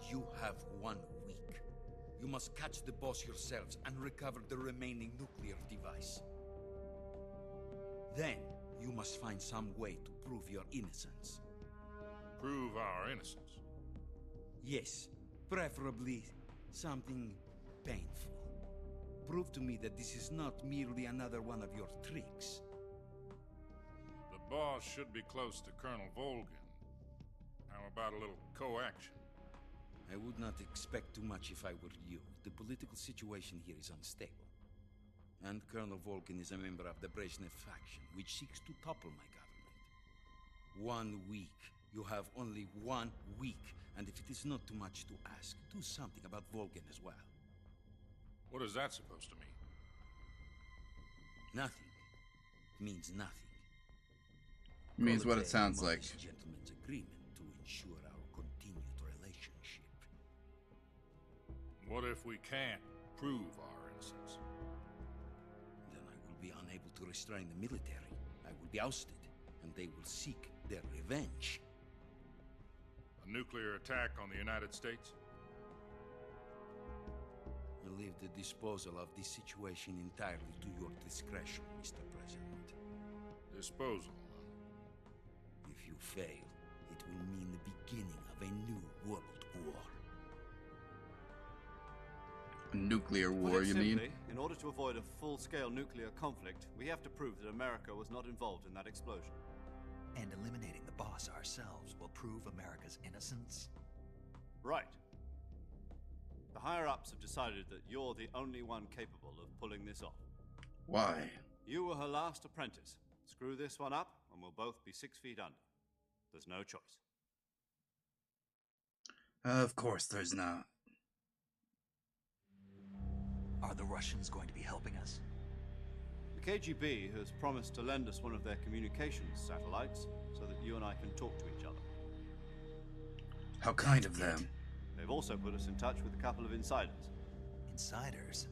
S: You have 1 week. You must catch the boss yourselves and recover the remaining nuclear device. Then, you must find some way to prove your innocence.
R: Prove our innocence?
S: Yes, preferably something painful. Prove to me that this is not merely another one of your tricks.
R: The boss should be close to Colonel Volgin. How about a little co-action?
S: I would not expect too much if I were you. The political situation here is unstable. And Colonel Volgin is a member of the Brezhnev faction, which seeks to topple my government. 1 week. You have only 1 week. And if it is not too much to ask, do something about Volgin as well.
R: What is that supposed to mean?
S: Nothing. It means nothing.
A: It means what it sounds like.
S: This gentleman's agreement to ensure our continued relationship.
R: What if we can't prove our innocence?
S: Then I will be unable to restrain the military. I will be ousted, and they will seek their revenge.
R: A nuclear attack on the United States?
S: I leave the disposal of this situation entirely to your discretion, Mr. President.
R: Disposal?
S: If you fail, it will mean the beginning of a new world war.
A: A nuclear war,
E: Put it
A: you
E: simply,
A: mean?
E: in order to avoid a full-scale nuclear conflict, we have to prove that America was not involved in that explosion.
B: And eliminating the boss ourselves will prove America's innocence?
E: Right. The higher-ups have decided that you're the only one capable of pulling this off.
A: Why?
E: You were her last apprentice. Screw this one up, and we'll both be 6 feet under. There's no choice.
A: Of course there's not.
B: Are the Russians going to be helping us?
E: The KGB has promised to lend us one of their communications satellites so that you and I can talk to each other.
A: How kind of them.
E: They've also put us in touch with a couple of insiders.
B: Insiders?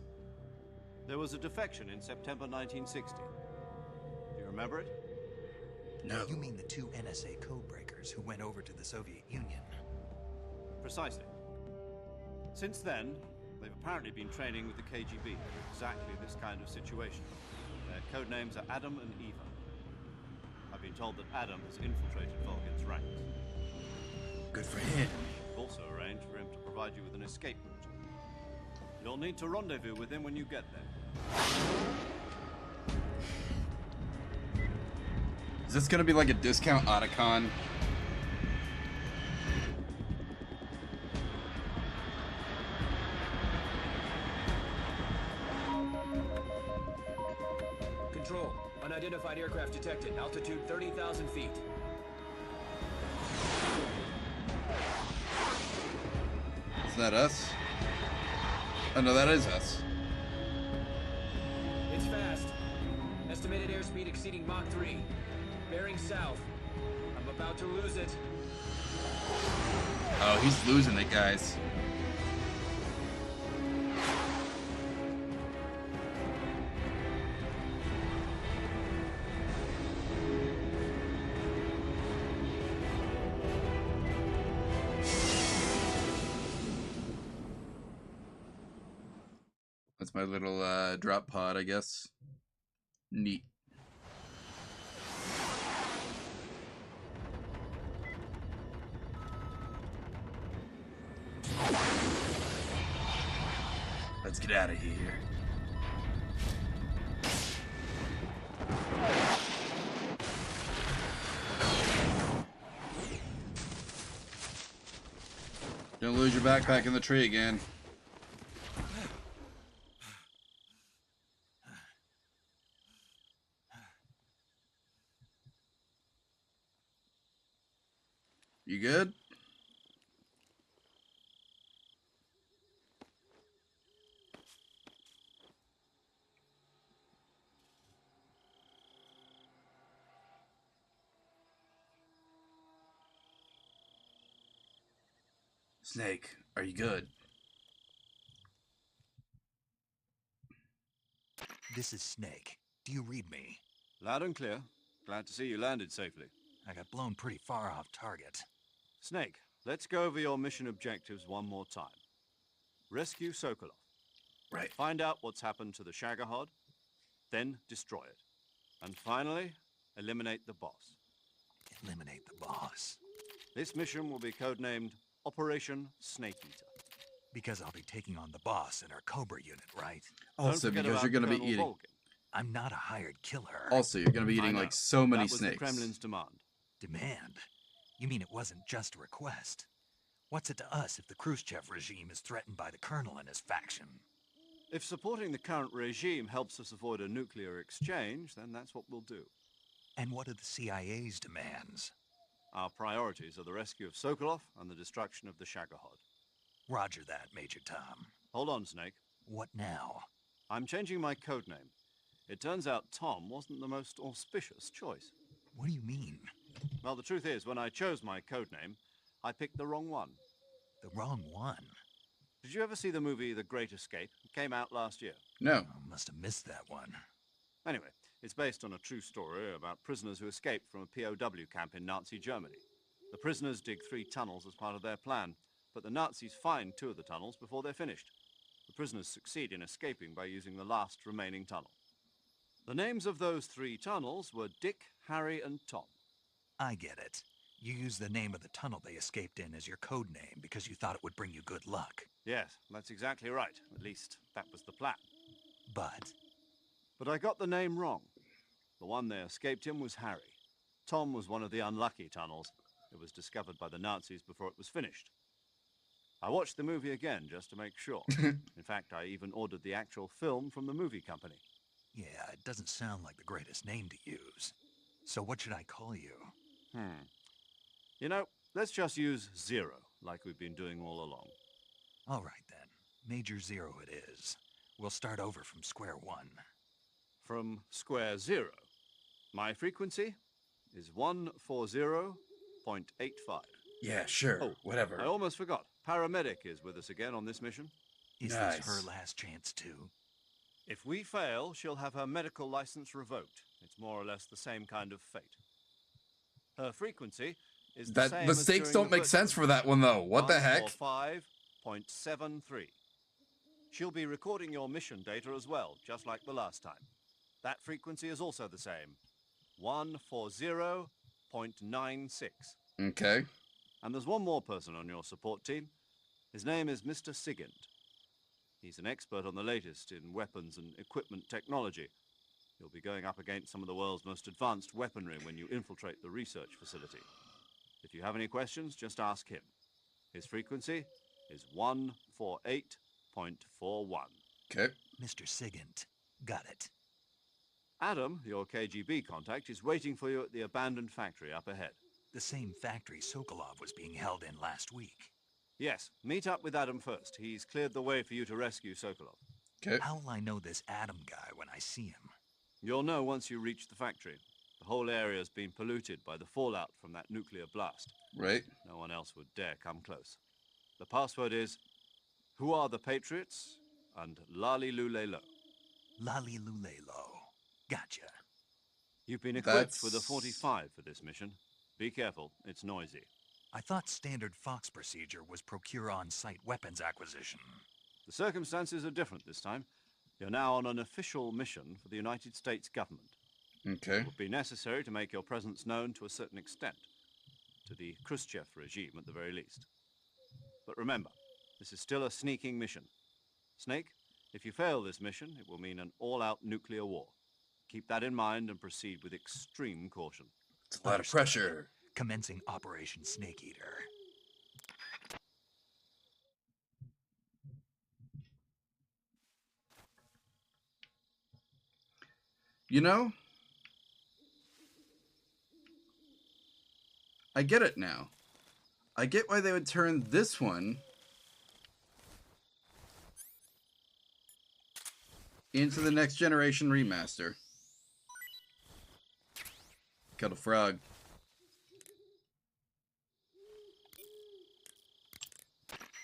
E: There was a defection in September 1960. Do you remember it?
A: No.
B: You mean the 2 NSA codebreakers who went over to the Soviet Union?
E: Precisely. Since then, they've apparently been training with the KGB for exactly this kind of situation. Their code names are Adam and Eva. I've been told that Adam has infiltrated Volgin's ranks.
A: Good for him.
E: We've also arranged for him to provide you with an escape route. You'll need to rendezvous with him when you get there.
A: Is this gonna be like a discount Otacon?
Q: Control. Unidentified aircraft detected. Altitude 30,000 feet.
A: Is that us? Oh no, that is us.
Q: It's fast. Estimated airspeed exceeding Mach 3. Bearing south. I'm about to lose it.
A: Oh, he's losing it, guys. That's my little drop pod, I guess. Neat. Let's get out of here. Don't lose your backpack in the tree again. You good? Snake, are you good?
B: This is Snake. Do you read me?
E: Loud and clear. Glad to see you landed safely.
B: I got blown pretty far off target.
E: Snake, let's go over your mission objectives one more time. Rescue Sokolov.
A: Right.
E: Find out what's happened to the Shagohod, then destroy it. And finally, eliminate the boss.
B: Eliminate the boss.
E: This mission will be codenamed Operation Snake Eater.
B: Because I'll be taking on the boss in our Cobra unit, right?
A: Also, because you're going to be eating.
E: Volgin.
B: I'm not a hired killer.
A: Also, you're going to be eating like so many
E: That was
A: snakes.
E: the Kremlin's demand.
B: Demand? You mean it wasn't just a request? What's it to us if the Khrushchev regime is threatened by the Colonel and his faction?
E: If supporting the current regime helps us avoid a nuclear exchange, then that's what we'll do.
B: And what are the CIA's demands?
E: Our priorities are the rescue of Sokolov and the destruction of the Shagohod.
B: Roger that, Major Tom.
E: Hold on, Snake.
B: What now?
E: I'm changing my codename. It turns out Tom wasn't the most auspicious choice.
B: What do you mean?
E: Well, the truth is, when I chose my codename, I picked the wrong one.
B: The wrong one?
E: Did you ever see the movie The Great Escape? It came out last year.
A: No.
B: I must have missed that one.
E: Anyway, it's based on a true story about prisoners who escaped from a POW camp in Nazi Germany. The prisoners dig 3 tunnels as part of their plan, but the Nazis find 2 of the tunnels before they're finished. The prisoners succeed in escaping by using the last remaining tunnel. The names of those 3 tunnels were Dick, Harry, and Tom.
B: I get it. You used the name of the tunnel they escaped in as your code name because you thought it would bring you good luck.
E: Yes, that's exactly right. At least, that was the plan.
B: But
E: I got the name wrong. The one they escaped in was Harry. Tom was one of the unlucky tunnels. It was discovered by the Nazis before it was finished. I watched the movie again just to make sure. In fact, I even ordered the actual film from the movie company.
B: yeah, it doesn't sound like the greatest name to use. So what should I call you?
E: You know, let's just use Zero, like we've been doing all along.
B: All right then. Major Zero it is. We'll start over from square one.
E: From square zero. My frequency is 140.85.
A: Yeah, sure.
E: Oh,
A: Whatever.
E: I almost forgot. Paramedic is with us again on this mission.
B: Is
A: Nice.
B: this her last chance too?
E: If we fail, she'll have her medical license revoked. It's more or less the same kind of fate. Her frequency is the
A: That
E: same
A: the
E: as
A: stakes
E: during
A: don't
E: the
A: make
E: first
A: sense for that one though. What the heck?
E: 145.73. She'll be recording your mission data as well, just like the last time. That frequency is also the same. 140.96.
A: Okay.
E: And there's one more person on your support team. His name is Mr. Sigint. He's an expert on the latest in weapons and equipment technology. You'll be going up against some of the world's most advanced weaponry when you infiltrate the research facility. If you have any questions, just ask him. His frequency is 148.41.
A: Okay.
B: Mr. Sigint. Got it.
E: Adam, your KGB contact, is waiting for you at the abandoned factory up ahead.
B: The same factory Sokolov was being held in last week.
E: Yes, meet up with Adam first. He's cleared the way for you to rescue Sokolov.
A: Okay.
B: How will I know this Adam guy when I see him?
E: You'll know once you reach the factory. The whole area's been polluted by the fallout from that nuclear blast.
A: Right.
E: No one else would dare come close. The password is, who are the Patriots? And Lali Lulelo.
B: Lali Lulelo. Gotcha.
E: You've been equipped with a 45 for this mission. Be careful, it's noisy.
B: I thought standard Fox procedure was procure on-site weapons acquisition.
E: The circumstances are different this time. You're now on an official mission for the United States government.
A: Okay.
E: It would be necessary to make your presence known to a certain extent. To the Khrushchev regime, at the very least. But remember, this is still a sneaking mission. Snake, if you fail this mission, it will mean an all-out nuclear war. Keep that in mind and proceed with extreme caution.
A: It's a lot of pressure.
B: Commencing Operation Snake Eater.
A: You know, I get it now. I get why they would turn this one into the next generation remaster. Killed a frog.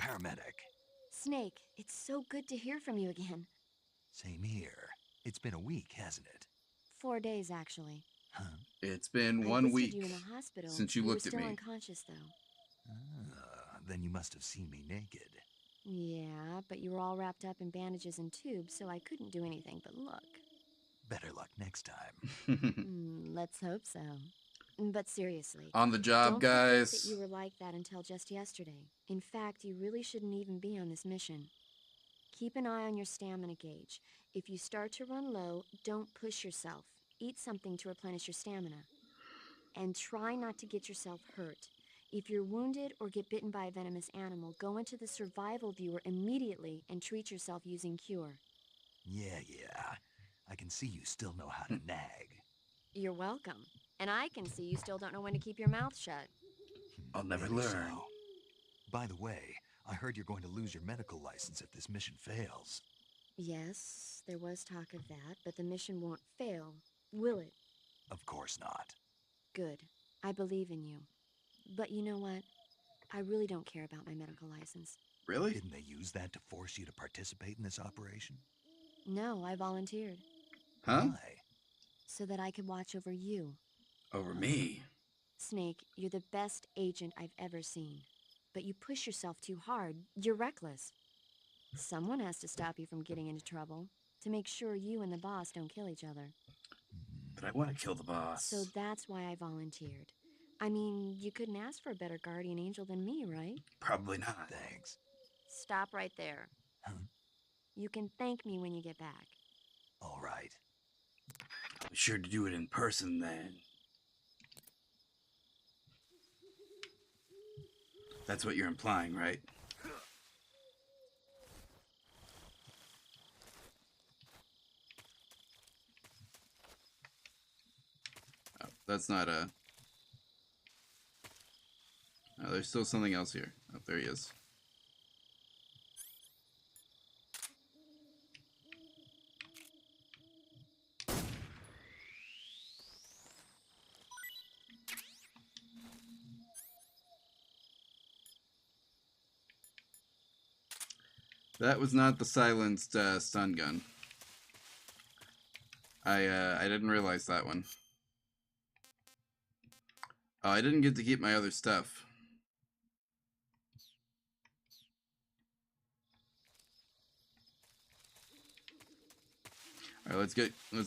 B: Paramedic.
G: Snake, it's so good to hear from you again.
B: Same here. It's been a week, hasn't it?
G: 4 days, actually.
A: It's been
G: I
A: 1
G: visited
A: week
G: you in the hospital.
A: since you looked at
G: were
A: me.
G: still unconscious, though.
B: Then you must have seen me naked.
G: Yeah, but you were all wrapped up in bandages and tubes, so I couldn't do anything but look.
B: Better luck next time.
G: Let's hope so. But seriously.
A: On the job,
G: don't
A: guys.
G: That you were like that until just yesterday. In fact, you really shouldn't even be on this mission. Keep an eye on your stamina gauge. If you start to run low, don't push yourself. Eat something to replenish your stamina. And try not to get yourself hurt. If you're wounded or get bitten by a venomous animal, go into the survival viewer immediately and treat yourself using Cure.
B: Yeah. I can see you still know how to nag.
G: You're welcome. And I can see you still don't know when to keep your mouth shut.
A: I'll never
B: Maybe
A: learn.
B: so. By the way, I heard you're going to lose your medical license if this mission fails.
G: Yes, there was talk of that, but the mission won't fail, will it?
B: Of course not.
G: Good. I believe in you. But you know what? I really don't care about my medical license.
A: Really?
B: Didn't they use that to force you to participate in this operation?
G: No, I volunteered.
A: Huh?
B: Why?
G: So that I could watch over you.
A: Over me?
G: Snake, you're the best agent I've ever seen. But you push yourself too hard. You're reckless. Someone has to stop you from getting into trouble. To make sure you and the boss don't kill each other.
A: But I want to kill the boss.
G: So that's why I volunteered. I mean, you couldn't ask for a better guardian angel than me, right?
A: Probably not.
B: Thanks.
G: Stop right there. You can thank me when you get back.
B: All right.
A: I'll be sure to do it in person then. That's what you're implying, right? Oh, that's not a... Oh, there's still something else here. Oh, there he is. That was not the silenced stun gun. I didn't realize that one. Oh, I didn't get to keep my other stuff. All right, let's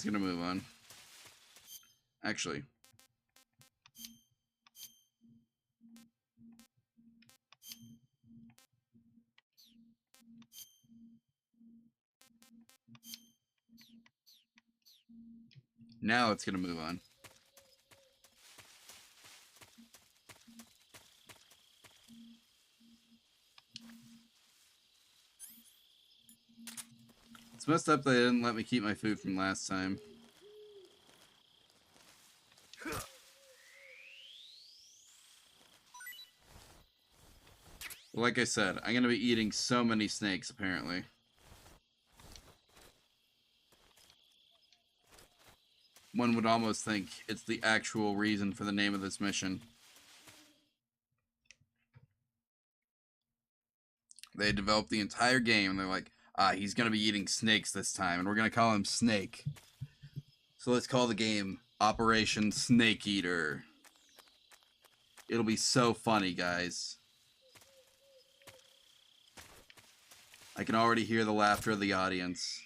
A: get a move on. Actually, now it's gonna move on. It's messed up that they didn't let me keep my food from last time. Like I said, I'm gonna be eating so many snakes, apparently. one would almost think it's the actual reason for the name of this mission. They developed the entire game, and they're like, he's going to be eating snakes this time, and we're going to call him Snake. So let's call the game Operation Snake Eater. It'll be so funny, guys. I can already hear the laughter of the audience.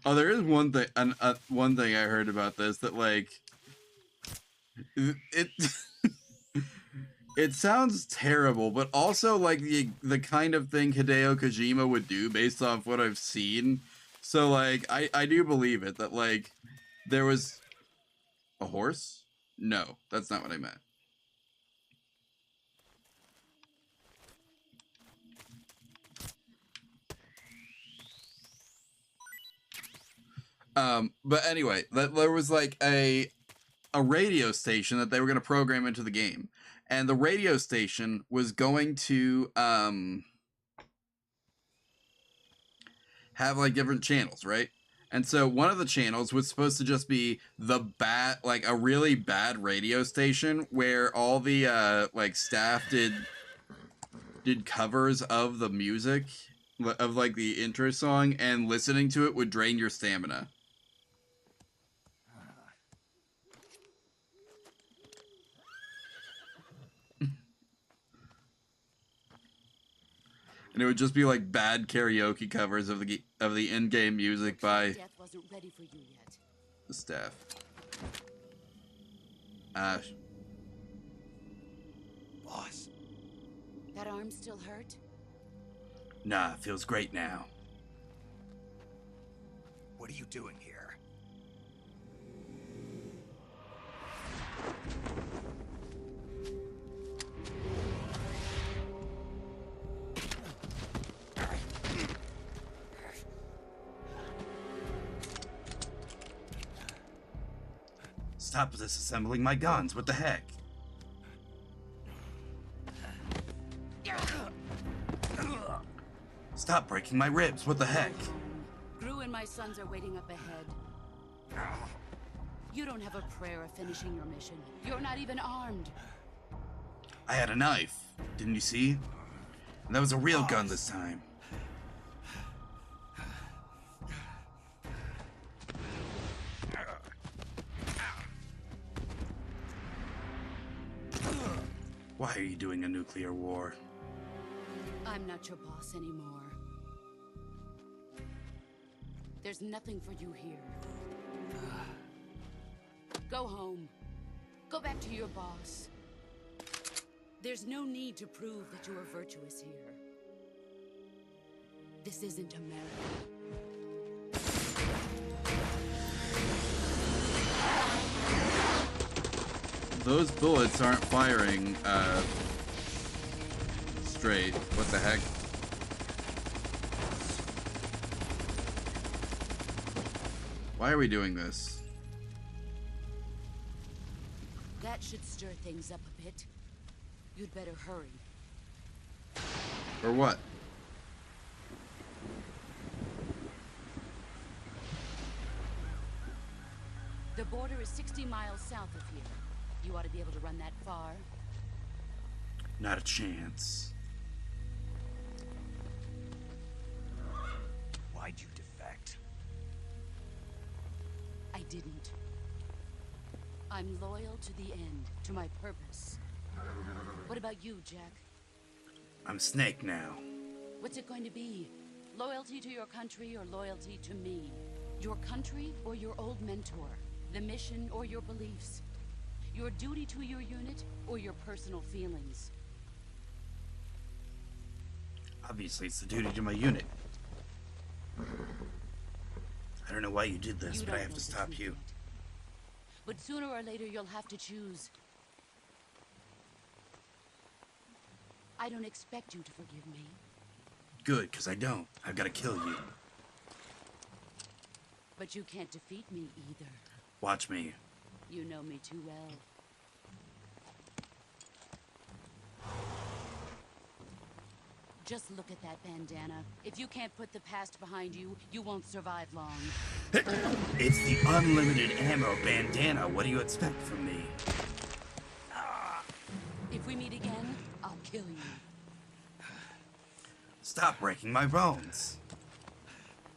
A: Oh, there is one thing, one thing I heard about this that, like, it it sounds terrible, but also like the kind of thing Hideo Kojima would do based off what I've seen. So like, I do believe it that like there was a horse. No, that's not what I meant. But anyway, there was like a radio station that they were going to program into the game, and the radio station was going to have like different channels, right? And so one of the channels was supposed to just be like a really bad radio station where all the like staff did covers of the music of like the intro song, and listening to it would drain your stamina. And it would just be like bad karaoke covers of the in-game music by
H: Death wasn't ready for you yet.
A: the staff.
B: Boss.
H: That arm still hurt?
A: Nah, feels great now.
B: What are you doing here?
A: Stop disassembling my guns, what the heck? Stop breaking my ribs, what the heck?
H: Gru and my sons are waiting up ahead. You don't have a prayer of finishing your mission. You're not even armed.
A: I had a knife, didn't you see? And that was a real gun this time. Why are you doing a nuclear war?
H: I'm not your boss anymore. There's nothing for you here. Go home. Go back to your boss. There's no need to prove that you are virtuous here. This isn't America.
A: Those bullets aren't firing, straight. What the heck? Why are we doing this?
H: That should stir things up a bit. You'd better hurry.
A: Or what?
H: The border is 60 miles south of here. You ought to be able to run that far.
A: Not a chance.
B: Why'd you defect?
H: I didn't. I'm loyal to the end, to my purpose. What about you, Jack?
A: I'm Snake now.
H: What's it going to be? Loyalty to your country or loyalty to me? Your country or your old mentor? The mission or your beliefs? Your duty to your unit or your personal feelings?
A: Obviously, it's the duty to my unit. I don't know why you did this,
H: You
A: but I
H: don't
A: have
H: know
A: to
H: the
A: stop
H: truth
A: you.
H: yet. But sooner or later, you'll have to choose. I don't expect you to forgive me.
A: Good, because I don't. I've got to kill you.
H: But you can't defeat me either.
A: Watch me.
H: You know me too well. Just look at that bandana. If you can't put the past behind you, you won't survive long.
T: It's the unlimited ammo bandana. What do you expect from me?
H: If we meet again, I'll kill you.
T: Stop breaking my bones.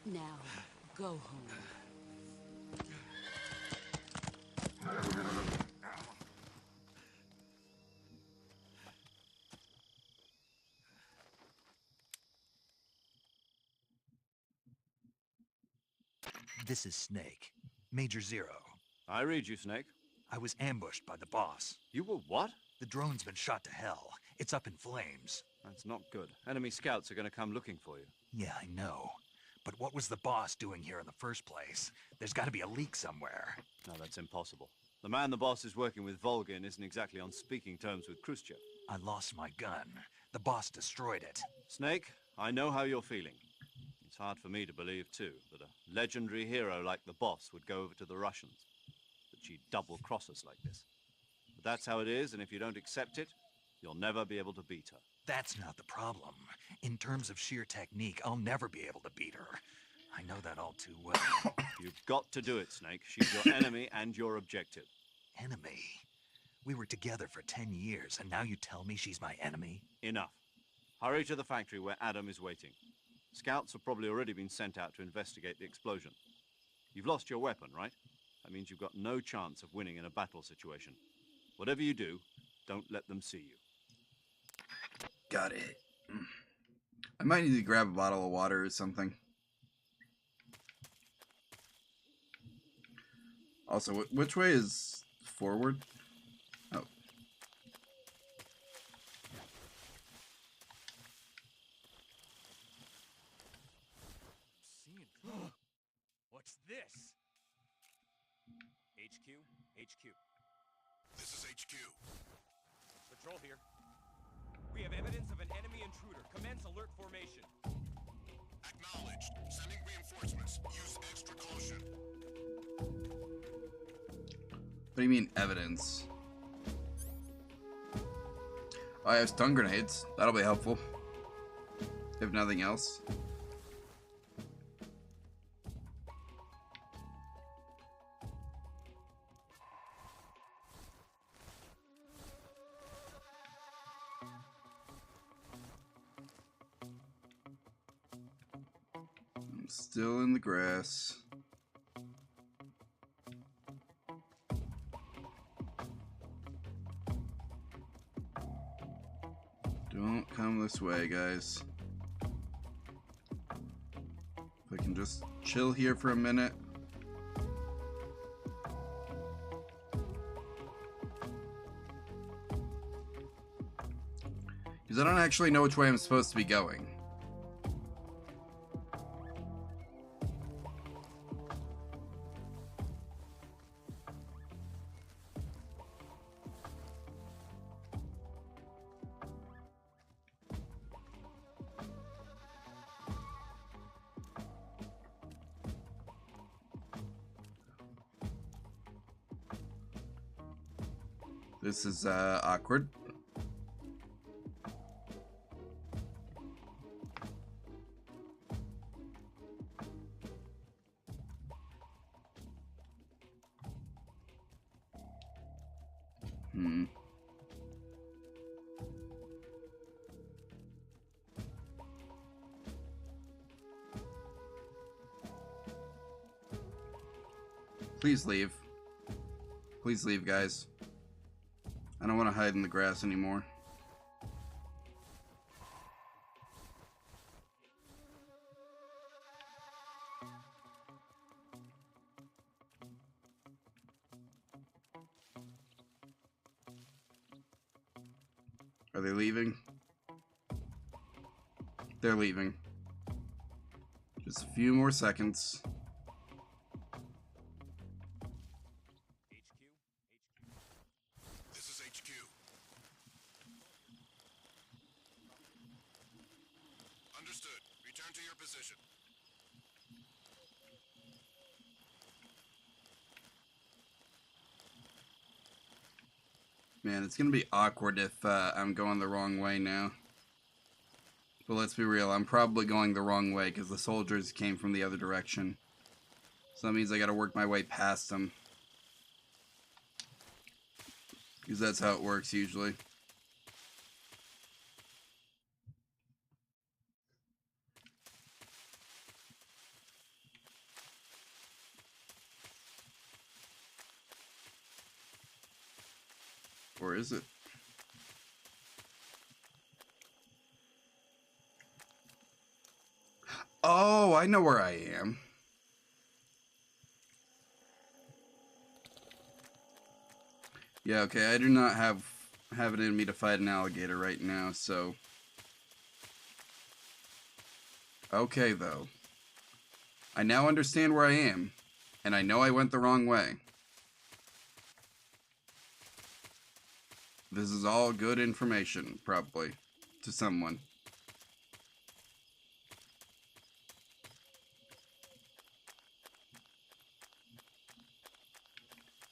H: Now, go home.
B: This is Snake. Major Zero.
E: I read you, Snake.
B: I was ambushed by the boss.
E: You were what?
B: The drone's been shot to hell. It's up in flames.
E: That's not good. Enemy scouts are going to come looking for you.
B: Yeah, I know. But what was the boss doing here in the first place? There's got to be a leak somewhere.
E: No, that's impossible. The man the boss is working with, Volgin, isn't exactly on speaking terms with Khrushchev.
B: I lost my gun. The boss destroyed it.
E: Snake, I know how you're feeling. It's hard for me to believe, too, that a legendary hero like the boss would go over to the Russians. That she'd double-cross us like this. But that's how it is, and if you don't accept it, you'll never be able to beat her.
B: That's not the problem. In terms of sheer technique, I'll never be able to beat her. I know that all too well.
E: You've got to do it, Snake. She's your enemy and your objective.
B: Enemy? We were together for 10 years, and now you tell me she's my enemy?
E: Enough. Hurry to the factory where Adam is waiting. Scouts have probably already been sent out to investigate the explosion. You've lost your weapon, right? That means you've got no chance of winning in a battle situation. Whatever you do, don't let them see you.
A: Got it. I might need to grab a bottle of water or something. Also, which way is forward? Oh.
L: What's this? HQ? HQ.
I: This is HQ.
L: Patrol here. We have evidence of an enemy intruder. Commence alert formation.
I: Acknowledged. Sending reinforcements. Use extra caution.
A: What do you mean, evidence? Oh, I have stun grenades. That'll be helpful. If nothing else. I'm still in the grass. Don't come this way, guys. If I can just chill here for a minute. Because I don't actually know which way I'm supposed to be going. This is awkward. Please leave. Please leave, guys. I don't want to hide in the grass anymore. Are they leaving? They're leaving. Just a few more seconds.
I: This is HQ. Understood. Return to your position.
A: Man, it's gonna be awkward if I'm going the wrong way now. But let's be real, I'm probably going the wrong way because the soldiers came from the other direction. So that means I gotta work my way past them. Because that's how it works usually. Or is it? Oh, I know where I am. Yeah, okay, I do not have it in me to fight an alligator right now, so... Okay, though. I now understand where I am, and I know I went the wrong way. This is all good information, probably, to someone.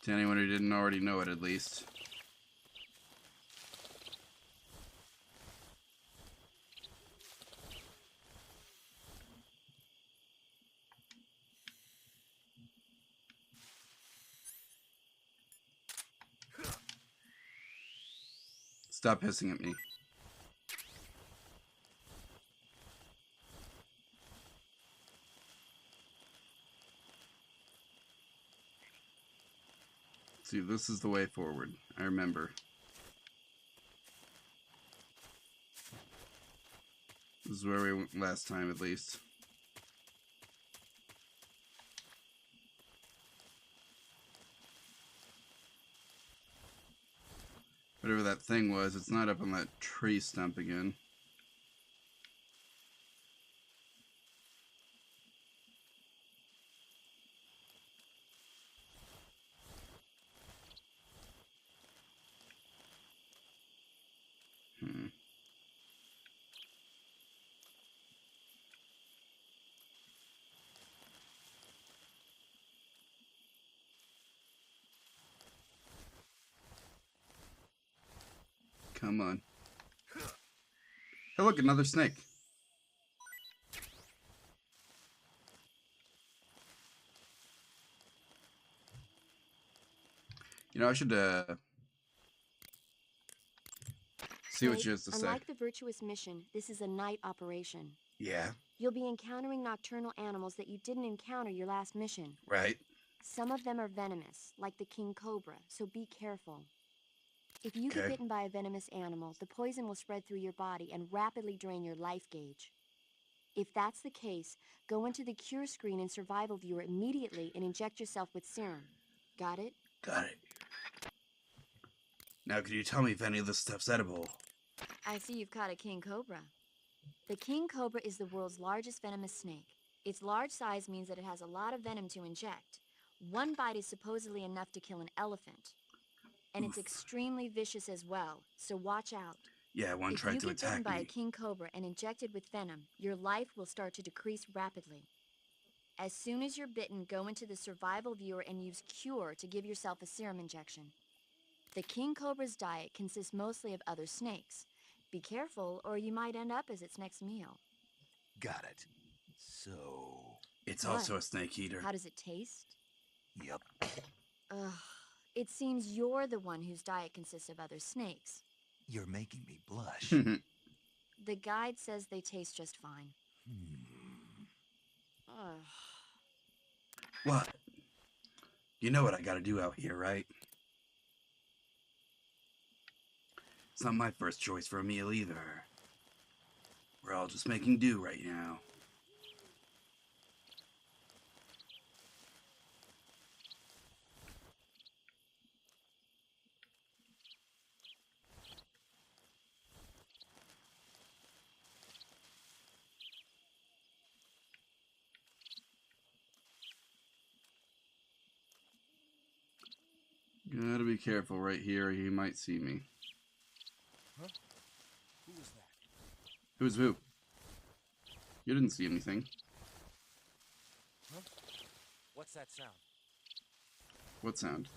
A: To anyone who didn't already know it, at least. Stop hissing at me. See, this is the way forward. I remember. This is where we went last time, at least. Whatever that thing was, it's not up on that tree stump again. Come on. Hey, look, another snake. You know, I should, see what she has to say.
G: Unlike the Virtuous mission, this is a night operation.
A: Yeah,
G: You'll be encountering nocturnal animals that you didn't encounter your last mission.
A: right.
G: Some of them are venomous, like the king cobra, so be careful. If you get
A: Okay.
G: bitten by a venomous animal, the poison will spread through your body and rapidly drain your life gauge. If that's the case, go into the cure screen and survival viewer immediately and inject yourself with serum. Got it?
A: Got it. Now, can you tell me if any of this stuff's edible?
G: I see you've caught a king cobra. The king cobra is the world's largest venomous snake. Its large size means that it has a lot of venom to inject. One bite is supposedly enough to kill an elephant. And it's extremely vicious as well, so watch out.
A: Yeah, one tried to
G: If you get bitten
A: attack
G: by a
A: me.
G: king cobra and injected with venom, your life will start to decrease rapidly. As soon as you're bitten, go into the survival viewer and use Cure to give yourself a serum injection. The king cobra's diet consists mostly of other snakes. Be careful, or you might end up as its next meal.
K: Got it. So...
A: It's
G: What?
A: also a snake eater.
G: How does it taste?
K: Yep.
G: Ugh. It seems you're the one whose diet consists of other snakes.
K: You're making me blush.
G: The guide says they taste just fine. Ugh.
A: What? You know what I gotta do out here, right? It's not my first choice for a meal either. We're all just making do right now. Gotta be careful right here, or he might see me.
L: Huh? Who was that?
A: Who's who? You didn't see anything.
L: Huh? What's that sound?
A: What sound?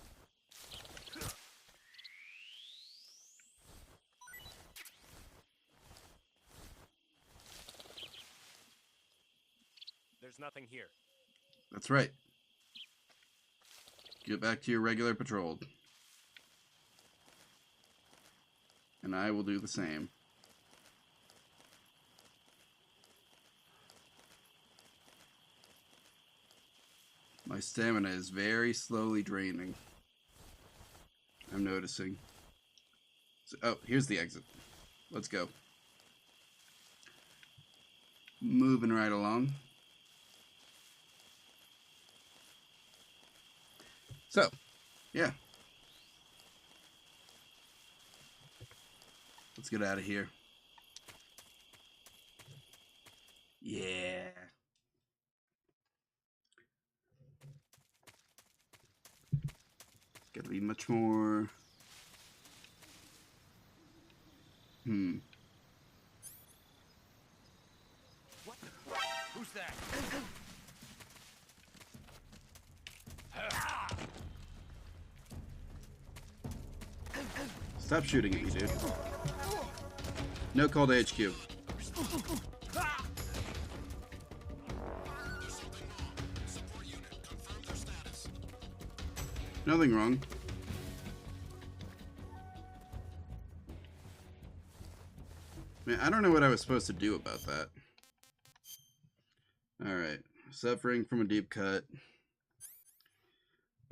L: There's nothing here.
A: That's right. Get back to your regular patrol. And I will do the same. My stamina is very slowly draining. I'm noticing. So, oh, here's the exit. Let's go. Moving right along. So, yeah. Let's get out of here. Yeah. Gotta be much more.
L: What the? Who's that?
A: Stop shooting at me, dude. No call to HQ. Nothing wrong. Man, I don't know what I was supposed to do about that. Alright. Suffering from a deep cut.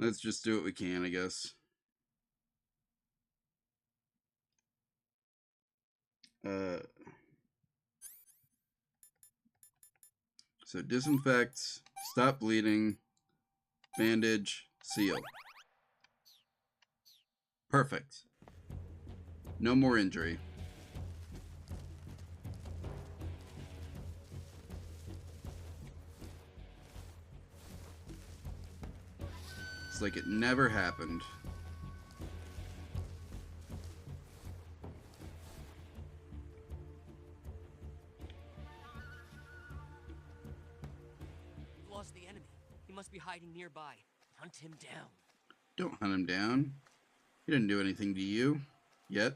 A: Let's just do what we can, I guess. So disinfect, stop bleeding, bandage, seal. Perfect. No more injury. It's like it never happened.
U: We've lost the enemy. He must be hiding nearby. Hunt him down.
A: Don't hunt him down. He didn't do anything to you. Yet.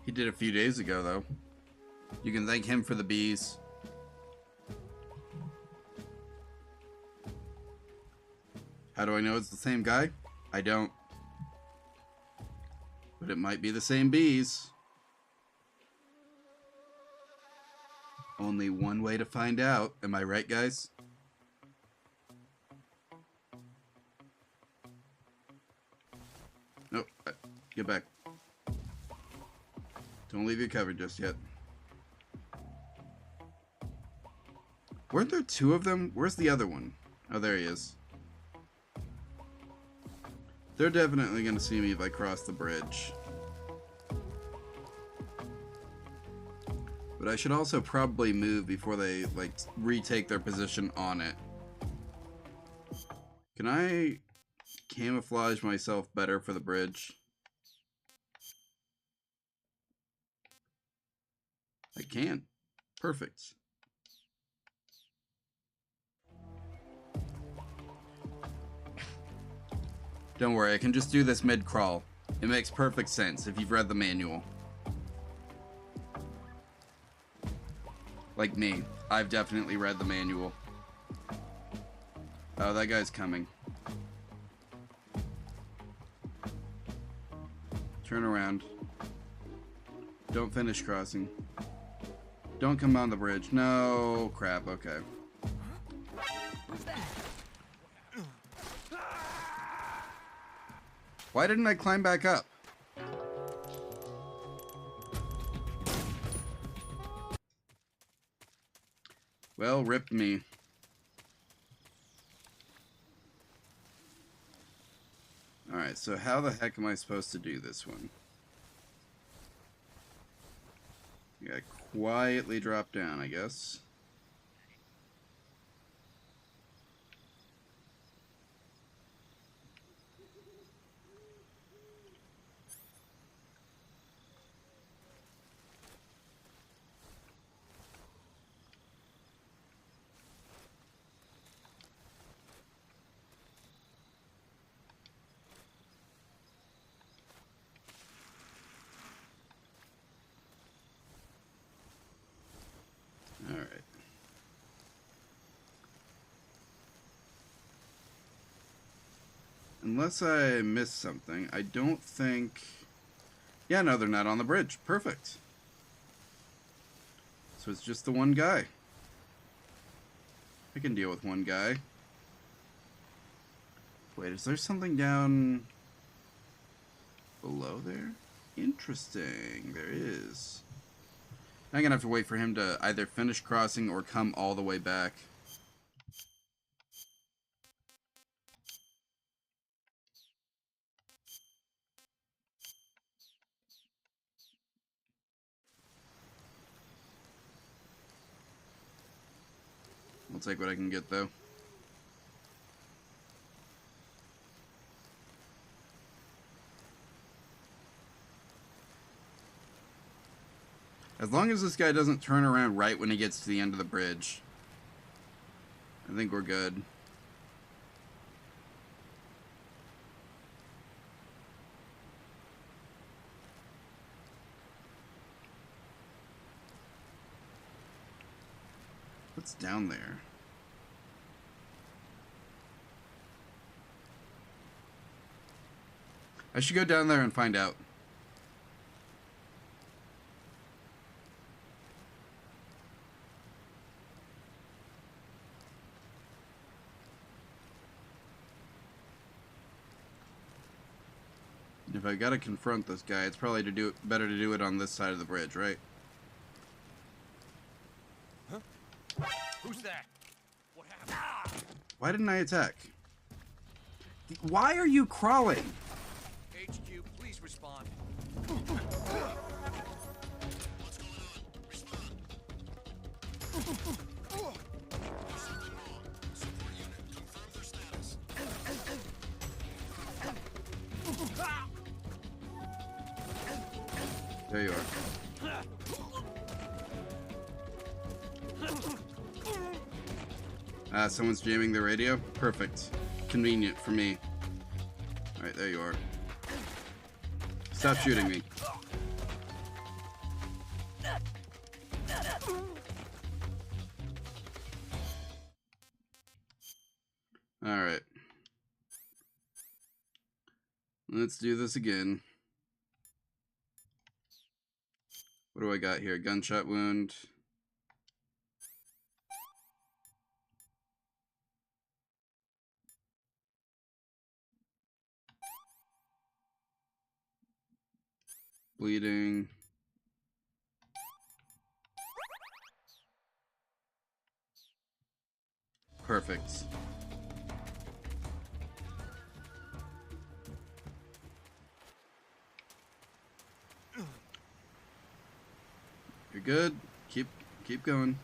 A: He did a few days ago, though. You can thank him for the bees. How do I know it's the same guy? I don't. But it might be the same bees. Only one way to find out. Am I right, guys? Nope. Get back. Don't leave your cover just yet. Weren't there two of them? Where's the other one? Oh, there he is. They're definitely going to see me if I cross the bridge. But I should also probably move before they, like, retake their position on it. Can I camouflage myself better for the bridge? I can. Perfect. Don't worry, I can just do this mid-crawl. It makes perfect sense if you've read the manual. Like me, I've definitely read the manual. Oh, that guy's coming. Turn around. Don't finish crossing. Don't come on the bridge. No, crap, okay. Why didn't I climb back up? Well, rip me. Alright, so how the heck am I supposed to do this one? You gotta quietly drop down, I guess. Unless I missed something, I don't think... Yeah, no, they're not on the bridge. Perfect. So it's just the one guy. I can deal with one guy. Wait, is there something down below there? Interesting. There is. I'm gonna have to wait for him to either finish crossing or come all the way back. I'll take what I can get, though. As long as this guy doesn't turn around right when he gets to the end of the bridge, I think we're good. What's down there? I should go down there and find out. If I gotta confront this guy, it's probably better to do it on this side of the bridge, right?
L: Huh? Who's that? What happened? Ah!
A: Why didn't I attack? Why are you crawling?
L: HQ, please respond.
A: There you are. Someone's jamming the radio? Perfect. Convenient for me. Alright, there you are. Stop shooting me. Alright. Let's do this again. What do I got here? Gunshot wound. Bleeding. Perfect. You're good. Keep going.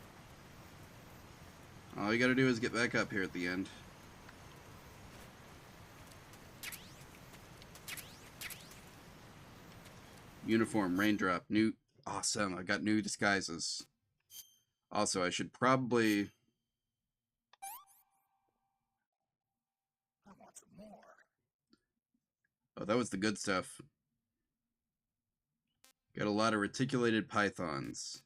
A: All you gotta do is get back up here at the end. Uniform, raindrop, new. Awesome, I got new disguises. Also, I should probably.
J: I want some more.
A: Oh, that was the good stuff. Got a lot of reticulated pythons.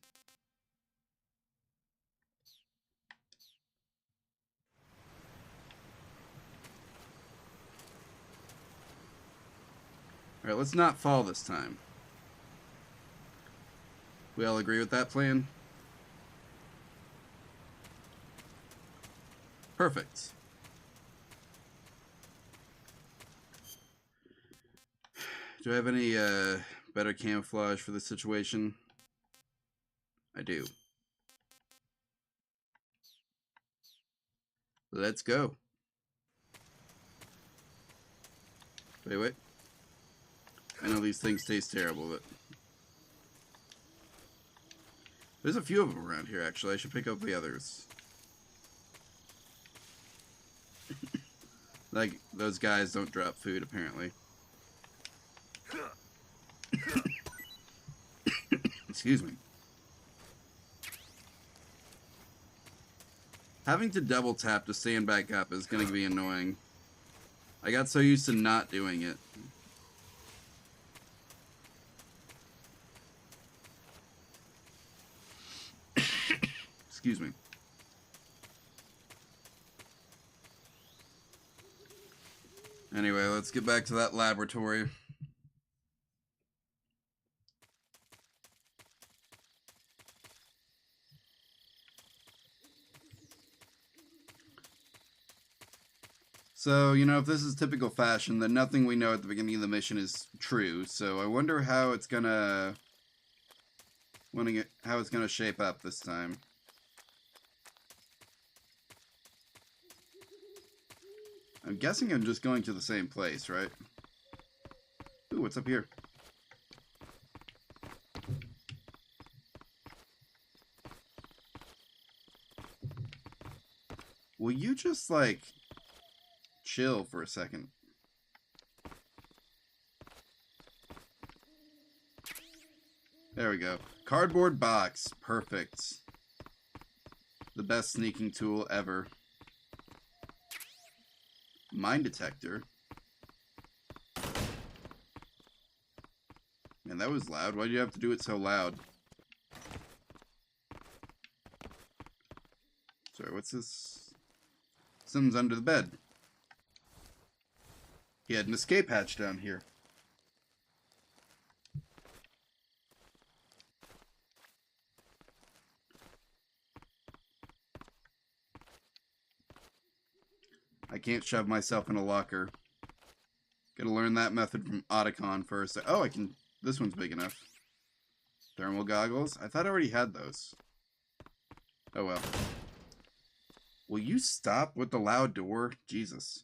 A: Alright, let's not fall this time. We all agree with that plan? Perfect. Do I have any better camouflage for this situation? I do. Let's go. Wait. I know these things taste terrible, but there's a few of them around here, actually. I should pick up the others. Like, those guys don't drop food, apparently. Excuse me. Having to double tap to stand back up is going to be annoying. I got so used to not doing it. Excuse me. Anyway, let's get back to that laboratory. So, you know, if this is typical fashion, then nothing we know at the beginning of the mission is true. So I wonder how it's gonna shape up this time. I'm guessing I'm just going to the same place, right? Ooh, what's up here? Will you just, like, chill for a second? There we go. Cardboard box. Perfect. The best sneaking tool ever. Mine detector. Man, that was loud. Why do you have to do it so loud? Sorry, what's this? Something's under the bed. He had an escape hatch down here. I can't shove myself in a locker. Gotta learn that method from Otacon first. Oh, I can... This one's big enough. Thermal goggles? I thought I already had those. Oh well. Will you stop with the loud door? Jesus.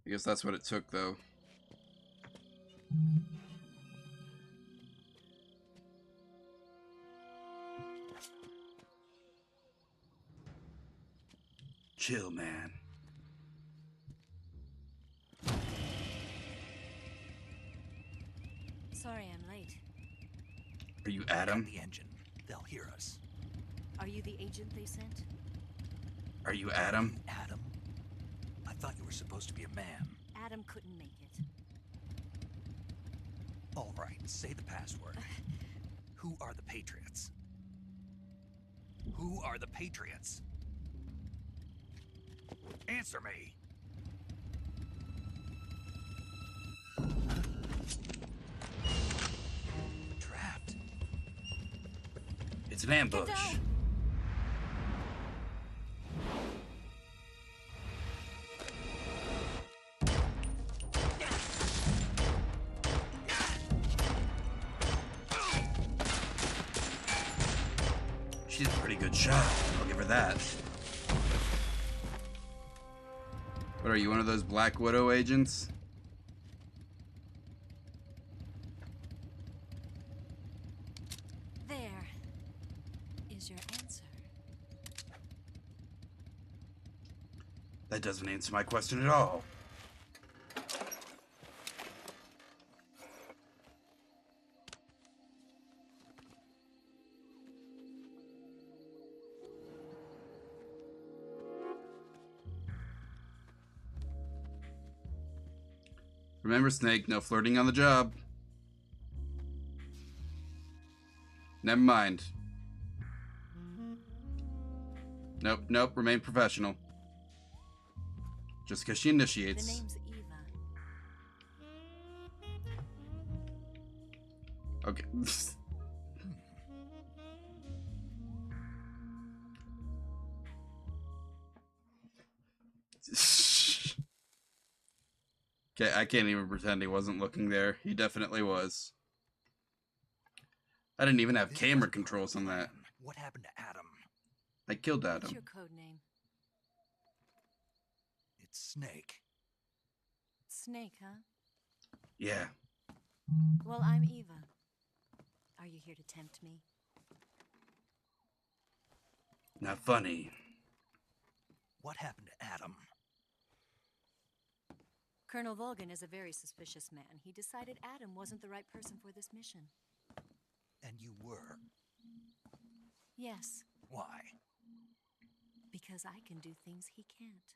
A: I guess that's what it took, though. Chill, man.
C: Sorry I'm late.
A: Are you Adam?
B: The engine. They'll hear us.
C: Are you the agent they sent?
A: Are you Adam?
B: Adam? I thought you were supposed to be a man.
C: Adam couldn't make it.
B: All right, say the password. Who are the Patriots? Who are the Patriots? Answer me. Trapped.
A: It's an ambush. She's a pretty good shot. I'll give her that. What are you, one of those Black Widow agents?
C: There is your answer.
A: That doesn't answer my question at all. Remember, Snake, no flirting on the job. Never mind. Nope, nope, remain professional. Just because she initiates.
C: The name's Eva.
A: Okay. Okay, I can't even pretend he wasn't looking there. He definitely was. I didn't even have camera controls on that.
B: What happened to Adam?
A: I killed
C: What's
A: Adam.
C: your code name?
B: It's Snake.
C: Snake, huh?
A: Yeah.
C: Well, I'm Eva. Are you here to tempt me?
A: Not funny.
B: What happened to Adam?
C: Colonel Volgin is a very suspicious man. He decided Adam wasn't the right person for this mission.
B: And you were.
C: Yes,
B: Why?
C: because I can do things he can't.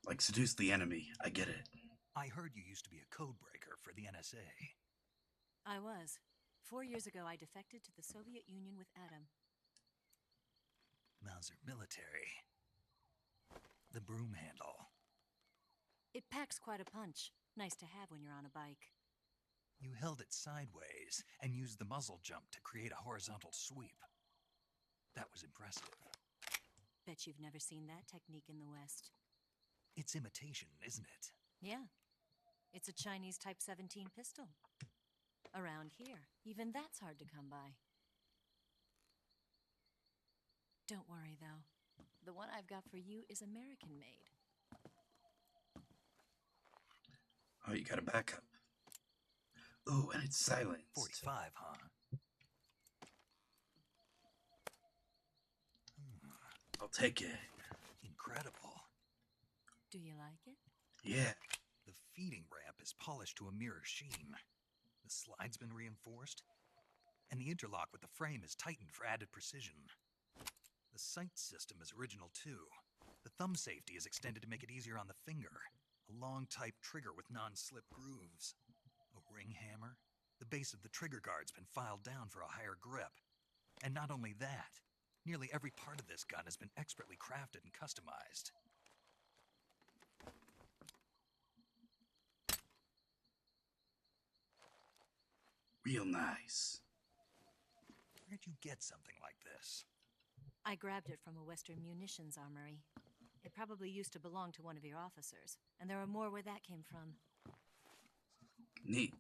A: Like seduce the enemy. I get it.
B: I heard you used to be a code breaker for the NSA.
C: I was. 4 years ago, I defected to the Soviet Union with Adam.
K: Mauser military. The broom handle.
C: It packs quite a punch. Nice to have when you're on a bike.
K: You held it sideways and used the muzzle jump to create a horizontal sweep. That was impressive.
C: Bet you've never seen that technique in the West.
K: It's imitation, isn't it?
C: Yeah. It's a Chinese Type 17 pistol. Around here, even that's hard to come by. Don't worry, though. The one I've got for you is American-made.
A: Oh, you got a backup. Ooh, and it's silenced.
K: 45, huh?
A: I'll take it.
K: Incredible.
C: Do you like it?
A: Yeah.
K: The feeding ramp is polished to a mirror sheen. The slide's been reinforced, and the interlock with the frame is tightened for added precision. The sight system is original too. The thumb safety is extended to make it easier on the finger. A long type trigger with non-slip grooves. A ring hammer. The base of the trigger guard's been filed down for a higher grip. And not only that, nearly every part of this gun has been expertly crafted and customized.
A: Real nice.
K: Where'd you get something like this?
C: I grabbed it from a Western munitions armory. It probably used to belong to one of your officers, and there are more where that came from.
A: Neat.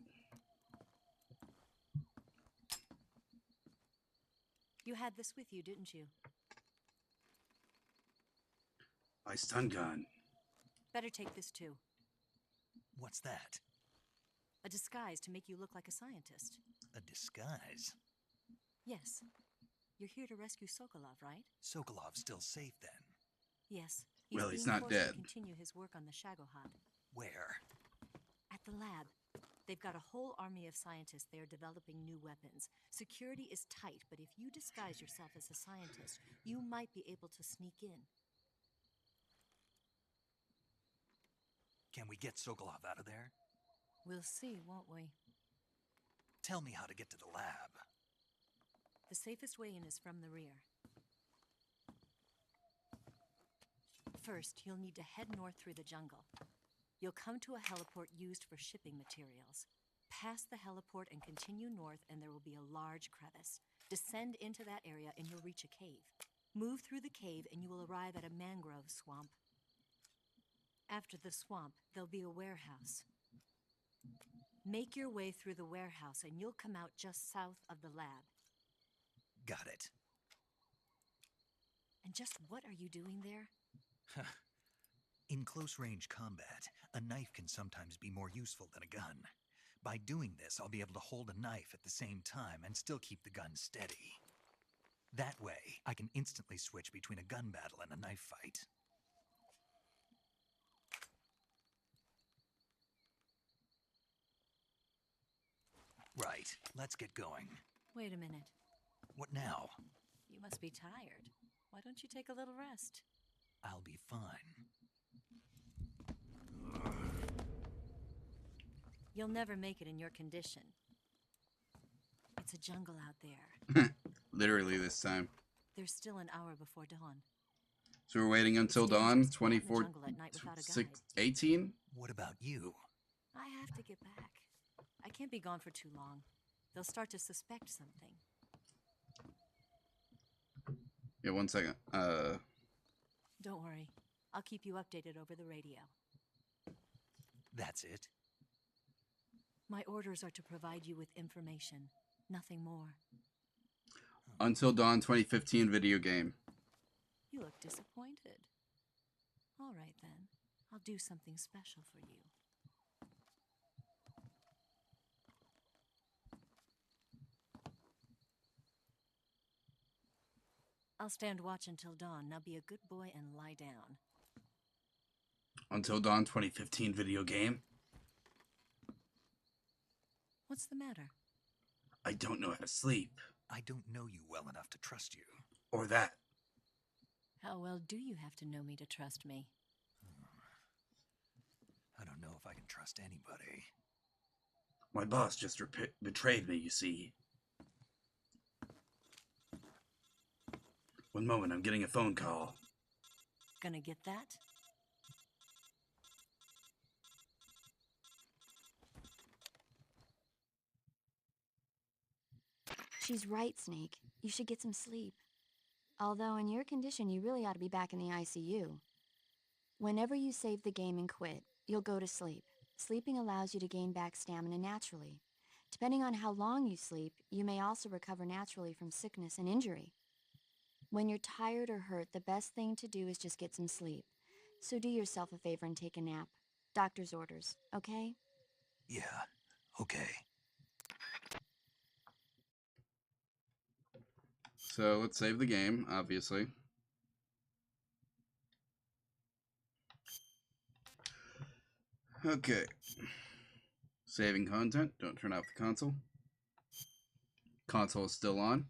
C: You had this with you, didn't you?
A: My stun gun.
C: Better take this too.
K: What's that?
C: A disguise to make you look like a scientist.
K: A disguise?
C: Yes. You're here to rescue Sokolov, right?
K: Sokolov's still safe then?
C: Yes.
A: Well, he's
C: being
A: not
C: forced
A: dead.
C: To continue his work on the Shagohod.
K: Where?
C: At the lab. They've got a whole army of scientists there developing new weapons. Security is tight, but if you disguise yourself as a scientist, you might be able to sneak in.
K: Can we get Sokolov out of there?
C: We'll see, won't we?
K: Tell me how to get to the lab.
C: The safest way in is from the rear. First, you'll need to head north through the jungle. You'll come to a heliport used for shipping materials. Pass the heliport and continue north, and there will be a large crevice. Descend into that area, and you'll reach a cave. Move through the cave, and you will arrive at a mangrove swamp. After the swamp, there'll be a warehouse. Make your way through the warehouse, and you'll come out just south of the lab.
K: Got it.
C: And just what are you doing there?
K: In close-range combat, a knife can sometimes be more useful than a gun. By doing this, I'll be able to hold a knife at the same time and still keep the gun steady. That way, I can instantly switch between a gun battle and a knife fight. Right, let's get going.
C: Wait a minute.
K: What now?
C: You must be tired. Why don't you take a little rest?
K: I'll be fine.
C: You'll never make it in your condition. It's a jungle out there.
A: Literally this time.
C: There's still an hour before dawn.
A: So we're waiting until dawn, 24,
C: jungle at night without a
A: 6, 18?
K: What about you?
C: I have to get back. I can't be gone for too long. They'll start to suspect something.
A: Yeah, 1 second.
C: Don't worry. I'll keep you updated over the radio.
K: That's it?
C: My orders are to provide you with information. Nothing more.
A: Until Dawn 2015 video game.
C: You look disappointed. All right, then. I'll do something special for you. I'll stand watch until dawn. Now be a good boy and lie down.
A: Until Dawn 2015 video game?
C: What's the matter?
A: I don't know how to sleep.
K: I don't know you well enough to trust you.
A: Or that.
C: How well do you have to know me to trust me?
K: I don't know if I can trust anybody.
A: My boss just betrayed me, you see.
T: One moment, I'm getting a phone call.
C: Gonna get that?
G: She's right, Snake. You should get some sleep. Although in your condition, you really ought to be back in the ICU. Whenever you save the game and quit, you'll go to sleep. Sleeping allows you to gain back stamina naturally. Depending on how long you sleep, you may also recover naturally from sickness and injury. When you're tired or hurt, the best thing to do is just get some sleep. So do yourself a favor and take a nap. Doctor's orders, okay?
K: Yeah, okay.
A: So let's save the game, obviously. Okay. Saving content. Don't turn off the console. Console is still on.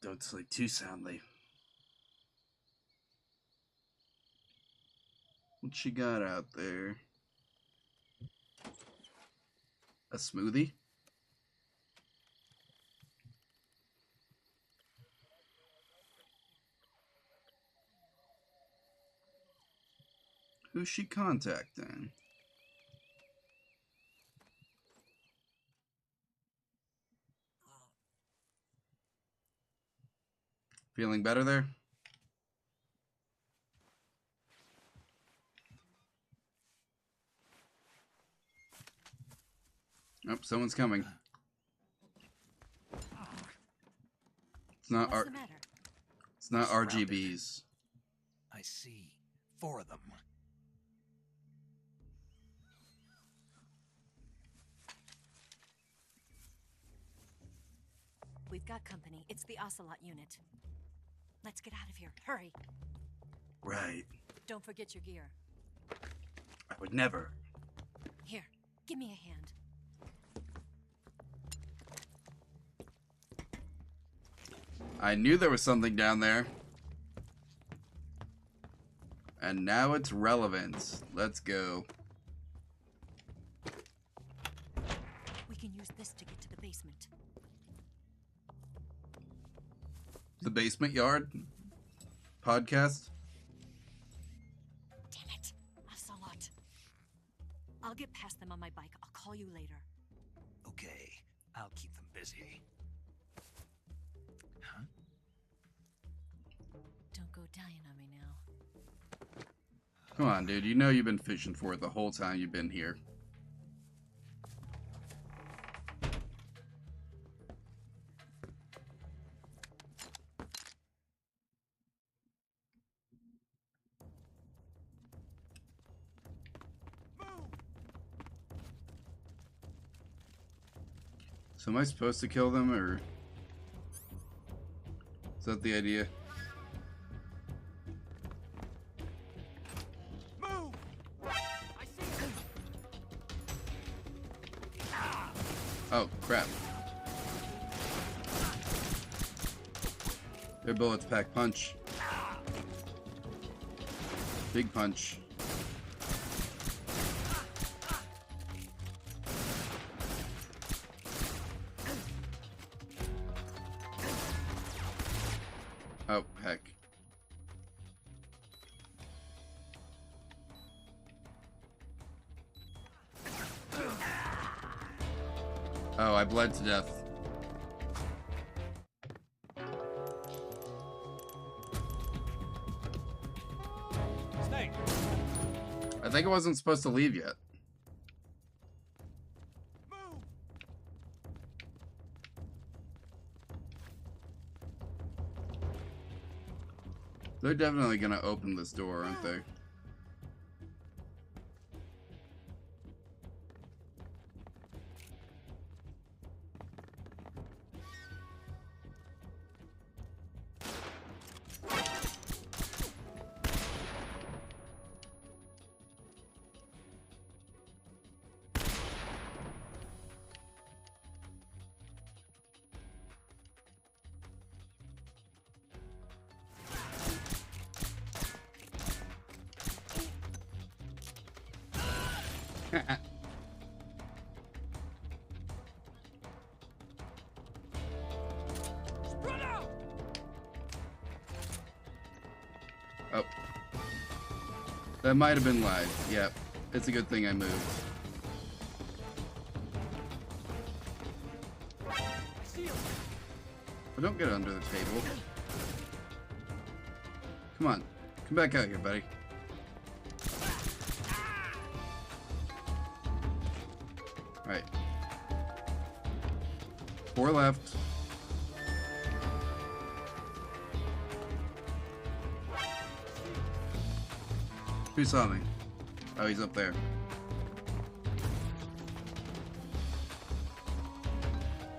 T: Don't sleep too soundly.
A: What she got out there? A smoothie? Who's she contacting? Feeling better there? Oh, someone's coming. It's not
C: What's the matter?
A: It's not
K: Surrounded.
A: RGBs.
K: I see. 4 of them.
C: We've got company. It's the Ocelot unit. Let's get out of here. Hurry.
T: Right.
C: Don't forget your gear.
T: I would never.
C: Here, give me a hand.
A: I knew there was something down there. And now it's relevant. Let's go.
C: We can use this to get to the basement.
A: The Basement Yard podcast.
C: Damn it. Ocelot. I'll get past them on my bike. I'll call you later.
K: Okay, I'll keep them busy. Huh?
C: Don't go dying on me now.
A: Come on, dude. You know you've been fishing for it the whole time you've been here. So am I supposed to kill them, or is that the idea?
L: Move! I see you.
A: Oh, crap. Their bullets pack punch. Big punch. Oh, heck. Oh, I bled to death.
L: Snake!
A: I think I wasn't supposed to leave yet. They're definitely gonna open this door, aren't they? Oh. That might have been live. Yep. It's a good thing I moved. But don't get under the table. Come on. Come back out here, buddy. Alright. 4 left. Who saw me? Oh, he's up there.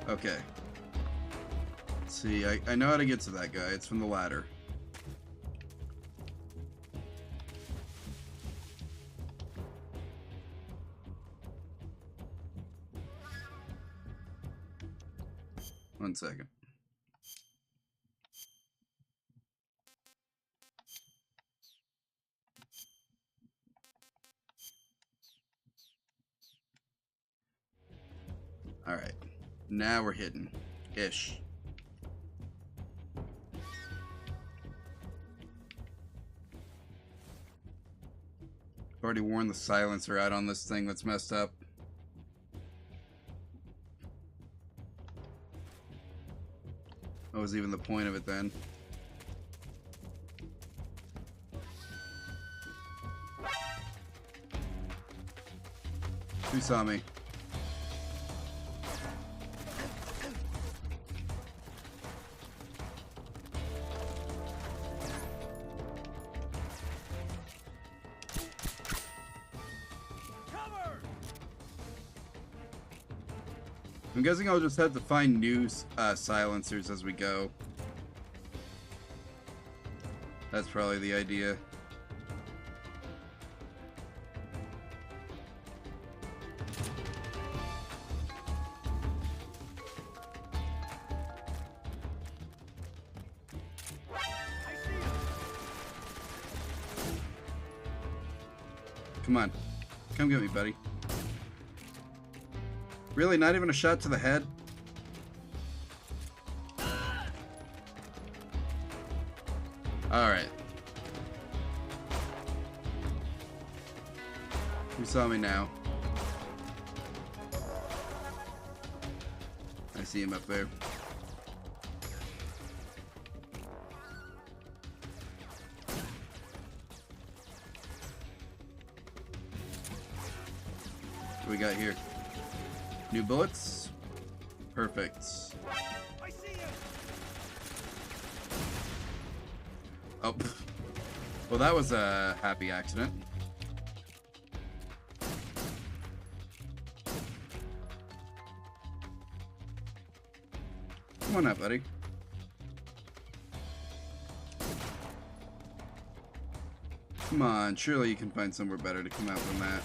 A: Okay. Let's see, I know how to get to that guy. It's from the ladder. One second. All right. Now we're hidden. Ish. Already worn the silencer out on this thing that's messed up. What was even the point of it then? Who saw me? I'm guessing I'll just have to find new silencers as we go. That's probably the idea. Come on. Come get me, buddy. Really? Not even a shot to the head? Alright. You saw me now. I see him up there. What do we got here? New bullets? Perfect.
L: I see you.
A: Oh. Well, that was a happy accident. Come on up, buddy. Come on, surely you can find somewhere better to come out than that.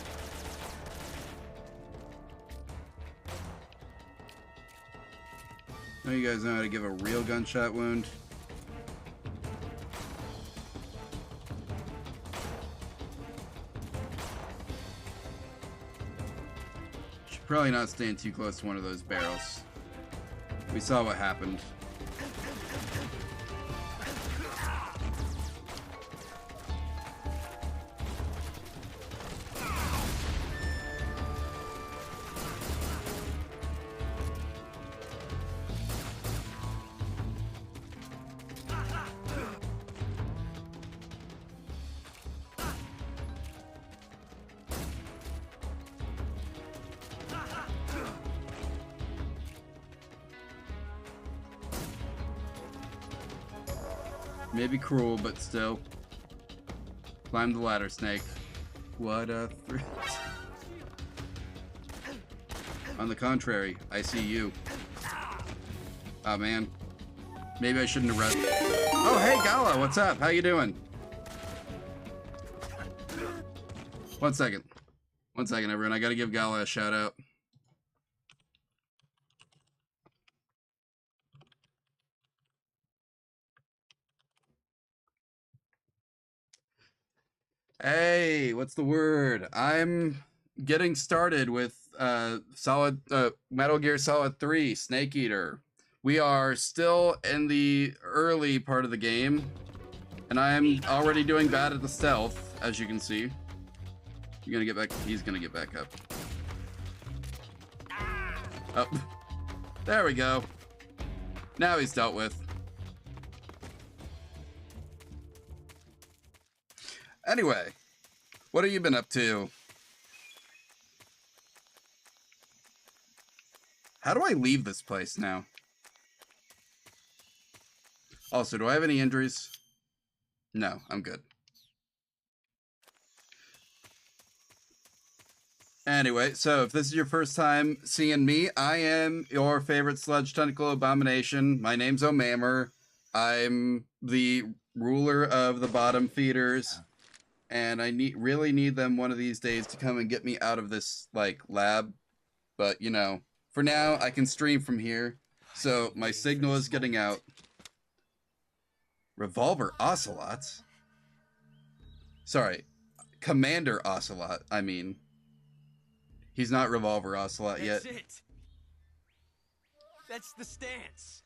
A: Now you guys know how to give a real gunshot wound. Should probably not stand too close to one of those barrels. We saw what happened. Maybe cruel, but still. Climb the ladder, Snake. What a threat. On the contrary, I see you. Oh man. Maybe I shouldn't have read. Oh hey Gala, what's up? How you doing? 1 second. 1 second, everyone. I gotta give Gala a shout out. Hey, what's the word? I'm getting started with Metal Gear Solid 3 Snake Eater. We are still in the early part of the game. And I'm already doing bad at the stealth, as you can see. You're gonna get back. He's gonna get back up. Oh, there we go. Now he's dealt with. Anyway, what have you been up to? How do I leave this place now? Also, do I have any injuries? No, I'm good. Anyway, so if this is your first time seeing me, I am your favorite sludge tentacle abomination. My name's O'Mammer. I'm the ruler of the bottom feeders, and I really need them one of these days to come and get me out of this like lab. But you know, for now I can stream from here, so my signal is getting out. Revolver Ocelot? Sorry, Commander Ocelot, I mean. He's not Revolver Ocelot yet.
U: That's it. That's the stance.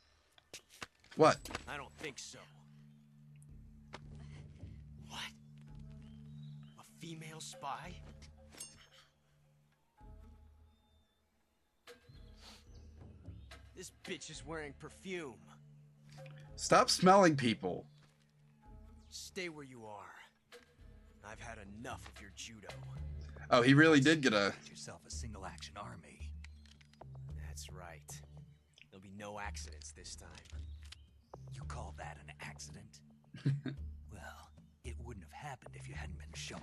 A: What?
U: I don't think so. What? A female spy? This bitch is wearing perfume.
A: Stop smelling people.
U: Stay where you are. I've had enough of your judo.
A: Oh, he really did get a...
K: Get yourself a single-action army.
U: That's right. There'll be no accidents this time.
K: You call that an accident? Well, it wouldn't have happened if you hadn't been showing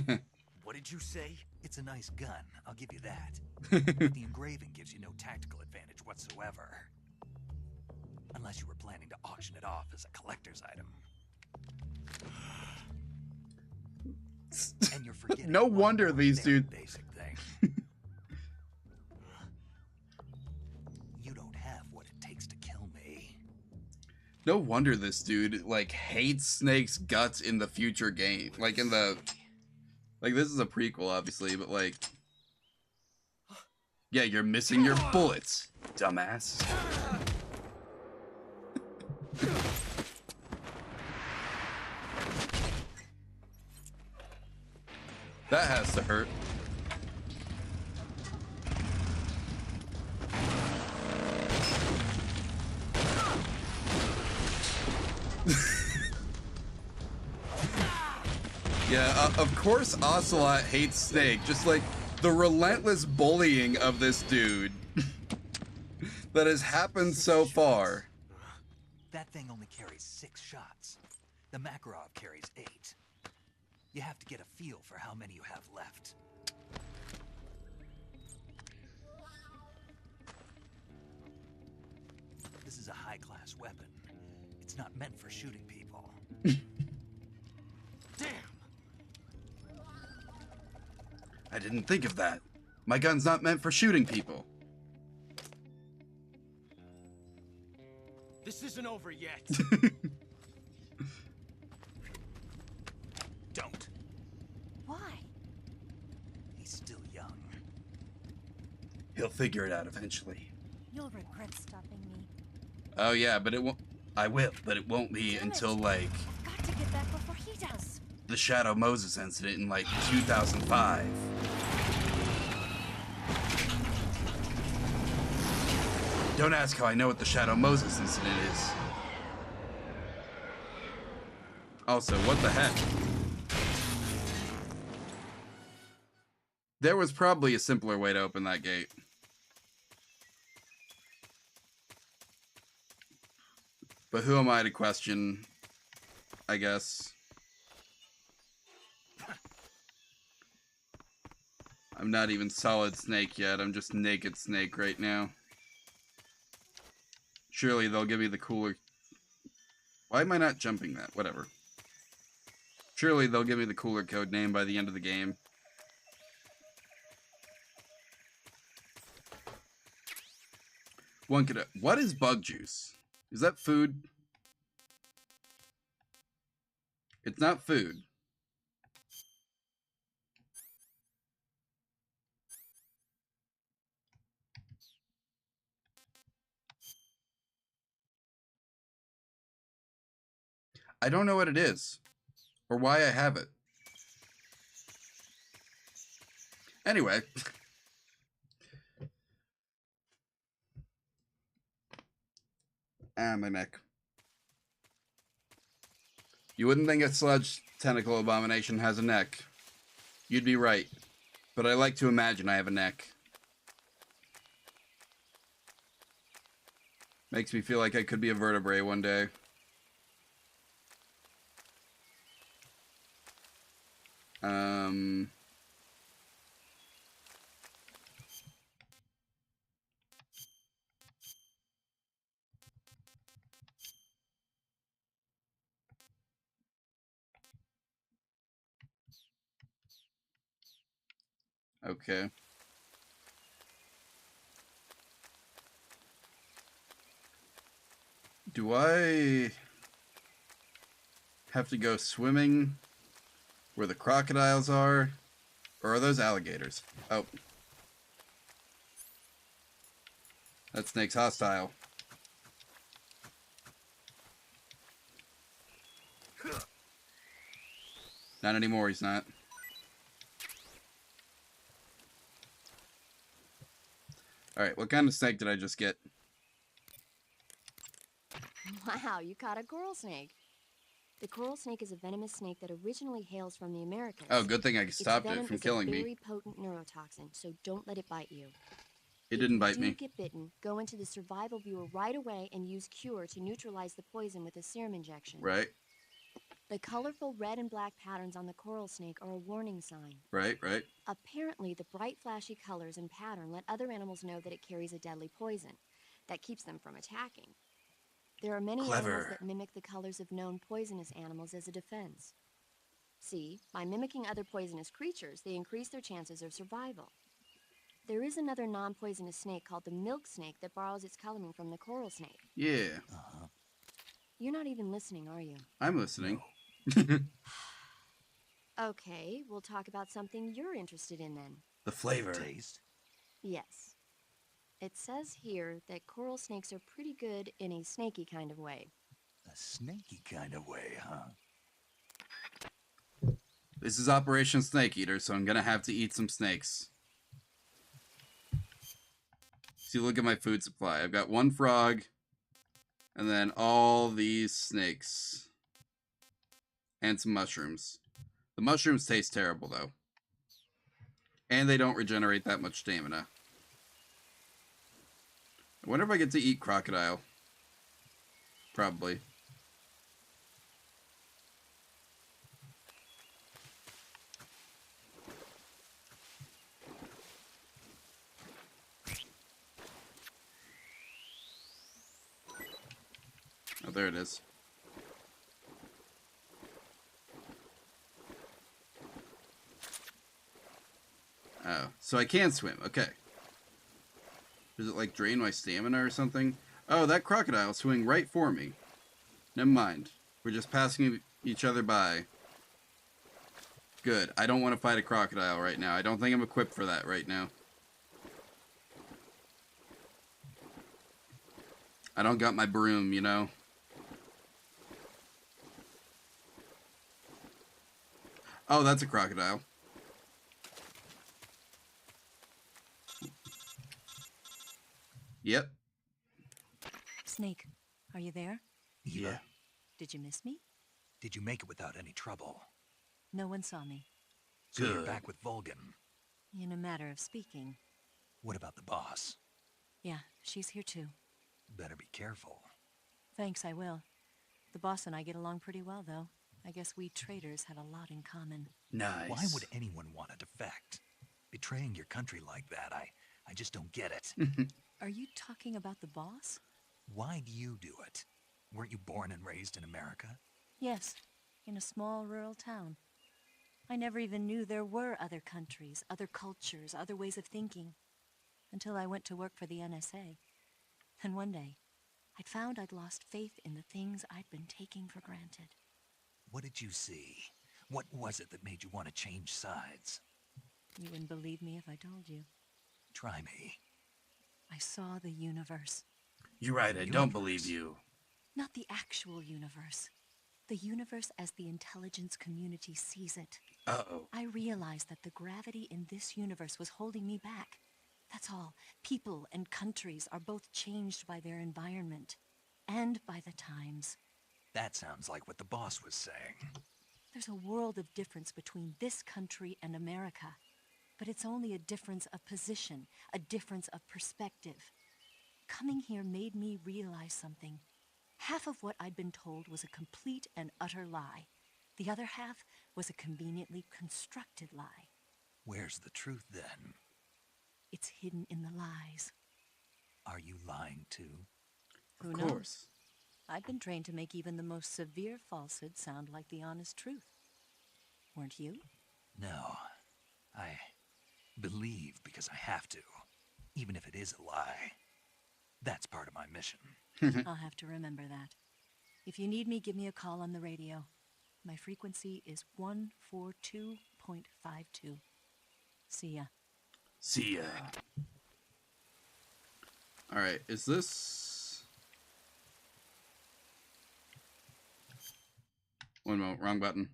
K: off.
U: What did you say?
K: It's a nice gun, I'll give you that. But the engraving gives you no tactical advantage whatsoever. Unless you were planning to auction it off as a collector's item. And you're forgetting
A: no wonder these dudes...
K: Basic thing. You don't have what it takes to kill me.
A: No wonder this dude, like, hates Snake's guts in the future game. Like, in the... Like, this is a prequel, obviously, but, like... Yeah, you're missing your bullets, dumbass. That has to hurt. Yeah, of course Ocelot hates Snake, just like the relentless bullying of this dude that has happened so far.
K: That thing only carries 6 shots. The Makarov carries 8. You have to get a feel for how many you have left. This is a high-class weapon. It's not meant for shooting people.
U: Damn!
A: I didn't think of that. My gun's not meant for shooting people.
U: This isn't over yet.
K: Don't.
C: Why?
K: He's still young.
A: He'll figure it out eventually.
C: You'll regret stopping me.
A: Oh yeah, but it won't... I will, but it won't be until, like...
C: I've got to get back before he does.
A: The Shadow Moses incident in, like, 2005. Don't ask how I know what the Shadow Moses incident is. Also, what the heck? There was probably a simpler way to open that gate. But who am I to question, I guess. I'm not even Solid Snake yet, I'm just Naked Snake right now. Surely they'll give me the cooler... Why am I not jumping that? Whatever. Surely they'll give me the cooler code name by the end of the game. One could... What is bug juice? Is that food? It's not food. I don't know what it is. Or why I have it. Anyway. My neck. You wouldn't think a sludge tentacle abomination has a neck. You'd be right. But I like to imagine I have a neck. Makes me feel like I could be a vertebrae one day. Okay. Do I have to go swimming where the crocodiles are? Or are those alligators? Oh. That snake's hostile. Not anymore, he's not. Alright, what kind of snake did I just get?
G: Wow, you caught a coral snake. The coral snake is a venomous snake that originally hails from the Americas.
A: Oh, good thing I stopped it from killing
G: It's a
A: me.
G: very potent neurotoxin, so don't let it bite you.
A: It didn't bite
G: If you
A: me.
G: do get bitten, go into the survival viewer right away and use Cure to neutralize the poison with a serum injection.
A: Right,
G: The colorful red and black patterns on the coral snake are a warning sign.
A: right.
G: Apparently, the bright, flashy colors and pattern let other animals know that it carries a deadly poison that keeps them from attacking. There are many
A: Clever.
G: animals that mimic the colors of known poisonous animals as a defense. See, by mimicking other poisonous creatures, they increase their chances of survival. There is another non-poisonous snake called the milk snake that borrows its coloring from the coral snake.
A: Yeah,
G: You're not even listening, are you?
A: I'm listening.
G: Okay, we'll talk about something you're interested in then.
A: The flavor.
K: Taste?
G: Yes. It says here that coral snakes are pretty good in a snaky kind of way.
K: A snaky kind of way, huh?
A: This is Operation Snake Eater, so I'm gonna have to eat some snakes. See, look at my food supply. I've got one frog, and then all these snakes. And some mushrooms. The mushrooms taste terrible, though. And they don't regenerate that much stamina. I wonder if I get to eat crocodile. Probably. Oh, there it is. Oh, so I can swim. Okay. Does it, like, drain my stamina or something? Oh, that crocodile swing right for me. Never mind. We're just passing each other by. Good. I don't want to fight a crocodile right now. I don't think I'm equipped for that right now. I don't got my broom, you know? Oh, that's a crocodile. Yep.
C: Snake, are you there?
K: Yeah.
C: Did you miss me?
K: Did you make it without any trouble?
C: No one saw me.
K: So you're
A: Good.
K: back with Vulcan.
C: In a matter of speaking.
K: What about the boss?
C: Yeah, she's here too.
K: Better be careful.
C: Thanks, I will. The boss and I get along pretty well, though. I guess we traders have a lot in common.
A: Nice.
K: Why would anyone want to defect? Betraying your country like that, I just don't get it.
C: Are you talking about the boss?
K: Why do you do it? Weren't you born and raised in America?
C: Yes, in a small rural town. I never even knew there were other countries, other cultures, other ways of thinking. Until I went to work for the NSA. And one day, I'd found I'd lost faith in the things I'd been taking for granted.
K: What did you see? What was it that made you want to change sides?
C: You wouldn't believe me if I told you.
K: Try me.
C: I saw the universe.
T: You're right, I don't believe you.
C: Not the actual universe. The universe as the intelligence community sees it.
A: Uh-oh.
C: I realized that the gravity in this universe was holding me back. That's all. People and countries are both changed by their environment and by the times.
K: That sounds like what the boss was saying.
C: There's a world of difference between this country and America. But it's only a difference of position, a difference of perspective. Coming here made me realize something. Half of what I'd been told was a complete and utter lie. The other half was a conveniently constructed lie.
K: Where's the truth then?
C: It's hidden in the lies.
K: Are you lying too?
C: Who knows? I've been trained to make even the most severe falsehood sound like the honest truth. Weren't you?
K: No. I believe because I have to, even if it is a lie. That's part of my mission.
C: I'll have to remember that. If you need me, give me a call on the radio. My frequency is 142.52. See ya.
A: See ya. Alright, is this... One moment, wrong button.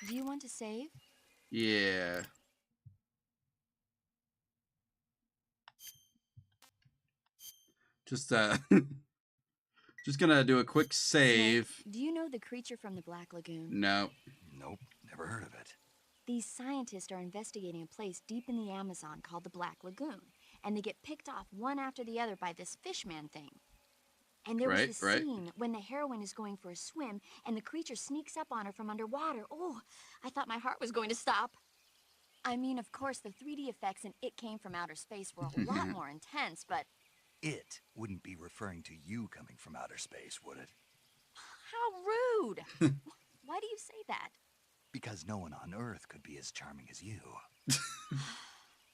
G: Do you want to save?
A: Yeah. Just just gonna do a quick save.
G: Do you know the creature from the Black Lagoon?
A: No.
K: Nope, never heard of it.
G: These scientists are investigating a place deep in the Amazon called the Black Lagoon, and they get picked off one after the other by this fishman thing. And there was this scene when the heroine is going for a swim, and the creature sneaks up on her from underwater. Oh, I thought my heart was going to stop. I mean, of course, the 3D effects in It Came from Outer Space were a lot more intense, but...
K: It wouldn't be referring to you coming from outer space, would it?
G: How rude! Why do you say that?
K: Because no one on Earth could be as charming as you.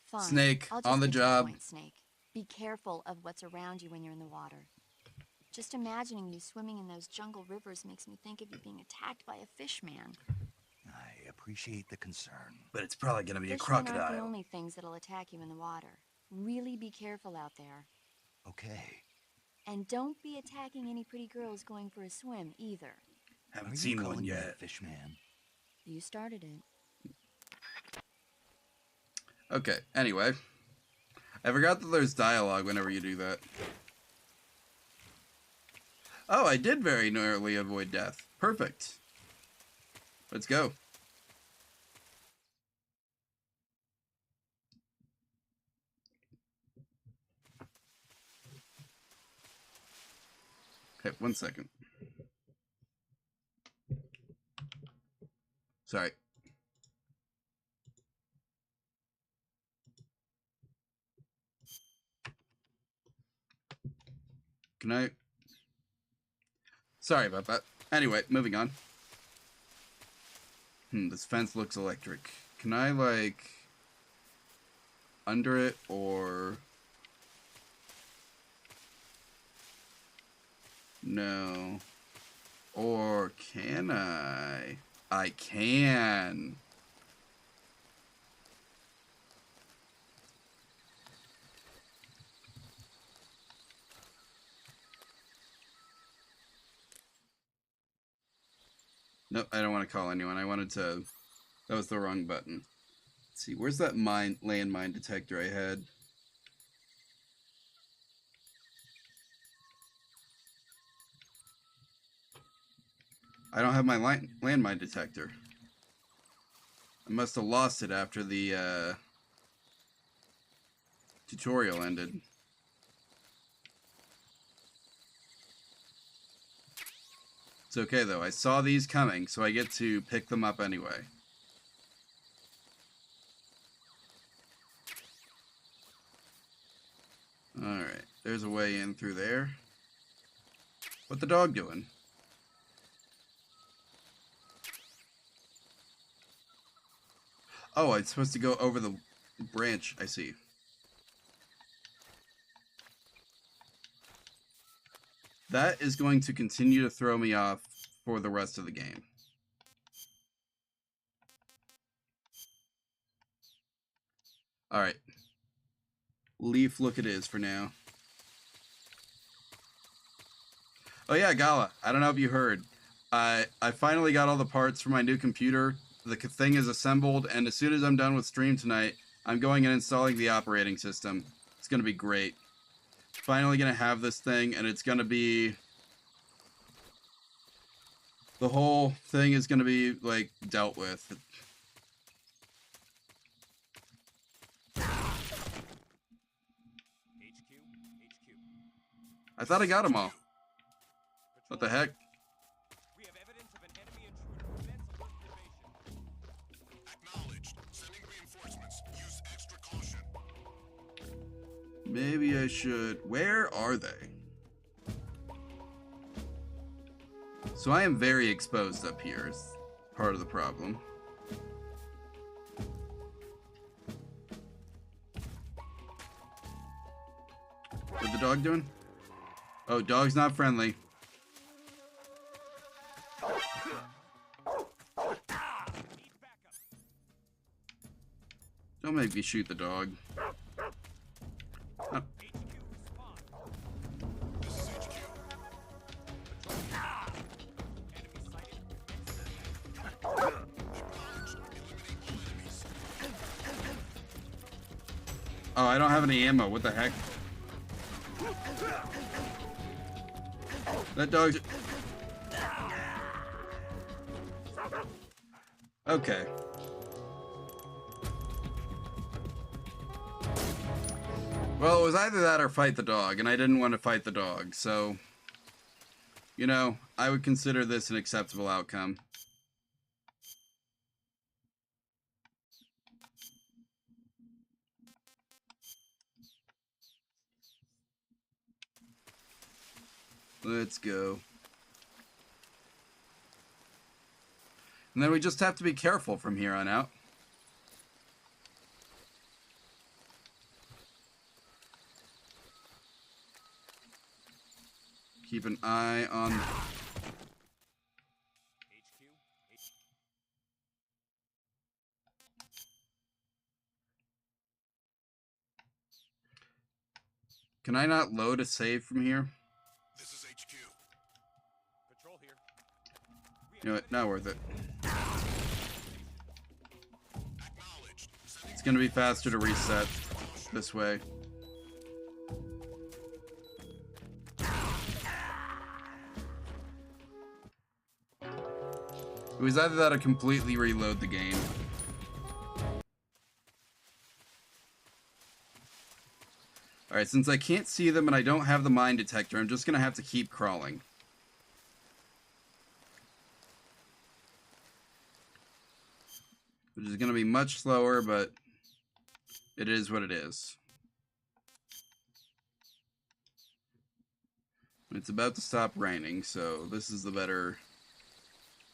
G: Fine.
A: Snake,
G: I'll just
A: on the
G: get to
A: job.
G: point, Snake. Be careful of what's around you when you're in the water. Just imagining you swimming in those jungle rivers makes me think of you being attacked by a fishman.
K: I appreciate the concern.
T: But it's probably gonna be a
G: Fishmen aren't the
T: crocodile.
G: only things that'll attack you in the water. Really be careful out there.
K: Okay.
G: And don't be attacking any pretty girls going for a swim, either.
T: Haven't
K: Are you
T: seen one
K: calling me a
T: yet.
K: Fishman?
G: You started it.
A: Okay, anyway. I forgot that there's dialogue whenever you do that. Oh, I did very narrowly avoid death. Perfect. Let's go. Okay, 1 second. Sorry. Can I... Sorry about that. Anyway, moving on. This fence looks electric. Can I, like... under it, or... No. Or can I? I can. Nope, I don't want to call anyone. I wanted to... That was the wrong button. Let's see, where's that landmine detector I had? I don't have my landmine detector. I must have lost it after the tutorial ended. It's okay though, I saw these coming, so I get to pick them up anyway. Alright, there's a way in through there. What's the dog doing? Oh, it's supposed to go over the branch, I see. That is going to continue to throw me off for the rest of the game. Alright. Leaf look it is for now. Oh yeah, Gala. I don't know if you heard. I finally got all the parts for my new computer. The thing is assembled, and as soon as I'm done with stream tonight, I'm going and installing the operating system. It's gonna be great. Finally gonna have this thing, and it's gonna be... The whole thing is gonna be, like, dealt with. I thought I got them all. What the heck?
L: We have evidence of an enemy intruder. Commence alert activation.
R: Acknowledged. Sending reinforcements. Use extra caution.
A: Maybe I should... Where are they? So I am very exposed up here is part of the problem. What the dog doing? Oh, dog's not friendly. Don't make me shoot the dog. Oh. Oh, I don't have any ammo. What the heck? That dog's... Okay. Well, it was either that or fight the dog, and I didn't want to fight the dog, so... You know, I would consider this an acceptable outcome. Let's go. And then we just have to be careful from here on out. Keep an eye on... Can I not load a save from here?
R: This is HQ.
L: Patrol here.
A: You know what? Not worth it. It's gonna be faster to reset this way. It was either that or completely reload the game. Alright, since I can't see them and I don't have the mine detector, I'm just gonna have to keep crawling. Which is gonna be much slower, but it is what it is. It's about to stop raining, so this is the better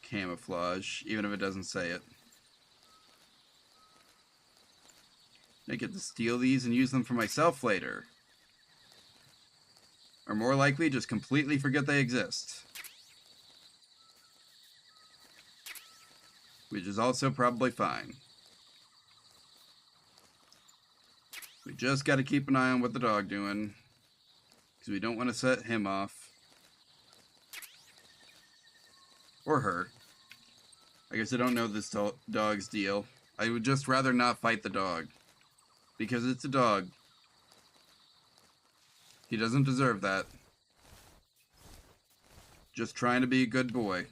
A: camouflage, even if it doesn't say it. I get to steal these and use them for myself later. Or more likely, just completely forget they exist. Which is also probably fine. We just got to keep an eye on what the dog doing, because we don't want to set him off. Or her. I guess I don't know this dog's deal. I would just rather not fight the dog. Because it's a dog. He doesn't deserve that. Just trying to be a good boy.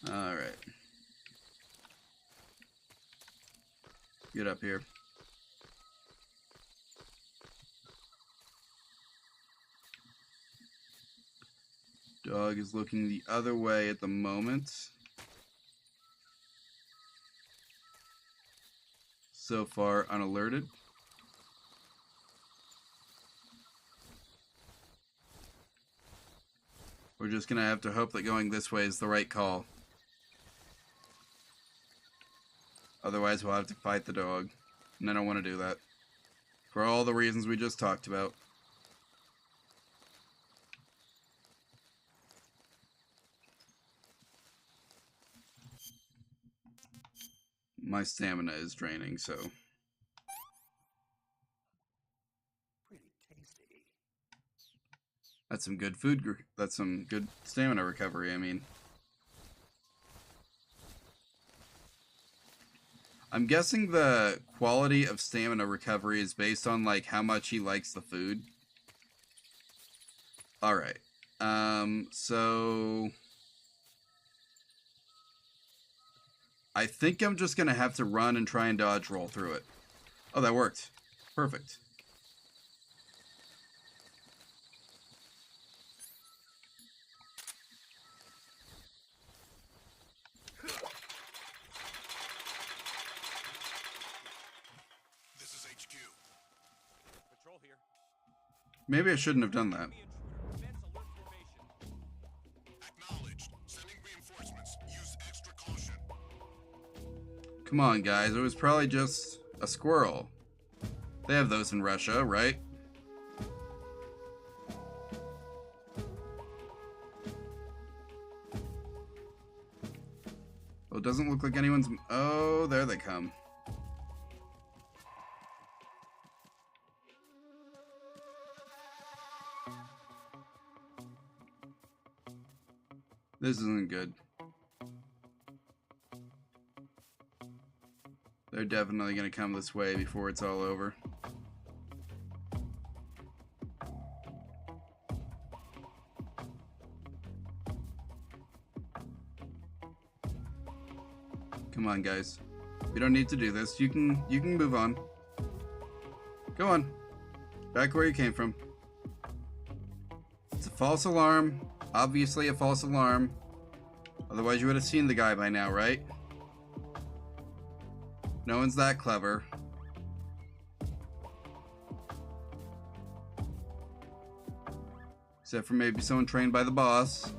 A: Alright. Get up here. Dog is looking the other way at the moment. So far unalerted. We're just gonna have to hope that going this way is the right call. Otherwise we'll have to fight the dog. And I don't want to do that. For all the reasons we just talked about. My stamina is draining, so. That's some good food. That's some good stamina recovery, I mean. I'm guessing the quality of stamina recovery is based on, like, how much he likes the food. Alright. So... I think I'm just gonna have to run and try and dodge roll through it. Oh, that worked. Perfect.
I: This is HQ.
L: Patrol here.
A: Maybe I shouldn't have done that.
I: Acknowledged. Sending reinforcements. Use extra caution.
A: Come on, guys. It was probably just a squirrel. They have those in Russia, right? Oh, it doesn't look like anyone's... Oh, there they come. This isn't good. They're definitely going to come this way before it's all over. Come on, guys. We don't need to do this. You can move on. Go on. Back where you came from. It's a false alarm. Obviously a false alarm. Otherwise you would have seen the guy by now, right? No one's that clever. Except for maybe someone trained by the boss.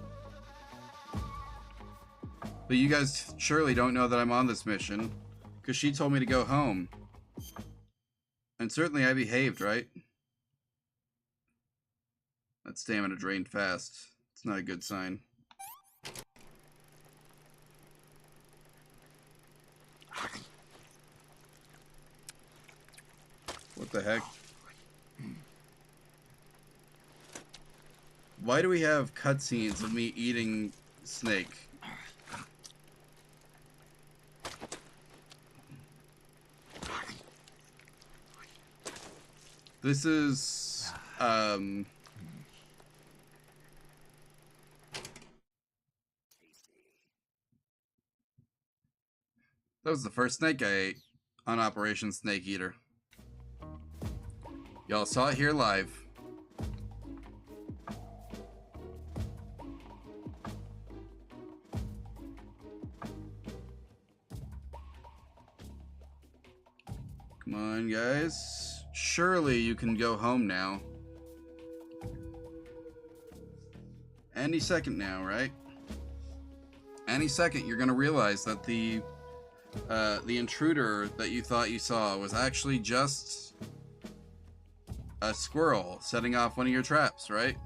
A: But you guys surely don't know that I'm on this mission, because she told me to go home. And certainly I behaved, right? That stamina drained fast. It's not a good sign. What the heck? Why do we have cutscenes of me eating snake? This is, that was the first snake I ate on Operation Snake Eater. Y'all saw it here live. Come on, guys. Surely you can go home now. Any second now, right? Any second you're gonna realize that the intruder that you thought you saw was actually just a squirrel setting off one of your traps, right?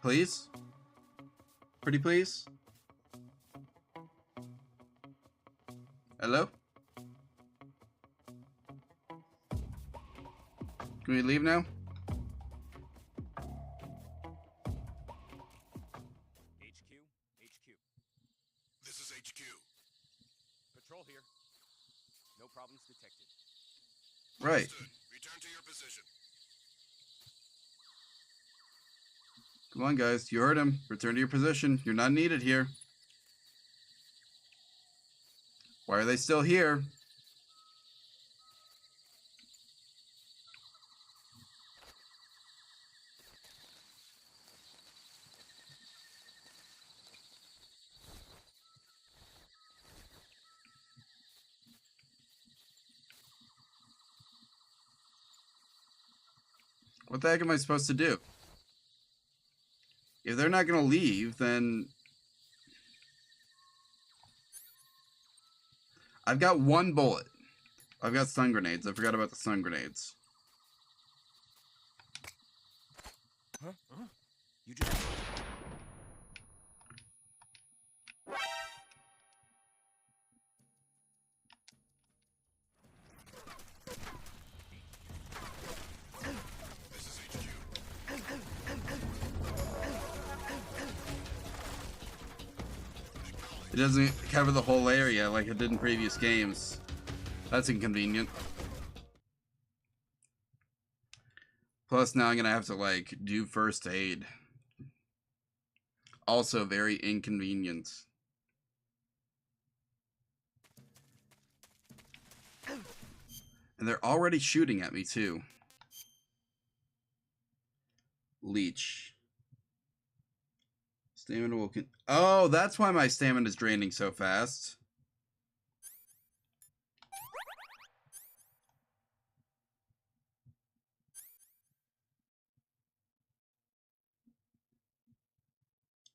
A: Please? Pretty please? Hello? Can we leave now?
L: HQ.
I: This is HQ.
L: Patrol here. No problems detected.
A: Right.
I: Understood. Return to your position.
A: Come on, guys. You heard him. Return to your position. You're not needed here. Why are they still here? What the heck am I supposed to do? If they're not going to leave, then... I've got one bullet. I've got stun grenades. I forgot about the stun grenades.
L: Huh? You just...
A: It doesn't cover the whole area like it did in previous games. That's inconvenient. Plus now I'm gonna have to like do first aid. Also very inconvenient. And they're already shooting at me too. Leech. Stamina will oh, that's why my stamina is draining so fast.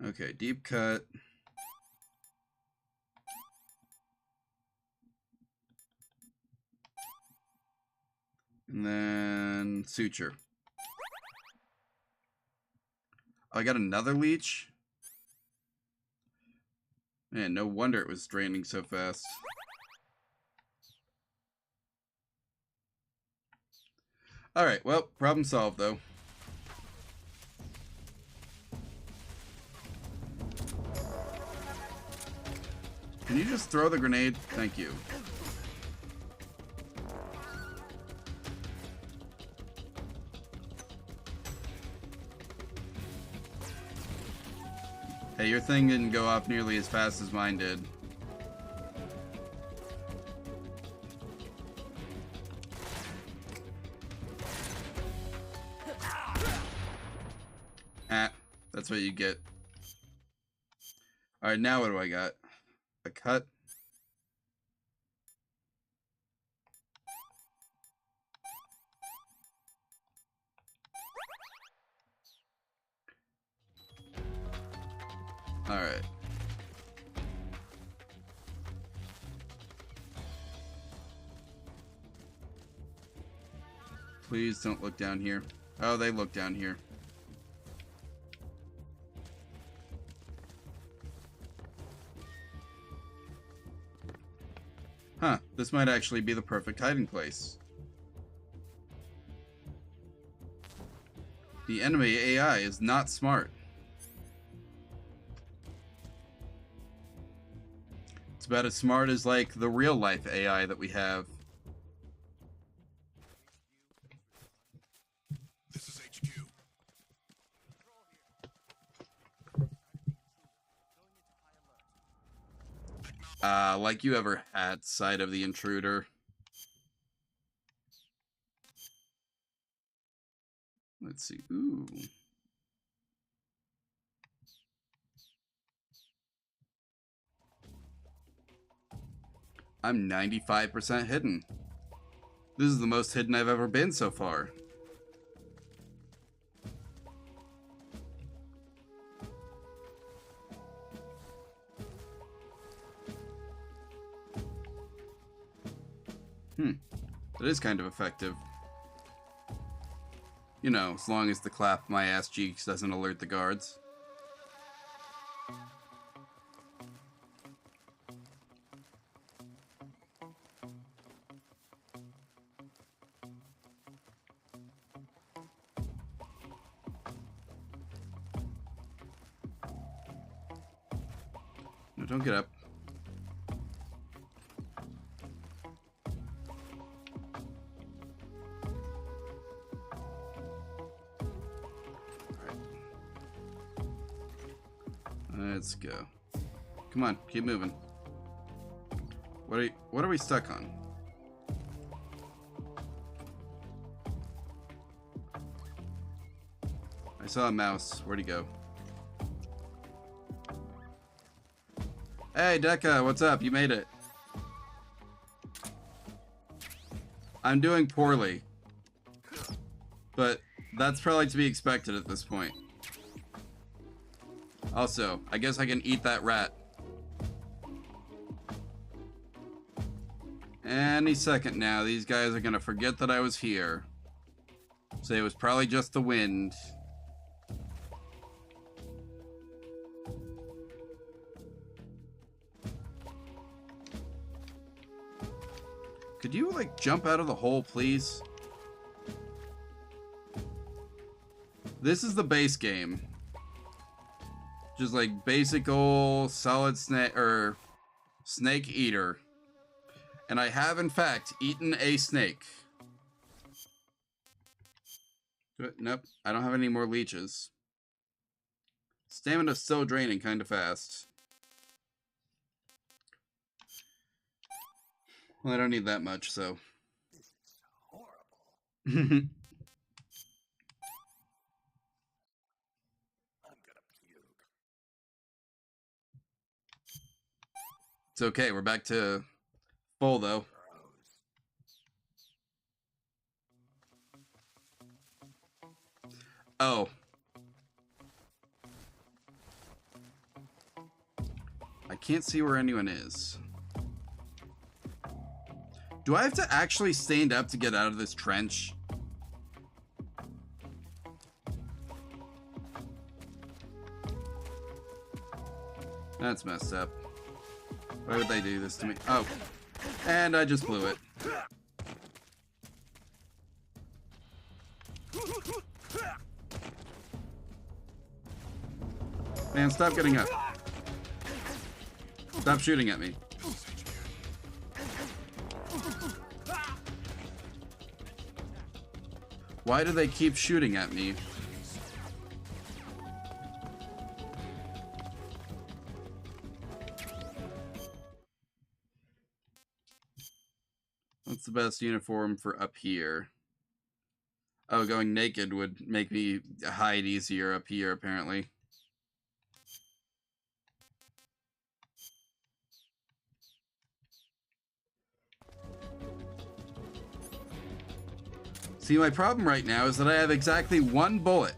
A: Okay, deep cut. And then suture. Oh, I got another leech? Man, no wonder it was draining so fast. Alright, well, problem solved though. Can you just throw the grenade? Thank you. Hey, your thing didn't go off nearly as fast as mine did. Ah, that's what you get. Alright, now what do I got? A cut? Alright. Please don't look down here. Oh, they look down here. Huh, this might actually be the perfect hiding place. The enemy AI is not smart. It's about as smart as, like, the real-life AI that we have.
I: This is HQ.
A: Like you ever had sight of the intruder. Let's see. Ooh. I'm 95% hidden. This is the most hidden I've ever been so far. That is kind of effective. You know, as long as the clap my ass cheeks doesn't alert the guards. No, don't get up. Let's go. Come on, keep moving. What are we stuck on? I saw a mouse. Where'd he go? Hey, Deca, what's up? You made it. I'm doing poorly. But that's probably to be expected at this point. Also, I guess I can eat that rat. Any second now, these guys are gonna forget that I was here. Say it was probably just the wind. Could you, like, jump out of the hole, please? This is the base game. Just like basic old solid snake or snake eater. And I have in fact eaten a snake. Nope, I don't have any more leeches. Stamina's still draining kind of fast. Well, I don't need that much, so.
K: Horrible.
A: It's okay, we're back to full though. Oh. I can't see where anyone is. Do I have to actually stand up to get out of this trench? That's messed up. Why would they do this to me? Oh. And I just blew it. Man, stop getting up. Stop shooting at me. Why do they keep shooting at me? What's the best uniform for up here? Oh, going naked would make me hide easier up here, apparently. See, my problem right now is that I have exactly one bullet.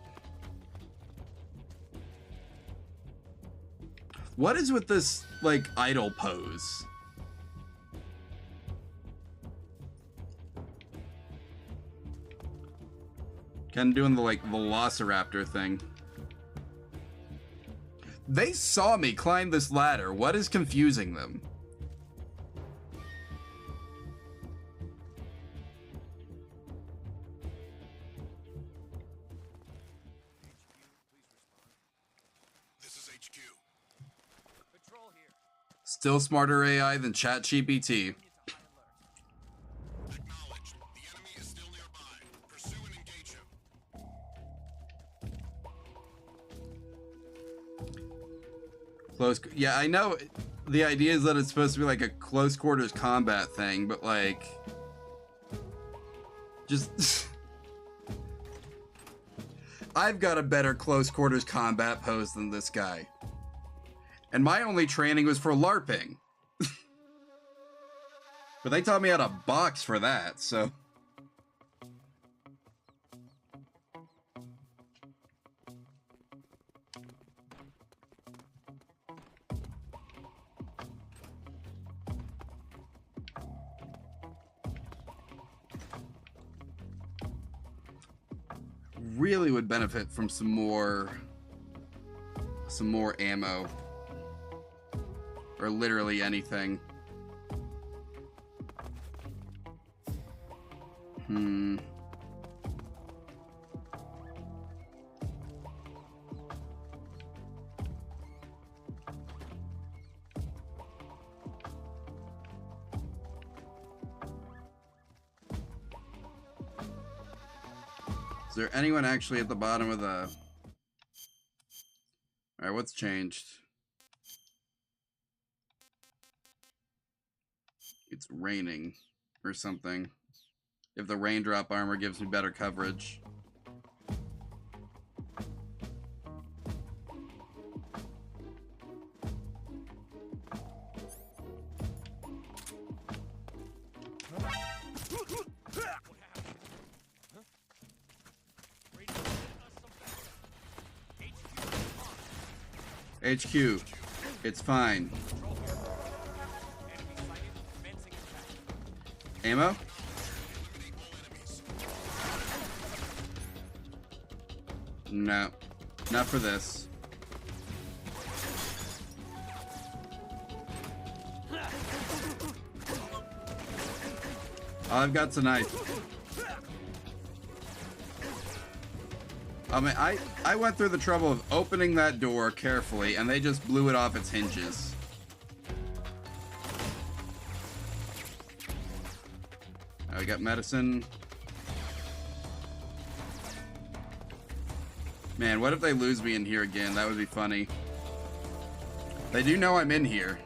A: What is with this, like, idle pose? Kind of doing the, like, Velociraptor thing. They saw me climb this ladder. What is confusing them? Still smarter AI than ChatGPT. Close, yeah, I know the idea is that it's supposed to be like a close quarters combat thing, but like, just I've got a better close quarters combat pose than this guy. And my only training was for LARPing. But they taught me how to box for that, so. Really would benefit from some more ammo. Or literally anything. Is there anyone actually at the bottom of the... Alright, what's changed? It's raining or something. If the raindrop armor gives me better coverage. HQ, it's fine. Ammo? No, not for this. All I've got's a knife. I mean, I went through the trouble of opening that door carefully, and they just blew it off its hinges. Now we got medicine. Man, what if they lose me in here again? That would be funny. They do know I'm in here.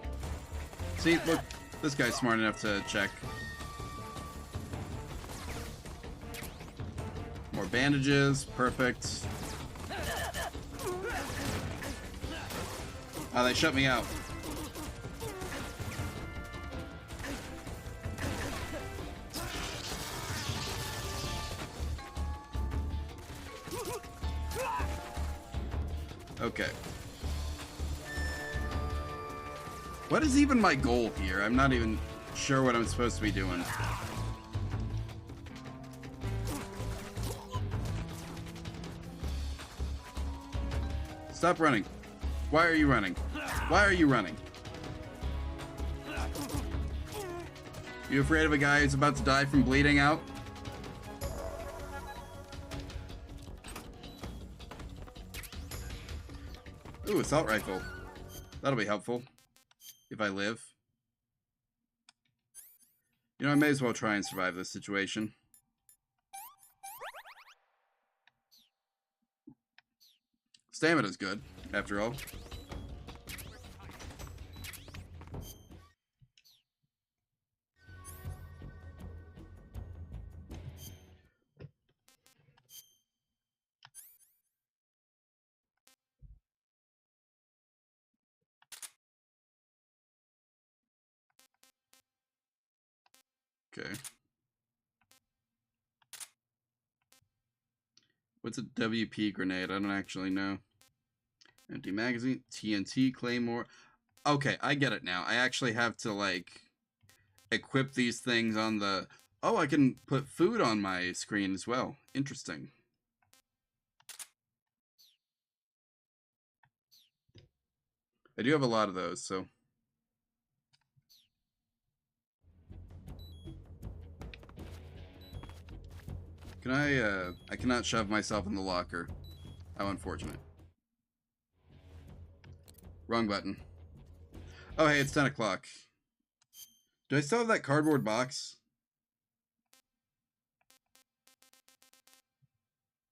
A: See, look, this guy's smart enough to check. More bandages, perfect. Oh, they shut me out. Okay. What is even my goal here? I'm not even sure what I'm supposed to be doing. Stop running. Why are you running? Why are you running? You afraid of a guy who's about to die from bleeding out? Ooh, assault rifle. That'll be helpful. If I live. You know, I may as well try and survive this situation. Stamina's good, after all. Okay. What's a WP grenade? I don't actually know. Empty magazine, TNT, Claymore. Okay, I get it now. I actually have to, like, equip these things on the... Oh, I can put food on my screen as well. Interesting. I do have a lot of those, so... Can I cannot shove myself in the locker. How unfortunate. Wrong button. Oh, hey, it's 10 o'clock. Do I still have that cardboard box?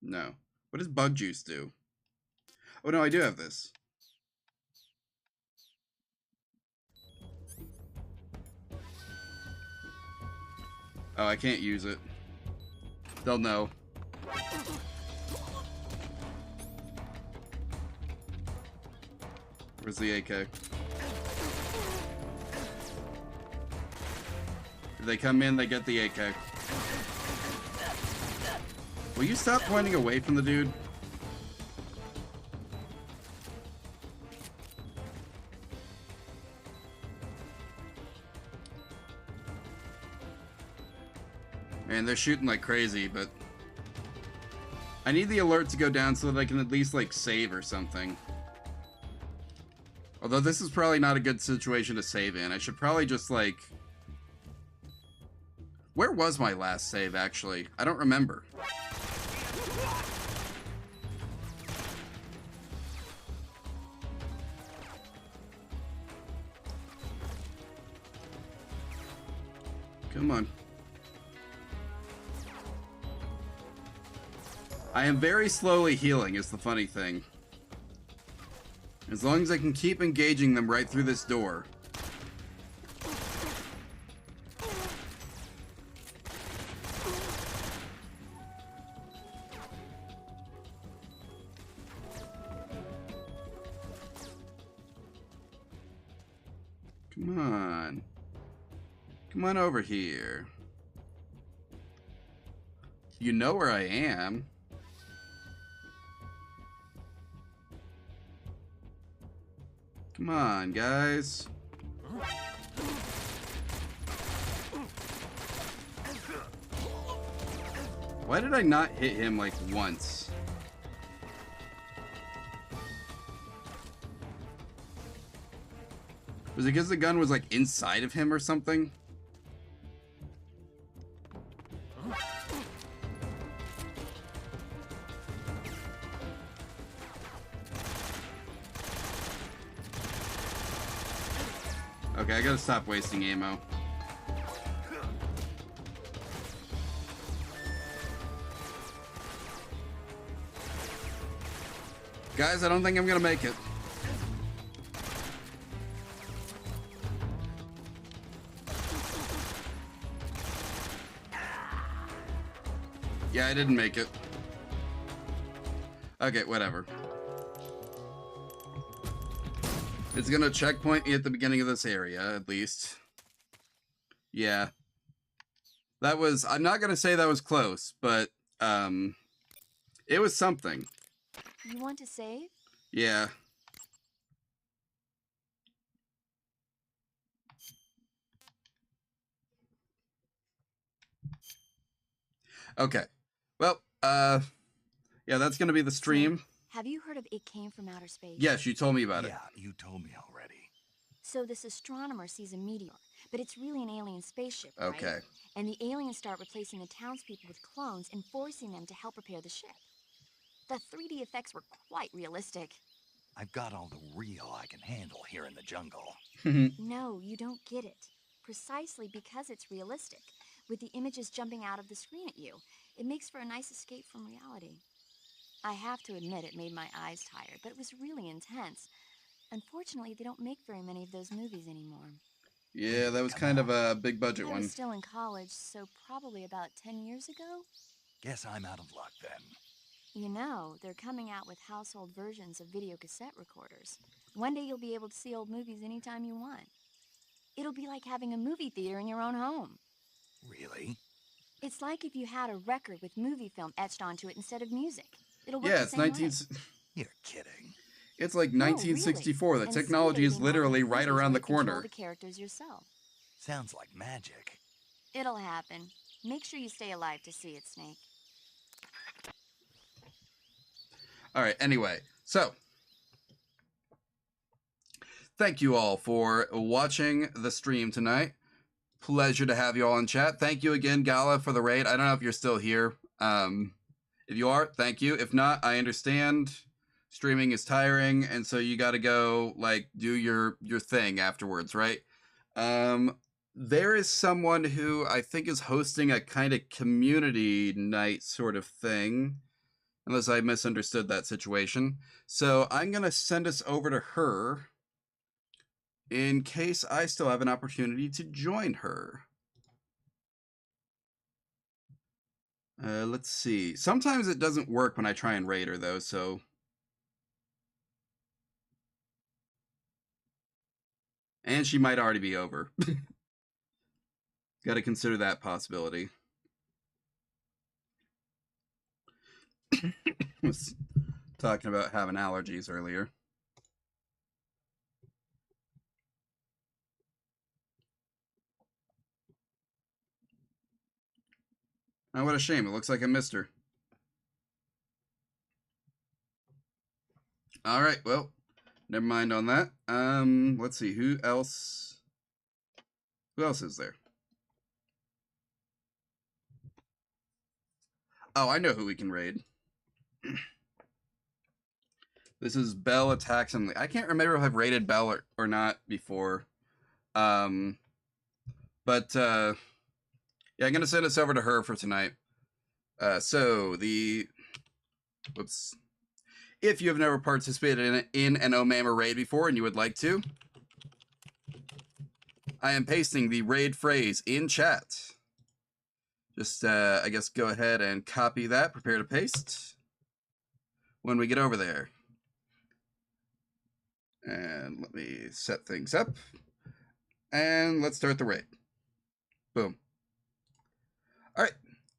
A: No. What does bug juice do? Oh, no, I do have this. Oh, I can't use it. They'll know. Where's the AK? If they come in, they get the AK. Will you stop pointing away from the dude? Man, they're shooting like crazy, but... I need the alert to go down so that I can at least, like, save or something. Although this is probably not a good situation to save in. I should probably just, like... Where was my last save, actually? I don't remember. Come on. I am very slowly healing, is the funny thing. As long as I can keep engaging them right through this door. Come on. Come on over here. You know where I am. Come on, guys. Why did I not hit him, like, once? Was it because the gun was, like, inside of him or something? Okay, I gotta stop wasting ammo. Guys, I don't think I'm gonna make it. Yeah, I didn't make it. Okay, whatever. It's gonna checkpoint me at the beginning of this area, at least. Yeah. That was, I'm not gonna say that was close, but, it was something.
G: You want to save?
A: Yeah. Okay. Well, yeah, that's gonna be the stream.
G: Have you heard of It Came from Outer Space?
A: Yes, you told me about it.
K: Yeah, you told me already.
G: So this astronomer sees a meteor, but it's really an alien spaceship, right?
A: Okay.
G: And the aliens start replacing the townspeople with clones and forcing them to help repair the ship. The 3D effects were quite realistic.
K: I've got all the real I can handle here in the jungle.
G: No, you don't get it. Precisely because it's realistic, with the images jumping out of the screen at you, it makes for a nice escape from reality. I have to admit it made my eyes tired, but it was really intense. Unfortunately, they don't make very many of those movies anymore.
A: Yeah, that was kind of a big budget
G: I
A: one.
G: was still in college, so probably about 10 years ago.
K: Guess I'm out of luck then.
G: You know, they're coming out with household versions of video cassette recorders. One day you'll be able to see old movies anytime you want. It'll be like having a movie theater in your own home.
K: Really?
G: It's like if you had a record with movie film etched onto it instead of music. It'll work
A: Yeah,
G: the
A: it's
G: same
A: 19.
G: way.
K: You're kidding.
A: It's like
G: No,
A: 1964.
G: really.
A: The
G: And
A: technology
G: someday
A: is
G: they might
A: literally
G: make
A: right
G: movies
A: around
G: where
A: the
G: you control
A: corner.
G: the characters yourself.
K: Sounds like magic.
G: It'll happen. Make sure you stay alive to see it, Snake.
A: All right, anyway, so thank you all for watching the stream tonight. Pleasure to have you all in chat. Thank you again, Gala, for the raid. I don't know if you're still here. If you are, thank you. If not, I understand. Streaming is tiring, and so you got to go like do your thing afterwards, right? There is someone who I think is hosting a kind of community night sort of thing, unless I misunderstood that situation. So I'm gonna send us over to her in case I still have an opportunity to join her. Let's see. Sometimes it doesn't work when I try and raid her, though, so... And she might already be over. Gotta consider that possibility. Was talking about having allergies earlier. Oh, what a shame. It looks like I missed her. All right, well, never mind on that. Let's see, who else is there? Oh, I know who we can raid. This is Bell Attacks and I can't remember if I've raided Bell or not before. Yeah, I'm gonna send us over to her for tonight. So the whoops. If you have never participated in an Omama raid before and you would like to, I am pasting the raid phrase in chat. Just I guess go ahead and copy that, prepare to paste when we get over there. And let me set things up. And let's start the raid. Boom. All right.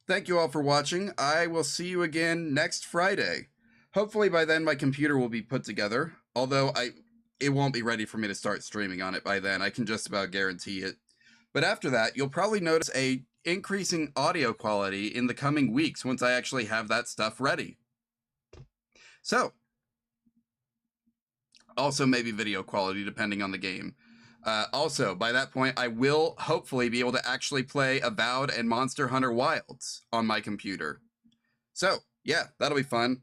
A: Thank you all for watching. I will see you again next Friday. Hopefully by then my computer will be put together. Although it won't be ready for me to start streaming on it by then. I can just about guarantee it. But after that, you'll probably notice a increasing audio quality in the coming weeks once I actually have that stuff ready. So, also maybe video quality depending on the game. Also, by that point, I will hopefully be able to actually play Avowed and Monster Hunter Wilds on my computer. So, yeah, that'll be fun.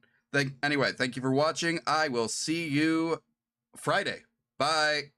A: Anyway, thank you for watching. I will see you Friday. Bye.